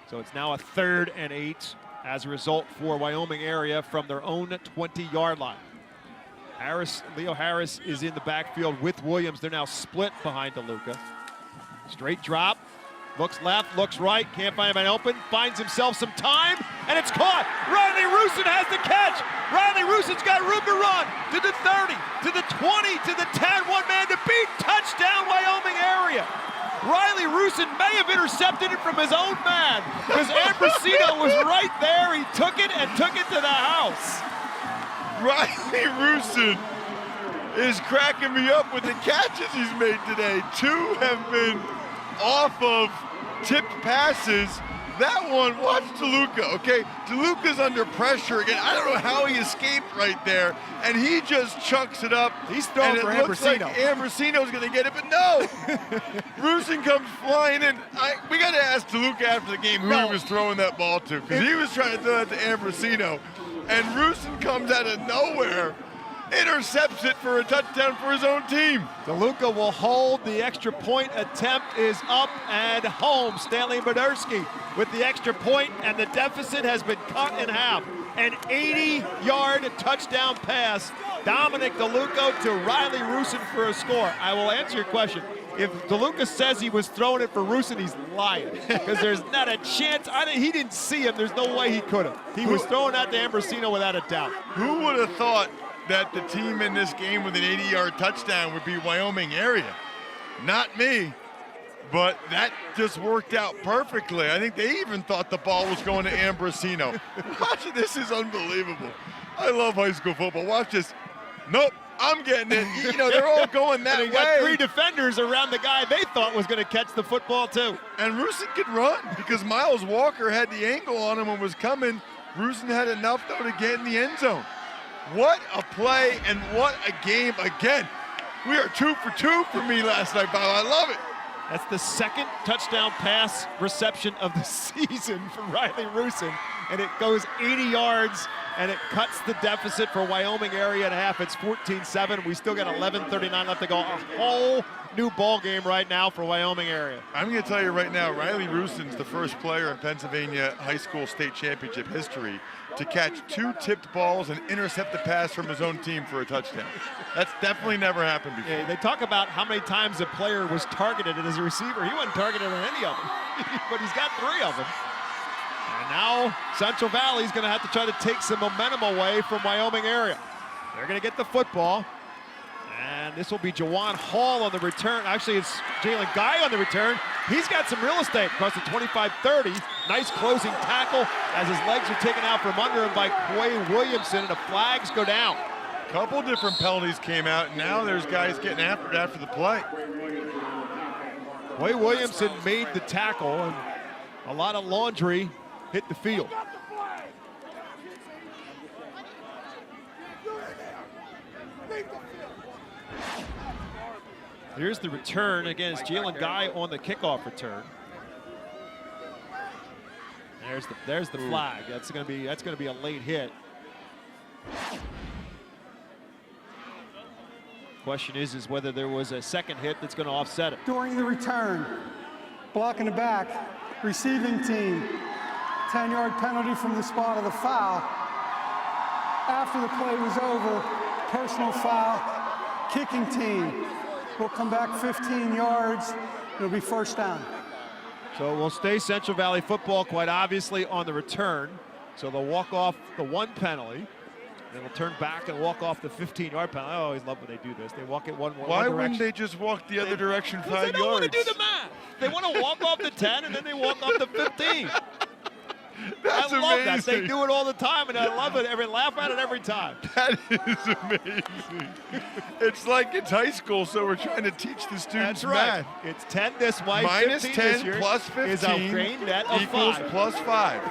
So it's now a 3rd and 8. As a result for Wyoming Area from their own 20-yard line. Leo Harris is in the backfield with Williams. They're now split behind DeLuca. Straight drop, looks left, looks right, can't find anybody open, finds himself some time, and it's caught. Riley Rusin has the catch. Riley Rusin's got room to run to the 30, to the 20, to the 10, one man to beat. Touchdown, Wyoming Area. Riley Rusin may have intercepted it from his own man because Ambrosino was right there. He took it and took it to the house. Riley Rusin is cracking me up with the catches he's made today. 2 have been off of tipped passes. That one, watch DeLuca, okay? DeLuca's under pressure again. I don't know how he escaped right there, and he just chucks it up. He's throwing for Ambrosino. Looks like Ambrosino's gonna get it, but no! Rusin comes flying in. We gotta ask DeLuca after the game who he was throwing that ball to, because he was trying to throw that to Ambrosino, and Rusin comes out of nowhere, intercepts it for a touchdown for his own team. DeLuca will hold. The extra point attempt is up and home. Stanley Bodersky with the extra point, and the deficit has been cut in half. An 80-yard touchdown pass. Dominic DeLuca to Riley Rusin for a score. I will answer your question. If DeLuca says he was throwing it for Rusin, he's lying, because there's not a chance. He didn't see him. There's no way he could have. He was throwing that to Ambrosino without a doubt. Who would have thought that the team in this game with an 80-yard touchdown would be Wyoming Area? Not me, but that just worked out perfectly. I think they even thought the ball was going to Ambrosino. Watch, this is unbelievable. I love high school football. Watch this. Nope, I'm getting it. You know, they're all going that And he way. got 3 defenders around the guy they thought was going to catch the football too. And Rusin could run because Miles Walker had the angle on him and was coming. Rusin had enough, though, to get in the end zone. What a play and what a game again. We are 2 for 2 for me last night, Bob. I love it. That's the second touchdown pass reception of the season for Riley Rusin, and it goes 80 yards, and it cuts the deficit for Wyoming Area at half. It's 14-7. We still got 11:39 left to go. A whole new ball game right now for Wyoming Area. I'm going to tell you right now, Riley Rusin's the first player in Pennsylvania high school state championship history to catch 2 tipped balls and intercept the pass from his own team for a touchdown. That's definitely never happened before. Yeah, they talk about how many times a player was targeted as a receiver. He wasn't targeted on any of them, but he's got 3 of them. And now Central Valley's going to have to try to take some momentum away from Wyoming Area. They're going to get the football. And this will be Jawan Hall on the return. Actually, it's Jalen Guy on the return. He's got some real estate across the 25-30. Nice closing tackle as his legs are taken out from under him by Quay Williamson, and the flags go down. Couple different penalties came out, and now there's guys getting after it after the play. Quay Williamson made the tackle, and a lot of laundry hit the field. Here's the return. Again, it's Jalen Guy on the kickoff return. There's the flag. That's gonna be a late hit. Question is whether there was a second hit that's going to offset it. During the return, block in the back, receiving team, 10-yard penalty from the spot of the foul. After the play was over, personal foul, kicking team will come back 15 yards. It'll be first down. So we'll stay Central Valley football quite obviously on the return. So they'll walk off the 1 penalty. Then we'll turn back and walk off the 15-yard penalty. I always love when they do this. They walk it one Why direction. wouldn't they just walk the other direction 5 yards? They don't want to do the math. They want to walk off the 10 and then they walk off the 15. That's I love amazing. that. They do it all the time, and I love it. Laugh at it every time. That is amazing. It's like it's high school, so we're trying to teach the students That's right. math. It's 10 this way, Minus 15 10 this year plus 15 is a grain net of equals 5. plus 5.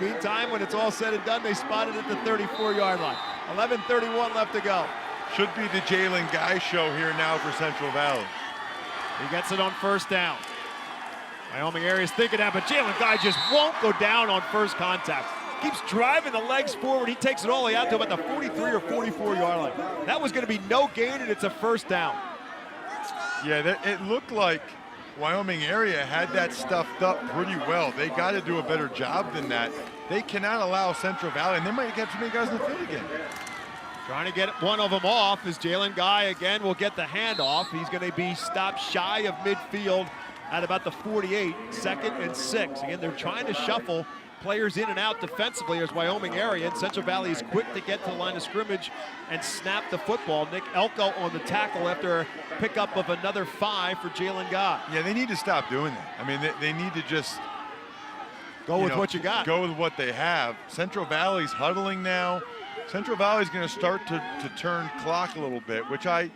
Meantime, when it's all said and done, they spot it at the 34-yard line. 11:31 left to go. Should be the Jalen Guy show here now for Central Valley. He gets it on first down. Wyoming Area's thinking that, but Jalen Guy just won't go down on first contact. Keeps driving the legs forward. He takes it all the way out to about the 43 or 44-yard line. That was going to be no gain, and it's a first down. Yeah, it looked like Wyoming Area had that stuffed up pretty well. They got to do a better job than that. They cannot allow Central Valley, and they might get too many guys in the field again. Trying to get one of them off as Jalen Guy again will get the handoff. He's going to be stopped shy of midfield at about the 48, 2nd and 6. Again, they're trying to shuffle players in and out defensively as Wyoming Area, and Central Valley is quick to get to the line of scrimmage and snap the football. Nick Elko on the tackle after a pickup of another 5 for Jalen Guy. Yeah, they need to stop doing that. I mean, they need to just go with what you got. Go with what they have. Central Valley's huddling now. Central Valley's going to start to turn clock a little bit, which I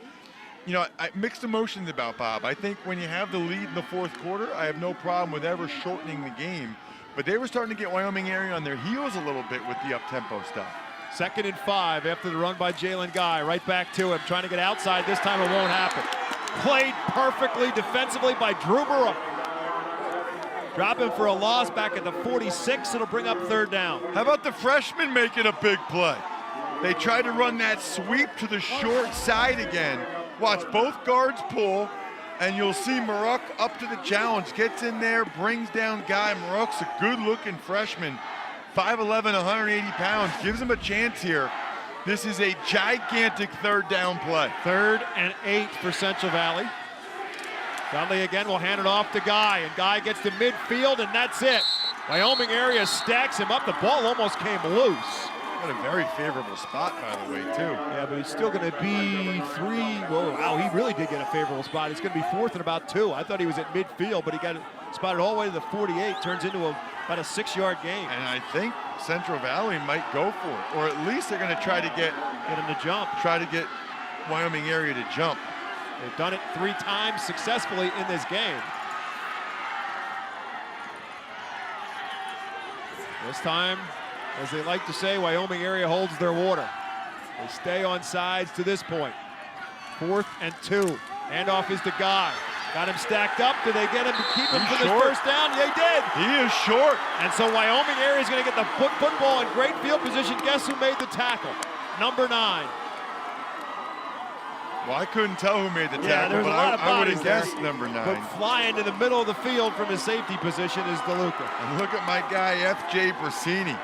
mixed emotions about, Bob. I think when you have the lead in the 4th quarter, I have no problem with ever shortening the game. But they were starting to get Wyoming Area on their heels a little bit with the up-tempo stuff. 2nd and 5 after the run by Jalen Guy. Right back to him, trying to get outside. This time it won't happen. Played perfectly defensively by Drew Burrow. Dropping for a loss back at the 46. It'll bring up 3rd down. How about the freshman making a big play? They tried to run that sweep to the short side again. Watch both guards pull, and you'll see Maruk up to the challenge. Gets in there, brings down Guy. Maruk's a good-looking freshman. 5'11", 180 pounds. Gives him a chance here. This is a gigantic 3rd down play. 3rd and 8 for Central Valley. Dudley again will hand it off to Guy, and Guy gets to midfield, and that's it. Wyoming Area stacks him up. The ball almost came loose. Got a very favorable spot, by the way, too. Yeah, but he's still going to be 3. Whoa, wow, he really did get a favorable spot. It's going to be 4th and about 2. I thought he was at midfield, but he got it spotted all the way to the 48. Turns into about a 6-yard gain. And I think Central Valley might go for it, or at least they're going to try to get him to jump. Try to get Wyoming area to jump. They've done it 3 times successfully in this game. This time, as they like to say, Wyoming area holds their water. They stay on sides to this point. 4th and 2. Handoff is to Guy. Got him stacked up. Did they get him to keep him for the first down? They did. He is short. And so Wyoming area is going to get the football in great field position. Guess who made the tackle? Number 9. Well, I couldn't tell who made the tackle, Yeah, there's a lot of I would bodies have there. guessed number 9. But flying to the middle of the field from his safety position is DeLuca. And look at my guy, F.J. Brasini.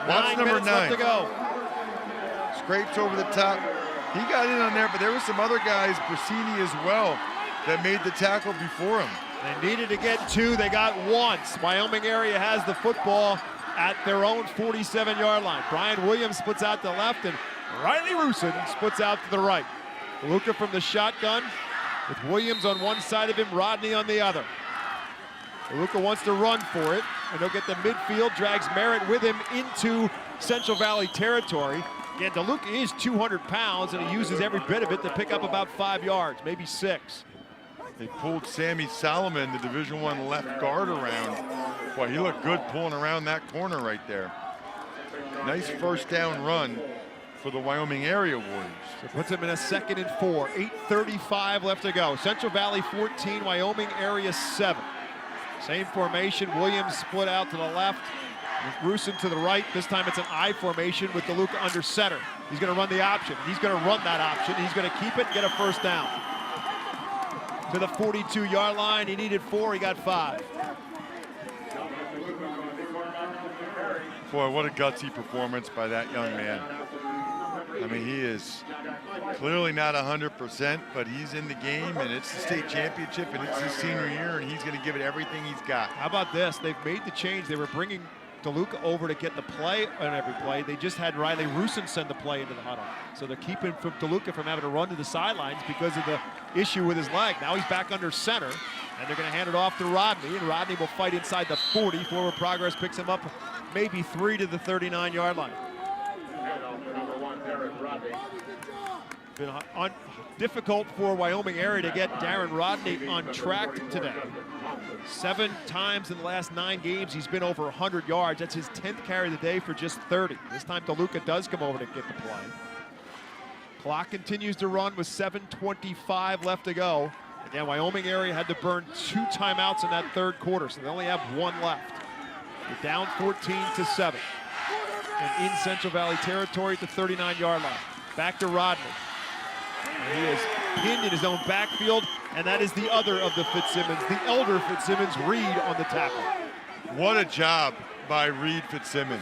Watch number 9. Left to go. Scrapes over the top. He got in on there, but there were some other guys, Brasini as well, that made the tackle before him. They needed to get 2. They got 1. Wyoming area has the football at their own 47-yard line. Brian Williams splits out to the left, and Riley Rusin splits out to the right. DeLuca from the shotgun with Williams on one side of him, Rodney on the other. DeLuca wants to run for it, and he'll get the midfield, drags Merritt with him into Central Valley territory. Again, DeLuca is 200 pounds, and he uses every bit of it to pick up about 5 yards, maybe 6. They pulled Sammy Solomon, the Division I left guard, around. Boy, he looked good pulling around that corner right there. Nice first down run for the Wyoming Area Warriors. So puts him in a 2nd and 4. 8:35 left to go. Central Valley 14, Wyoming Area 7. Same formation. Williams split out to the left. Rusin to the right. This time it's an I formation with DeLuca under center. He's going to run the option. He's going to run that option. He's going to keep it and get a first down. To the 42-yard line. He needed 4. He got 5. Boy, what a gutsy performance by that young man. I mean, he is clearly not 100%, but he's in the game, and it's the state championship, and it's his senior year, and he's going to give it everything he's got. How about this? They've made the change. They were bringing DeLuca over to get the play on every play. They just had Riley Rusin send the play into the huddle. So they're keeping DeLuca from having to run to the sidelines because of the issue with his leg. Now he's back under center, and they're going to hand it off to Rodney, and Rodney will fight inside the 40. Forward progress picks him up maybe 3 to the 39-yard line. Been difficult for Wyoming area to get Darren Rodney on track today. 7 times in the last 9 games he's been over 100 yards. That's his 10th carry of the day for just 30. This time DeLuca does come over to get the play. Clock continues to run with 7:25 left to go. Again, Wyoming area had to burn 2 timeouts in that 3rd quarter, so they only have 1 left. They're down 14-7. And in Central Valley territory at the 39-yard line. Back to Rodney. And he is pinned in his own backfield, and that is the other of the Fitzsimmons, the elder Fitzsimmons, Reed on the tackle. What a job by Reed Fitzsimmons.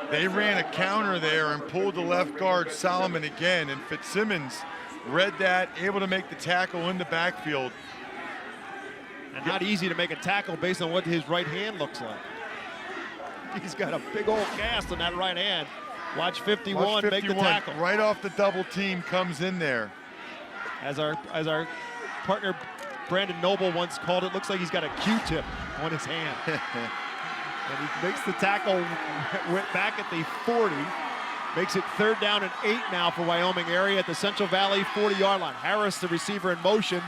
They ran a counter there and pulled the left guard Solomon again, and Fitzsimmons read that, able to make the tackle in the backfield. And not easy to make a tackle based on what his right hand looks like. He's got a big old cast on that right hand. Watch 51, Watch 51 make the tackle. Right off the double team comes in there. As our partner Brandon Noble once called it, looks like he's got a Q-tip on his hand. And he makes the tackle, went back at the 40. Makes it 3rd down and 8 now for Wyoming area at the Central Valley 40-yard line. Harris, the receiver, in motion.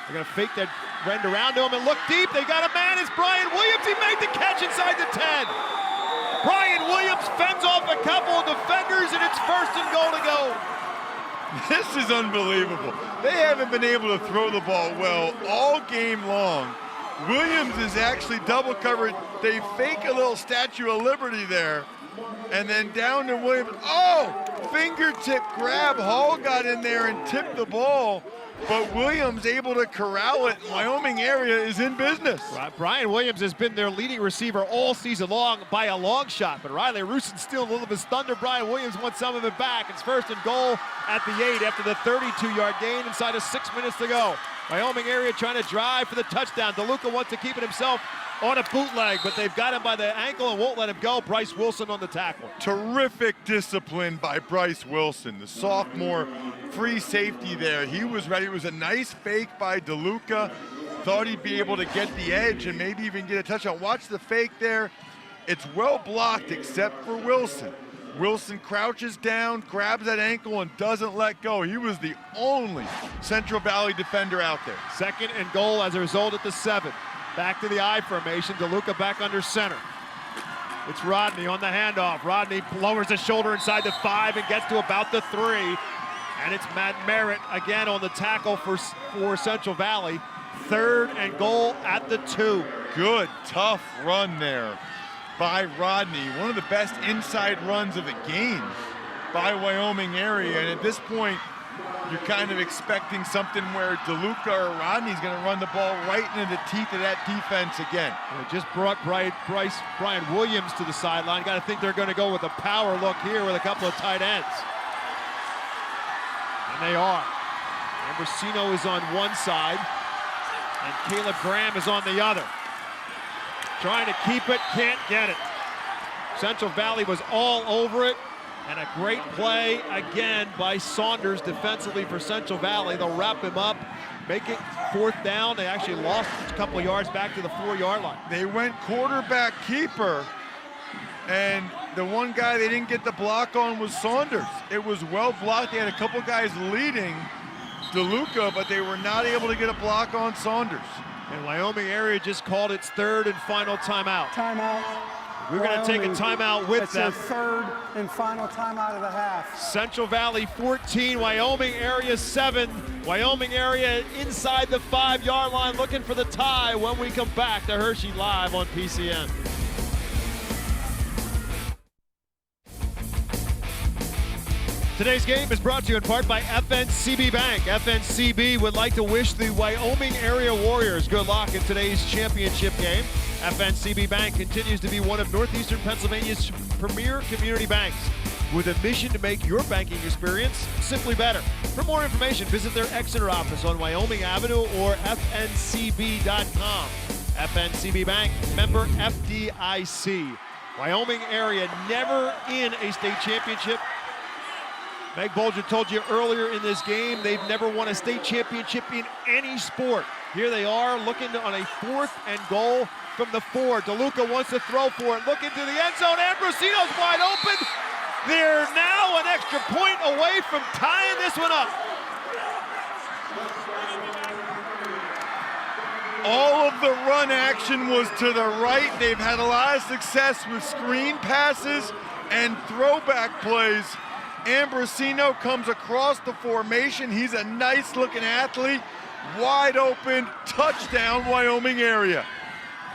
They're going to fake that rend around to him and look deep. They got a man. It's Brian Williams. He made the catch inside the 10. Brian Williams fends off a couple of defenders, and it's 1st and goal to go. This is unbelievable. They haven't been able to throw the ball well all game long. Williams is actually double covered. They fake a little Statue of Liberty there. And then down to Williams. Oh, fingertip grab. Hall got in there and tipped the ball. But Williams able to corral it. Wyoming area is in business. Right. Brian Williams has been their leading receiver all season long by a long shot, but Riley Rusin still a little of his thunder. Brian Williams wants some of it back. It's 1st and goal at the 8 after the 32-yard gain inside of 6 minutes to go. Wyoming area trying to drive for the touchdown. DeLuca wants to keep it himself on a bootleg, but they've got him by the ankle and won't let him go. Bryce Wilson on the tackle. Terrific discipline by Bryce Wilson, the sophomore free safety there. He was ready. It was a nice fake by DeLuca. Thought he'd be able to get the edge and maybe even get a touchdown. Watch the fake there. It's well blocked except for Wilson. Wilson crouches down, grabs that ankle, and doesn't let go. He was the only Central Valley defender out there. 2nd and goal as a result at the 7. Back to the I formation. DeLuca back under center. It's Rodney on the handoff. Rodney lowers the shoulder inside the 5 and gets to about the 3. And it's Matt Merritt again on the tackle for Central Valley. 3rd and goal at the 2. Good, tough run there by Rodney. One of the best inside runs of the game by Wyoming Area. And at this point, you're kind of expecting something where DeLuca or Rodney's going to run the ball right into the teeth of that defense again. They just brought Brian Williams to the sideline. Got to think they're going to go with a power look here with a couple of tight ends. And they are. Ambrosino is on one side, and Caleb Graham is on the other. Trying to keep it, can't get it. Central Valley was all over it, and a great play again by Saunders defensively for Central Valley. They'll wrap him up, make it 4th down. They actually lost a couple of yards back to the 4-yard line. They went quarterback keeper, and the one guy they didn't get the block on was Saunders. It was well blocked. They had a couple guys leading DeLuca, but they were not able to get a block on Saunders. And Wyoming Area just called its 3rd and final timeout. Timeout. We're going to take a timeout with them. It's their 3rd and final timeout of the half. Central Valley 14, Wyoming Area 7. Wyoming Area inside the 5-yard line looking for the tie when we come back to Hershey Live on PCN. Today's game is brought to you in part by FNCB Bank. FNCB would like to wish the Wyoming Area Warriors good luck in today's championship game. FNCB Bank continues to be one of Northeastern Pennsylvania's premier community banks with a mission to make your banking experience simply better. For more information, visit their Exeter office on Wyoming Avenue or fncb.com. FNCB Bank, member FDIC. Wyoming Area never in a state championship. Meg Bolger told you earlier in this game they've never won a state championship in any sport. Here they are looking on a 4th and goal from the 4. DeLuca wants to throw for it. Look into the end zone. Ambrosino's wide open. They're now an extra point away from tying this one up. All of the run action was to the right. They've had a lot of success with screen passes and throwback plays. Ambrosino comes across the formation. He's a nice-looking athlete. Wide open, touchdown, Wyoming Area.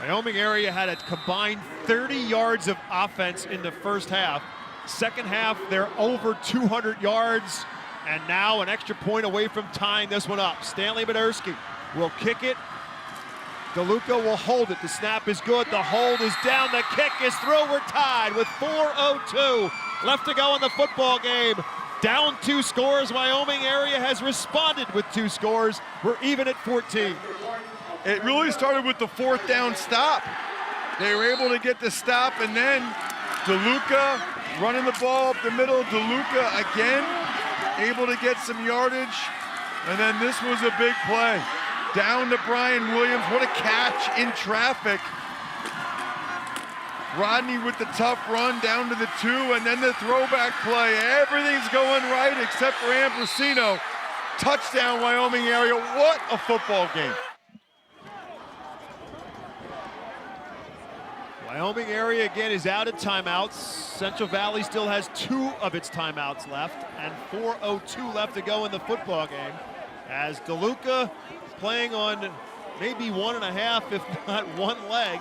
Wyoming Area had a combined 30 yards of offense in the first half. Second half, they're over 200 yards, and now an extra point away from tying this one up. Stanley Baderski will kick it. DeLuca will hold it. The snap is good. The hold is down. The kick is through. We're tied with 4:02 left to go in the football game. Down 2 scores. Wyoming Area has responded with 2 scores. We're even at 14. It really started with the 4th down stop. They were able to get the stop, and then DeLuca running the ball up the middle. DeLuca again able to get some yardage, and then this was a big play. Down to Brian Williams. What a catch in traffic. Rodney with the tough run down to the 2, and then the throwback play. Everything's going right except for Ambrosino. Touchdown, Wyoming Area. What a football game. Wyoming Area again is out of timeouts. Central Valley still has 2 of its timeouts left, and 4:02 left to go in the football game. As DeLuca, playing on maybe 1.5, if not 1 leg,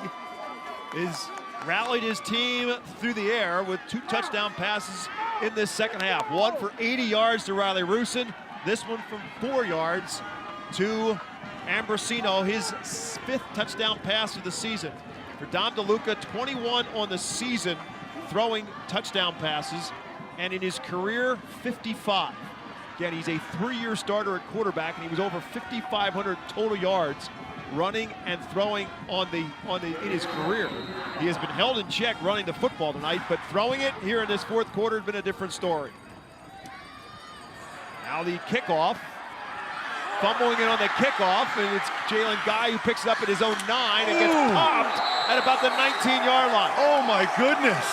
is rallied his team through the air with 2 touchdown passes in this second half. One for 80 yards to Riley Rusin. This one from 4 yards to Ambrosino, his 5th touchdown pass of the season. For Dom DeLuca, 21 on the season, throwing touchdown passes, and in his career, 55. Again, he's a 3-year starter at quarterback, and he was over 5,500 total yards running and throwing in his career. He has been held in check running the football tonight, but throwing it here in this 4th quarter has been a different story. Now the kickoff. Fumbling it on the kickoff, and it's Jalen Guy who picks it up at his own 9 and gets popped at about the 19-yard line. Oh my goodness.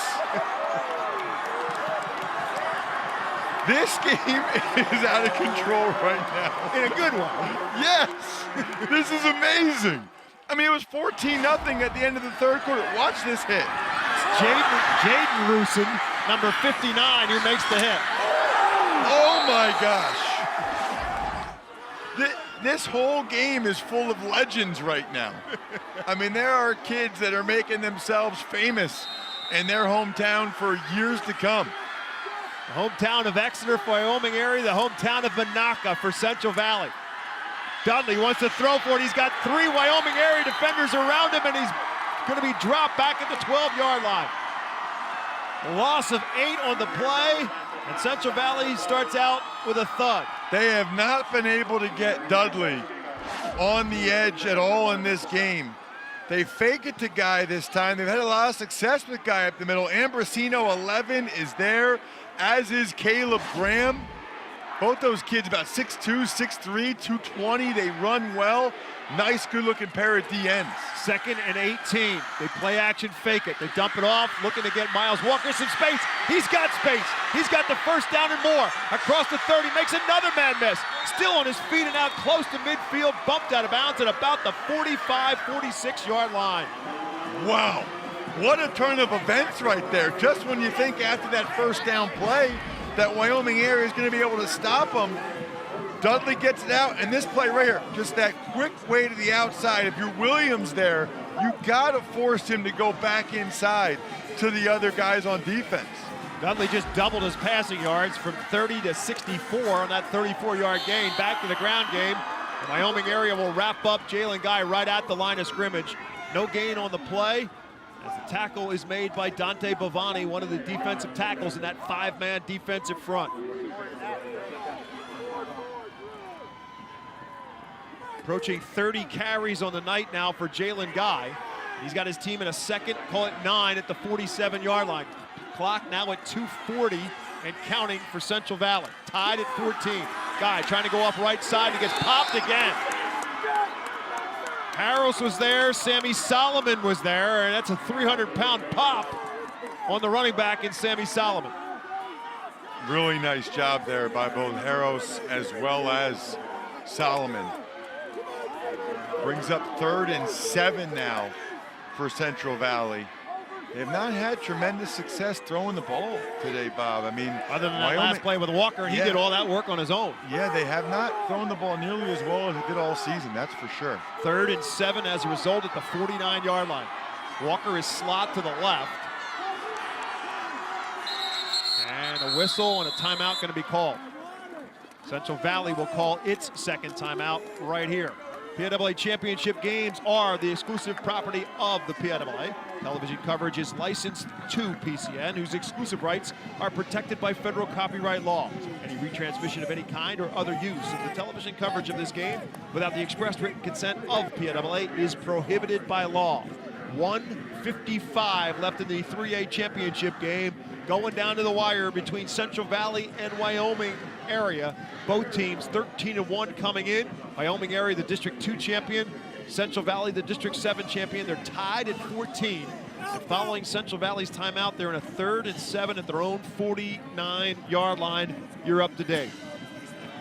This game is out of control right now. In a good way. Yes, this is amazing. I mean, it was 14-0 at the end of the third quarter. Watch this hit. Jaden Rusin, number 59, who makes the hit. Oh my gosh. This whole game is full of legends right now. I mean, there are kids that are making themselves famous in their hometown for years to come. The hometown of Exeter for Wyoming area, the hometown of Monaca for Central Valley. Dudley wants to throw for it. He's got 3 Wyoming area defenders around him, and he's going to be dropped back at the 12-yard line. A loss of 8 on the play, and Central Valley starts out with a thud. They have not been able to get Dudley on the edge at all in this game. They fake it to Guy this time. They've had a lot of success with Guy up the middle. Ambrosino, 11, is there, as is Caleb Graham. Both those kids about 6'2", 6'3", 220. They run well. Nice, good-looking pair of DNs. 2nd and 18. They play action, fake it. They dump it off, looking to get Miles Walker some space. He's got space. He's got the first down and more. Across the 30, makes another man miss. Still on his feet and out close to midfield, bumped out of bounds at about the 45, 46-yard line. Wow, what a turn of events right there. Just when you think after that first down play that Wyoming area is going to be able to stop them, Dudley gets it out, and this play right here, just that quick way to the outside. If you're Williams there, you got to force him to go back inside to the other guys on defense. Dudley just doubled his passing yards from 30 to 64 on that 34-yard gain. Back to the ground game. The Wyoming area will wrap up Jalen Guy right at the line of scrimmage. No gain on the play, as the tackle is made by Dante Bavani, one of the defensive tackles in that 5-man defensive front. Approaching 30 carries on the night now for Jalen Guy. He's got his team in a second, call it 9 at the 47-yard line. Clock now at 2:40 and counting for Central Valley. Tied at 14. Guy trying to go off right side. He gets popped again. Harris was there. Sammy Solomon was there. And that's a 300-pound pop on the running back in Sammy Solomon. Really nice job there by both Harris as well as Solomon. Brings up 3rd and 7 now for Central Valley. They have not had tremendous success throwing the ball today, Bob. I mean, other than that last play with Walker, he did all that work on his own. Yeah, they have not thrown the ball nearly as well as they did all season, that's for sure. 3rd and 7 as a result at the 49-yard line. Walker is slot to the left. And a whistle and a timeout going to be called. Central Valley will call its second timeout right here. PIAA championship games are the exclusive property of the PIAA. Television coverage is licensed to PCN, whose exclusive rights are protected by federal copyright law. Any retransmission of any kind or other use of the television coverage of this game without the express written consent of PIAA is prohibited by law. 1:55 left in the 3A championship game, going down to the wire between Central Valley and Wyoming area. Both teams 13-1 coming in. Wyoming area, the District 2 champion. Central Valley, the District 7 champion. They're tied at 14. And following Central Valley's timeout, they're in a 3rd and 7 at their own 49-yard line. You're up to date.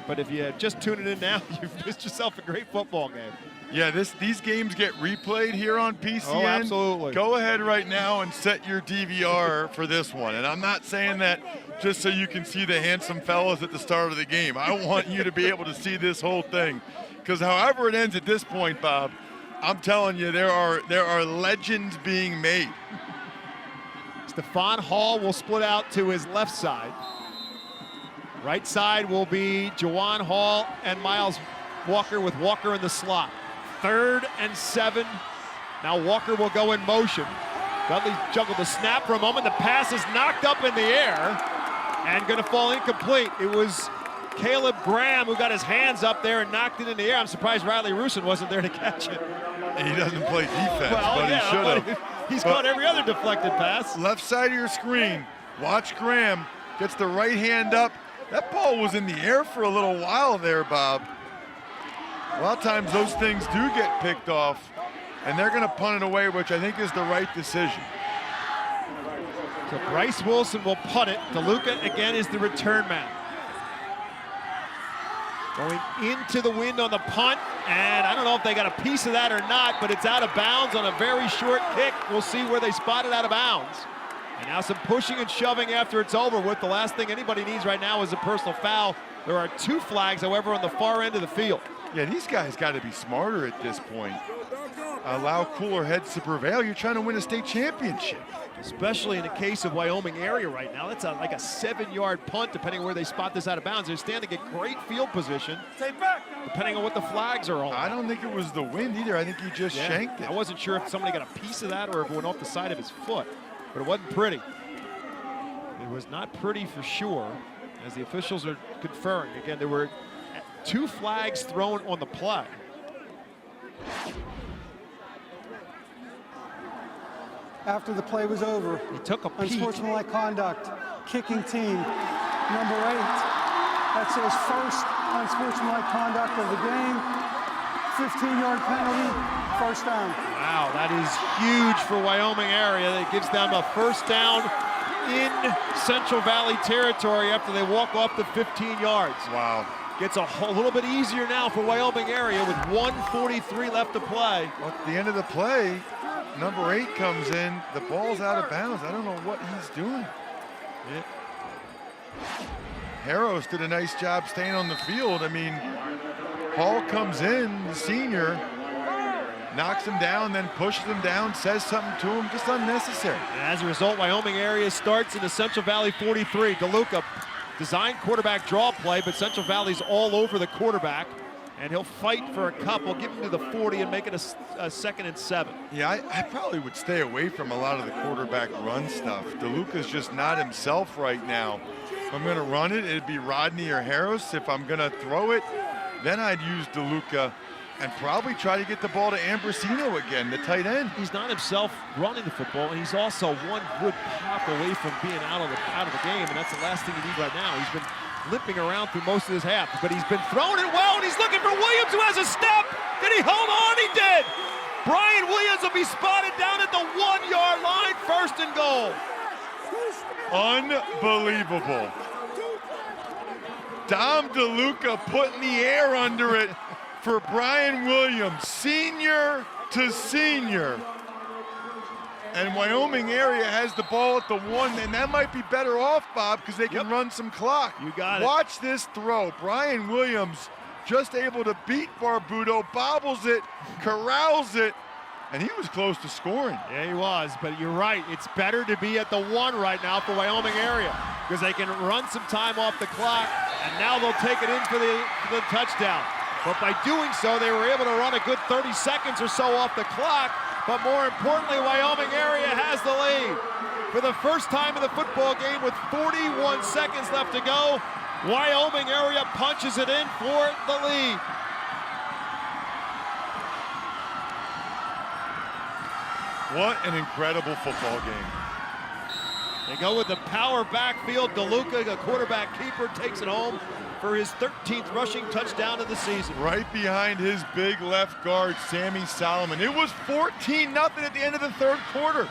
But if you're just tuning in now, you've missed yourself a great football game. Yeah, these games get replayed here on PCN. Oh, absolutely. Go ahead right now and set your DVR for this one. And I'm not saying that just so you can see the handsome fellas at the start of the game. I want you to be able to see this whole thing. Because however it ends at this point, Bob, I'm telling you, there are legends being made. Stephon Hall will split out to his left side. Right side will be Jawan Hall and Miles Walker, with Walker in the slot. 3rd and 7. Now Walker will go in motion. Dudley juggled the snap for a moment. The pass is knocked up in the air and going to fall incomplete. It was Caleb Graham who got his hands up there and knocked it in the air. I'm surprised Riley Rusin wasn't there to catch it. He doesn't play defense, well, but yeah, he should have. He's caught every other deflected pass. Left side of your screen, watch Graham, gets the right hand up. That ball was in the air for a little while there, Bob. A lot of times those things do get picked off, and they're going to punt it away, which I think is the right decision. So Bryce Wilson will punt it. DeLuca again is the return man. Going into the wind on the punt, and I don't know if they got a piece of that or not, but it's out of bounds on a very short kick. We'll see where they spot it out of bounds. And now some pushing and shoving after it's over with. The last thing anybody needs right now is a personal foul. There are 2 flags, however, on the far end of the field. Yeah, these guys got to be smarter at this point. Allow cooler heads to prevail. You're trying to win a state championship. Especially in the case of Wyoming area right now. That's like a 7-yard punt, depending on where they spot this out of bounds. They're standing at great field position, depending on what the flags are on. I don't think it was the wind either. I think he just shanked it. I wasn't sure if somebody got a piece of that or if it went off the side of his foot, but it wasn't pretty. It was not pretty for sure, as the officials are conferring. Again, there were 2 flags thrown on the play. After the play was over, he took a peek. Unsportsmanlike conduct, kicking team, number 8. That says first unsportsmanlike conduct of the game. 15-yard penalty, first down. Wow, that is huge for Wyoming area. That gives them a first down in Central Valley territory after they walk off the 15 yards. Wow. Gets a little bit easier now for Wyoming area with 1:43 left to play. Well, at the end of the play, number 8 comes in. The ball's out of bounds. I don't know what he's doing. Harrows did a nice job staying on the field. I mean, Hall comes in, the senior, knocks him down, then pushes him down, says something to him, just unnecessary. And as a result, Wyoming area starts in the Central Valley 43. DeLuca designed quarterback draw play, but Central Valley's all over the quarterback, and he'll fight for a couple, give him to the 40 and make it a 2nd and 7. Yeah, I probably would stay away from a lot of the quarterback run stuff. DeLuca's just not himself right now. If I'm gonna run it, it'd be Rodney or Harris. If I'm gonna throw it, then I'd use DeLuca and probably try to get the ball to Ambrosino again, the tight end. He's not himself running the football, and he's also one good pop away from being out of the game, and that's the last thing you need right now. He's been limping around through most of this half, but he's been throwing it well, and he's looking for Williams, who has a step. Did he hold on? He did. Brian Williams will be spotted down at the 1-yard line, 1st and goal. Unbelievable. Dom DeLuca putting the air under it for Brian Williams, senior to senior. And Wyoming area has the ball at the 1, and that might be better off, Bob, because they can run some clock. You got it. Watch this throw. Brian Williams just able to beat Barbudo, bobbles it, corrals it, and he was close to scoring. Yeah, he was, but you're right. It's better to be at the 1 right now for Wyoming area because they can run some time off the clock, and now they'll take it in for the touchdown. But by doing so, they were able to run a good 30 seconds or so off the clock. But more importantly, Wyoming area has the lead. For the first time in the football game with 41 seconds left to go, Wyoming area punches it in for the lead. What an incredible football game. They go with the power backfield. DeLuca, the quarterback keeper, takes it home for his 13th rushing touchdown of the season. Right behind his big left guard, Sammy Solomon. It was 14-0 at the end of the 3rd quarter.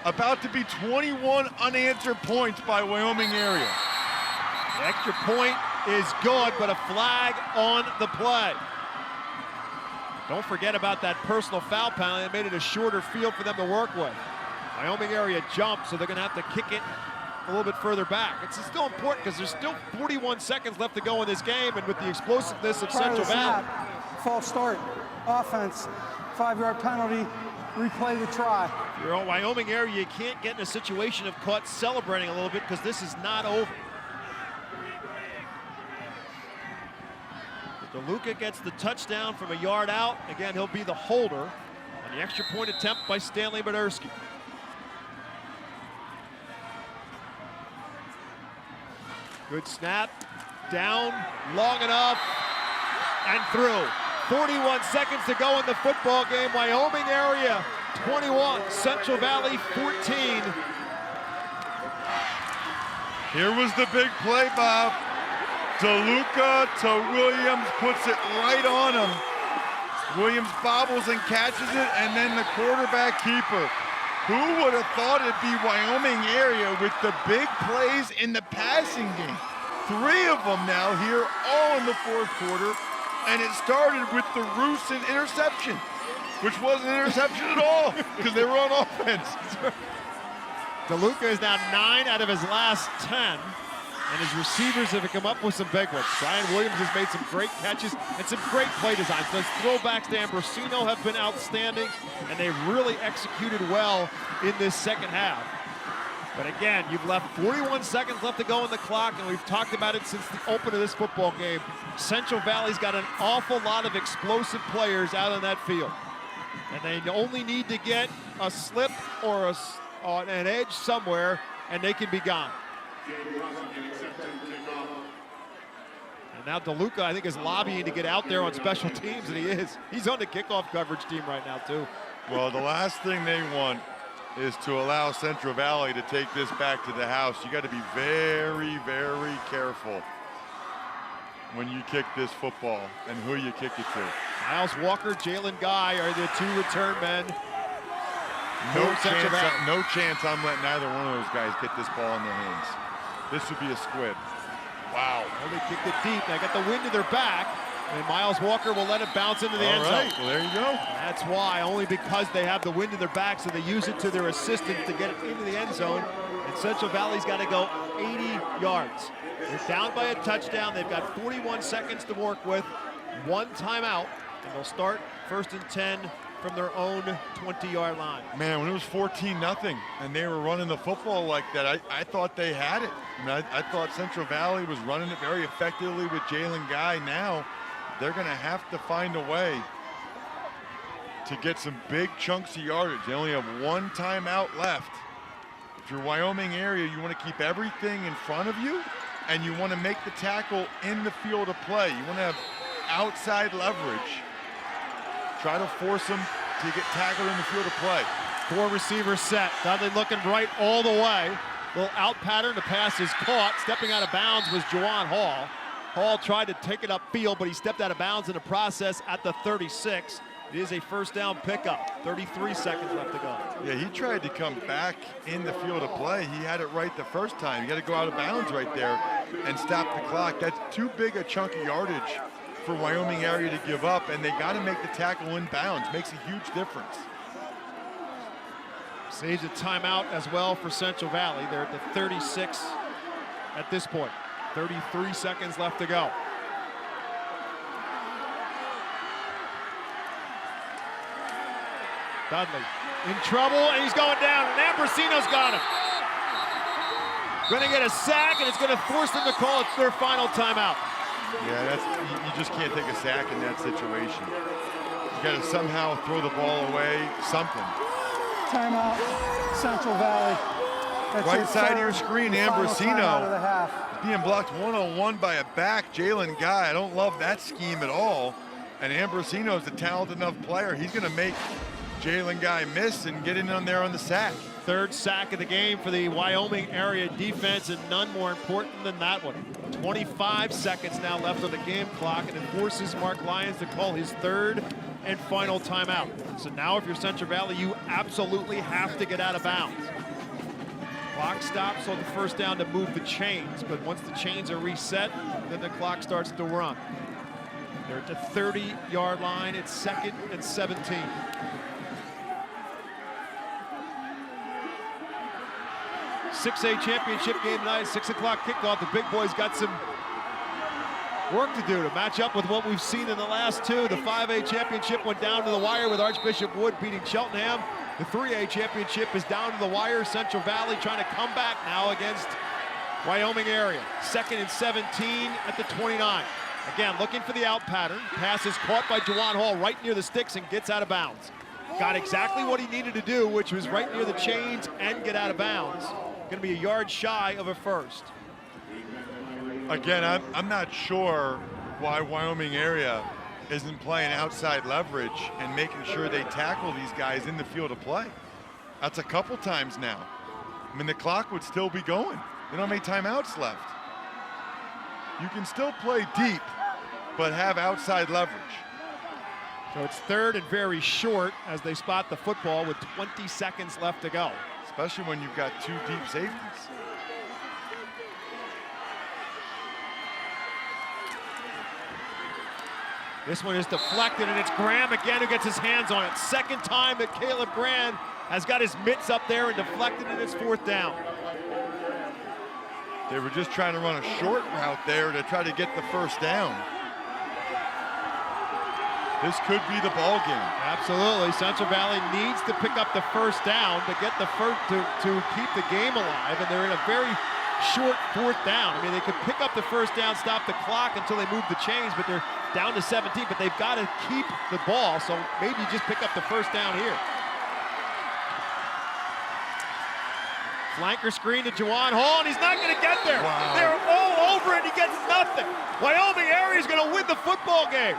About to be 21 unanswered points by Wyoming area. The extra point is good, but a flag on the play. Don't forget about that personal foul penalty. It made it a shorter field for them to work with. Wyoming area jumped, so they're going to have to kick it a little bit further back. It's still important because there's still 41 seconds left to go in this game, and with the explosiveness of Central Valley. False start, offense, 5-yard penalty, replay the try. If you're on Wyoming area, you can't get in a situation of caught celebrating a little bit because this is not over. DeLuca gets the touchdown from a yard out. Again, he'll be the holder on the extra point attempt by Stanley Modersky. Good snap, down, long enough, and through. 41 seconds to go in the football game. Wyoming area 21, Central Valley 14. Here was the big play, Bob. DeLuca to Williams, puts it right on him. Williams bobbles and catches it, and then the quarterback keeper. Who would have thought it'd be Wyoming area with the big plays in the passing game? 3 of them now here, all in the 4th quarter. And it started with the Rusin interception, which wasn't an interception at all because they were on offense. DeLuca is now 9 out of his last 10. And his receivers have come up with some big ones. Brian Williams has made some great catches and some great play designs. Those throwbacks to Ambrosino have been outstanding, and they've really executed well in this second half. But again, you've left 41 seconds left to go on the clock, and we've talked about it since the open of this football game. Central Valley's got an awful lot of explosive players out on that field. And they only need to get a slip or an edge somewhere, and they can be gone. And now DeLuca, I think, is lobbying to get out there on special teams, and he is. He's on the kickoff coverage team right now, too. Well, the last thing they want is to allow Central Valley to take this back to the house. You got to be very, very careful when you kick this football and who you kick it to. Miles Walker, Jalen Guy are the 2 return men. No chance I'm letting either one of those guys get this ball in their hands. This would be a squib. Wow. Well, they kicked it deep. They got the wind to their back, and Miles Walker will let it bounce into the end zone. All right, well, there you go. That's why, only because they have the wind to their back, so they use it to their assistants to get it into the end zone. And Central Valley's got to go 80 yards. They're down by a touchdown. They've got 41 seconds to work with, 1 timeout, and they'll start 1st and 10 from their own 20-yard line. Man, when it was 14-0 and they were running the football like that, I thought they had it. I thought Central Valley was running it very effectively with Jalen Guy. Now they're going to have to find a way to get some big chunks of yardage. They only have 1 timeout left. If you're Wyoming area, you want to keep everything in front of you, and you want to make the tackle in the field of play. You want to have outside leverage. Try to force them to get tackled in the field of play. 4 receivers set. Dudley looking right all the way. Little out pattern. The pass is caught. Stepping out of bounds was Juwan Hall. Hall tried to take it upfield, but he stepped out of bounds in the process at the 36. It is a 1st down pickup. 33 seconds left to go. Yeah, he tried to come back in the field of play. He had it right the first time. You got to go out of bounds right there and stop the clock. That's too big a chunk of yardage for Wyoming area to give up, and they got to make the tackle in bounds. Makes a huge difference. Saves a timeout as well for Central Valley. They're at the 36 at this point. 33 seconds left to go. Dudley in trouble, and he's going down, and Ambrosino's got him. Going to get a sack, and it's going to force them to call it their final timeout. Yeah, you just can't take a sack in that situation. You got to somehow throw the ball away, something. Timeout, Central Valley. That's Right side of your screen, Ambrosino Ambrosino. being blocked one-on-one by a back, Jalen Guy. I don't love that scheme at all. And Ambrosino is a talented enough player. He's going to make Jalen Guy miss and get in on there on the sack. 3rd sack of the game for the Wyoming area defense, and none more important than that one. 25 seconds now left on the game clock, and it forces Mark Lyons to call his 3rd and final timeout. So now if you're Central Valley, you absolutely have to get out of bounds. Clock stops on the 1st down to move the chains, but once the chains are reset, then the clock starts to run. They're at the 30-yard line. It's 2nd and 17. .6A championship game tonight, 6 o'clock kickoff. The big boys got some work to do to match up with what we've seen in the last 2. The 5A championship went down to the wire with Archbishop Wood beating Cheltenham. The 3A championship is down to the wire. Central Valley trying to come back now against Wyoming area. 2nd and 17 at the 29. Again, looking for the out pattern. Pass is caught by Juwan Hall right near the sticks and gets out of bounds. Got exactly what he needed to do, which was right near the chains and get out of bounds. Going to be a yard shy of a 1st. Again, I'm not sure why Wyoming area isn't playing outside leverage and making sure they tackle these guys in the field of play. That's a couple times now. I mean, the clock would still be going. They don't have any timeouts left. You can still play deep, but have outside leverage. So it's 3rd and very short as they spot the football with 20 seconds left to go. Especially when you've got 2 deep safeties. This one is deflected, and it's Graham again who gets his hands on it. Second time that Caleb Graham has got his mitts up there and deflected, and it's 4th down. They were just trying to run a short route there to try to get the first down. This could be the ball game. Absolutely. Central Valley needs to pick up the first down to get the first to keep the game alive, and they're in a very short 4th down. I mean, they could pick up the first down, stop the clock until they move the chains, but they're down to 17, but they've got to keep the ball, so maybe you just pick up the first down here. Flanker screen to Juwan Hall, and he's not going to get there. Wow. They're all over it, and he gets nothing. Wyoming Area is going to win the football game.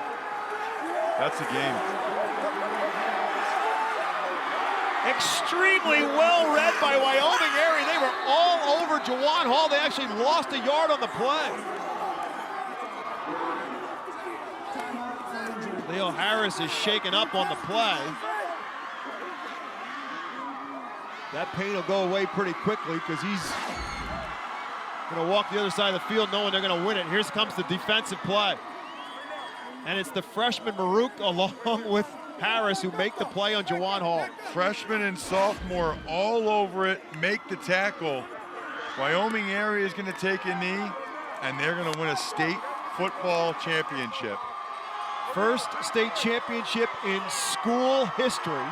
That's a game. Extremely well read by Wyoming Area. They were all over Juwan Hall. They actually lost a yard on the play. Leo Harris is shaken up on the play. That pain will go away pretty quickly because he's going to walk the other side of the field knowing they're going to win it. Here comes the defensive play. And it's the freshman Maruk along with Harris who make the play on Juwan Hall. Freshman and sophomore all over it, make the tackle. Wyoming Area is going to take a knee, and they're going to win a state football championship. First state championship in school history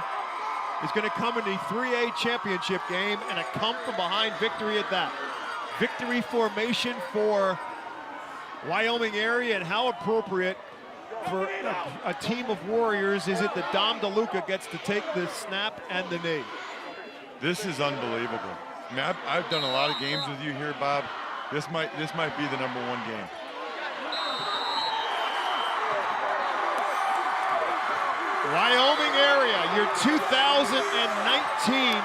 is going to come in the 3A championship game, and a come-from-behind victory at that. Victory formation for Wyoming Area, and how appropriate for a team of Warriors is it that Dom DeLuca gets to take the snap and the knee. This is unbelievable. I mean, I've done a lot of games with you here, Bob. This might be the #1 game. Wyoming Area, your 2019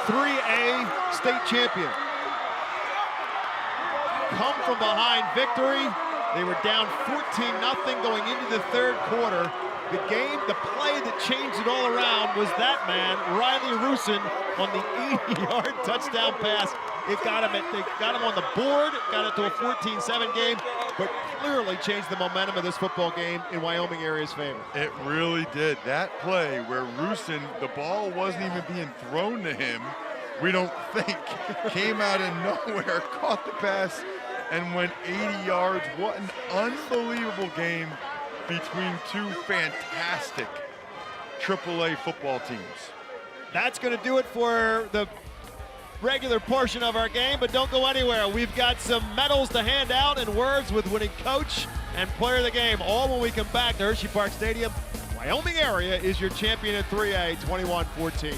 3A state champion. Come from behind victory. They were down 14-0 going into the 3rd quarter. The play that changed it all around was that man, Riley Rusin, on the 80-yard touchdown pass. They got him on the board, got it to a 14-7 game, but clearly changed the momentum of this football game in Wyoming Area's favor. It really did. That play where Rusin, the ball wasn't even being thrown to him, we don't think, came out of nowhere, caught the pass, and went 80 yards. What an unbelievable game between two fantastic AAA football teams. That's going to do it for the regular portion of our game, but don't go anywhere. We've got some medals to hand out and words with winning coach and player of the game, all when we come back to Hershey Park Stadium. Wyoming Area is your champion in 3A, 21-14.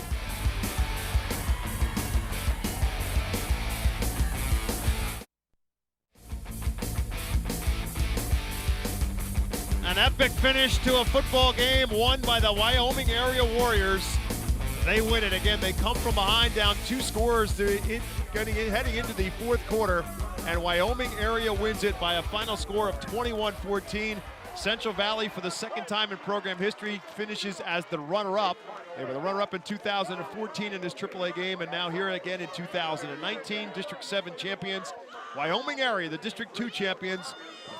An epic finish to a football game won by the Wyoming Area Warriors. They win it again. They come from behind, down 2 scores heading into the 4th quarter, and Wyoming Area wins it by a final score of 21-14. Central Valley, for the 2nd time in program history, finishes as the runner-up. They were the runner-up in 2014 in this AAA game, and now here again in 2019. District 7 champions. Wyoming Area, the District 2 champions,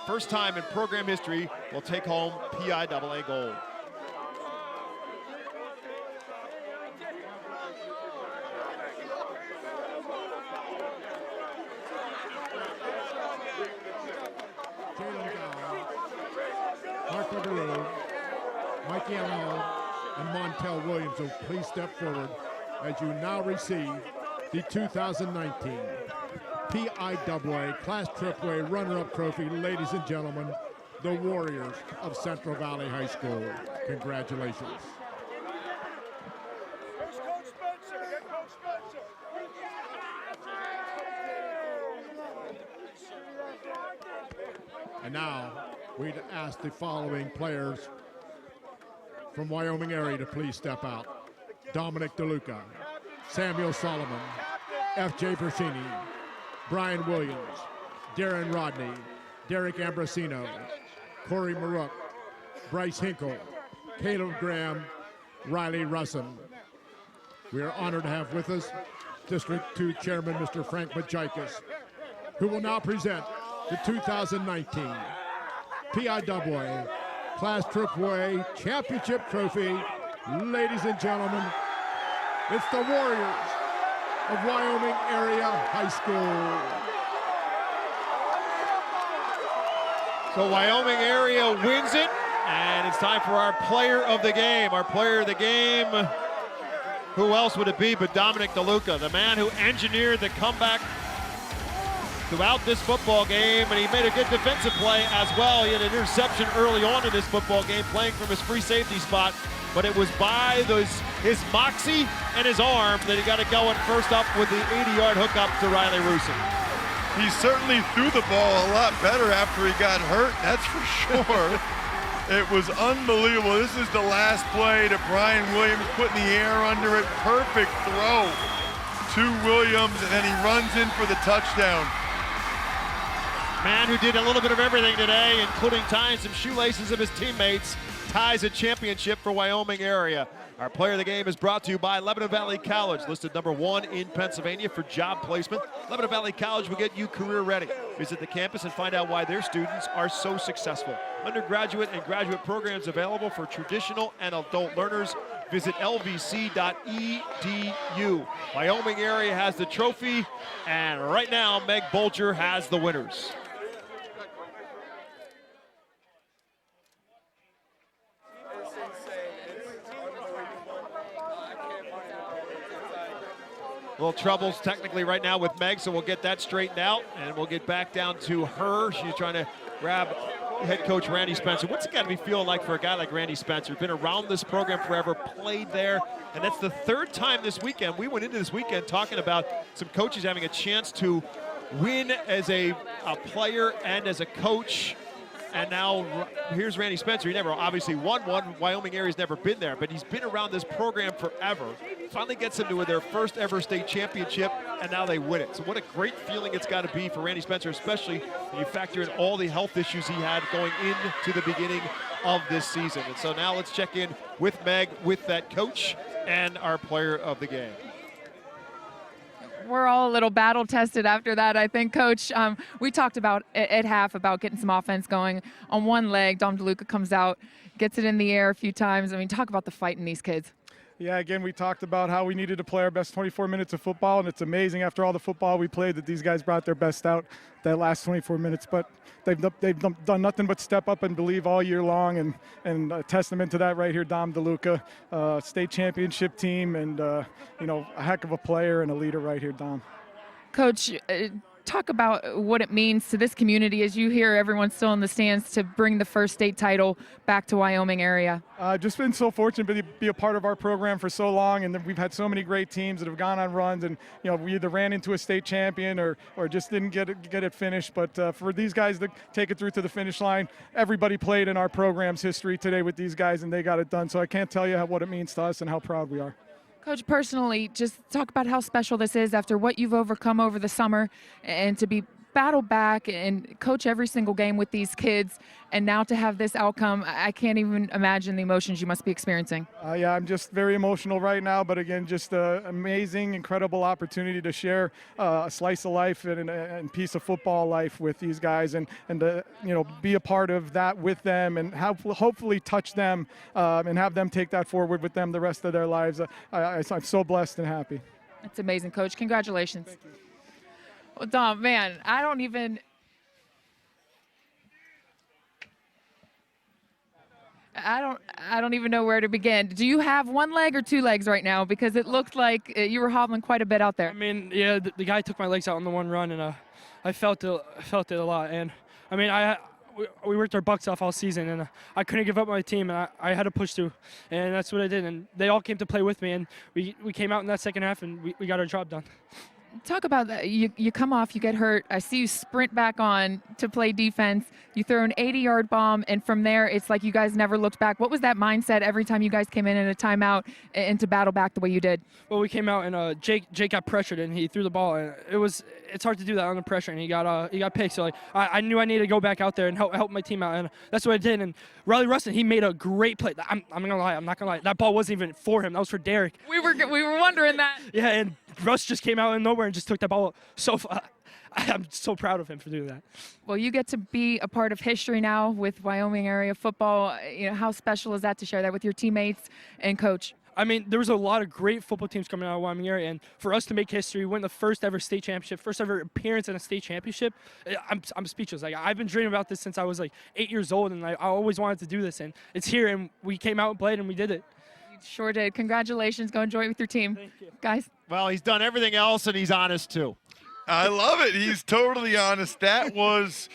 first time in program history, will take home PIAA gold. Mark Overload, Mikey Allen, and Montel Williams will please step forward as you now receive the 2019 PIAA Class AAA runner-up trophy. Ladies and gentlemen, the Warriors of Central Valley High School. Congratulations. And now, we'd ask the following players from Wyoming Area to please step out. Dominic DeLuca, Samuel Solomon, F.J. Persini, Brian Williams, Darren Rodney, Derek Ambrosino, Corey Maruk, Bryce Hinkle, Caleb Graham, Riley Russin. We are honored to have with us District 2 Chairman Mr. Frank Majikis, who will now present the 2019 PIAA Class AAA Championship Trophy. Ladies and gentlemen, it's the Warriors of Wyoming Area High School. So Wyoming Area wins it, and it's time for our player of the game. Our player of the game, who else would it be but Dominic DeLuca, the man who engineered the comeback throughout this football game, and he made a good defensive play as well. He had an interception early on in this football game, playing from his free safety spot, but it was by his moxie and his arm that he got it going first up with the 80-yard hookup to Riley Rusin. He certainly threw the ball a lot better after he got hurt, that's for sure. It was unbelievable. This is the last play to Brian Williams, putting the air under it. Perfect throw to Williams, and then he runs in for the touchdown. Man who did a little bit of everything today, including tying some shoelaces of his teammates, ties a championship for Wyoming Area. Our player of the game is brought to you by Lebanon Valley College, listed #1 in Pennsylvania for job placement. Lebanon Valley College will get you career ready. Visit the campus and find out why their students are so successful. Undergraduate and graduate programs available for traditional and adult learners. Visit lvc.edu. Wyoming Area has the trophy, and right now Meg Bolger has the winners. Little troubles technically right now with Meg, so we'll get that straightened out, and we'll get back down to her. She's trying to grab head coach Randy Spencer. What's it got to be feeling like for a guy like Randy Spencer? Been around this program forever, played there, and that's the third time this weekend. We went into this weekend talking about some coaches having a chance to win as a player and as a coach. And now here's Randy Spencer. He never obviously won one. Wyoming Area's never been there, but he's been around this program forever. Finally gets them to their first ever state championship, and now they win it. So what a great feeling it's got to be for Randy Spencer, especially when you factor in all the health issues he had going into the beginning of this season. And so now let's check in with Meg, with that coach, and our player of the game. We're all a little battle tested after that, I think, Coach. We talked about at half about getting some offense going. On one leg, Dom DeLuca comes out, gets it in the air a few times. I mean, talk about the fight in these kids. Yeah, again, we talked about how we needed to play our best 24 minutes of football, and it's amazing after all the football we played that these guys brought their best out that last 24 minutes. But they've done nothing but step up and believe all year long, and a testament to that right here, Dom DeLuca, state championship team, and a heck of a player and a leader right here, Dom. Coach, talk about what it means to this community as you hear everyone still in the stands to bring the first state title back to Wyoming Area. Just been so fortunate to be a part of our program for so long, and we've had so many great teams that have gone on runs, and we either ran into a state champion or just didn't get it finished. But for these guys to take it through to the finish line, everybody played in our program's history today with these guys, and they got it done. So I can't tell you what it means to us and how proud we are. Coach, personally, just talk about how special this is after what you've overcome over the summer, and to be battle back and coach every single game with these kids, and now to have this outcome. I can't even imagine the emotions you must be experiencing. Yeah, I'm just very emotional right now, but again, just an amazing, incredible opportunity to share a slice of life and piece of football life with these guys, and to be a part of that with them, and hopefully touch them and have them take that forward with them the rest of their lives. I'm so blessed and happy. That's amazing, Coach. Congratulations. Thank you. Well, Dom, man, I don't even know where to begin. Do you have one leg or two legs right now? Because it looked like you were hobbling quite a bit out there. I mean, yeah, the guy took my legs out on the one run, and I felt it a lot. And I mean, we worked our butts off all season, and I couldn't give up my team, and I had to push through, and that's what I did. And they all came to play with me, and we came out in that second half, and we got our job done. Talk about that. You come off, you get hurt. I see you sprint back on to play defense. You throw an 80-yard bomb, and from there, it's like you guys never looked back. What was that mindset every time you guys came in a timeout and to battle back the way you did? Well, we came out, and Jake got pressured, and he threw the ball. And it's hard to do that under pressure, and he got picked. So I knew I needed to go back out there and help my team out, and that's what I did. And Riley Rustin, he made a great play. I'm not gonna lie. That ball wasn't even for him. That was for Derek. We were wondering that. Yeah, and Russ just came out of nowhere and just took that ball. So I'm so proud of him for doing that. Well, you get to be a part of history now with Wyoming area football. How special is that to share that with your teammates and coach? I mean, there was a lot of great football teams coming out of Wyoming area, and for us to make history, win the first ever state championship, first ever appearance in a state championship, I'm speechless. Like, I've been dreaming about this since I was like 8 years old, and I always wanted to do this, and it's here, and we came out and played, and we did it. You sure did. Congratulations. Go enjoy it with your team. Thank you. Guys. Well, he's done everything else, and he's honest, too. I love it. He's totally honest. That was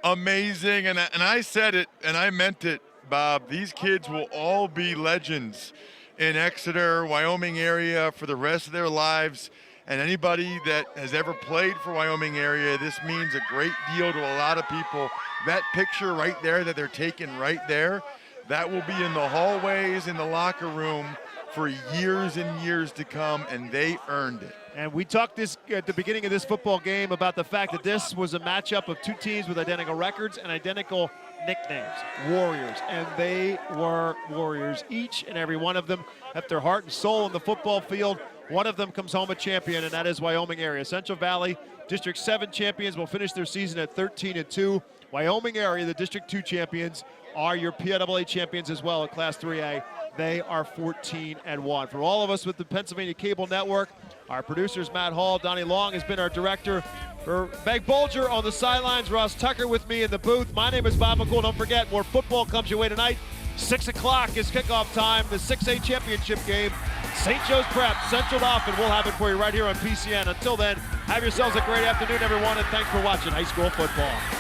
amazing. And I said it, and I meant it, Bob. These kids will all be legends in Exeter, Wyoming area for the rest of their lives. And anybody that has ever played for Wyoming area, this means a great deal to a lot of people. That picture right there that they're taking right there, that will be in the hallways, in the locker room for years and years to come, and they earned it. And we talked this at the beginning of this football game about the fact that this was a matchup of two teams with identical records and identical nicknames, Warriors, and they were Warriors. Each and every one of them have their heart and soul in the football field. One of them comes home a champion, and that is Wyoming area. Central Valley District 7 champions will finish their season at 13-2. Wyoming area, the District 2 champions, are your PIAA champions as well at Class 3A. They are 14-1. For all of us with the Pennsylvania Cable Network, our producers Matt Hall, Donnie Long has been our director. For Meg Bolger on the sidelines, Ross Tucker with me in the booth. My name is Bob McCool. Don't forget, more football comes your way tonight. 6 o'clock is kickoff time, the 6A championship game. St. Joe's Prep, Central Dauphin. We'll have it for you right here on PCN. Until then, have yourselves a great afternoon, everyone, and thanks for watching high school football.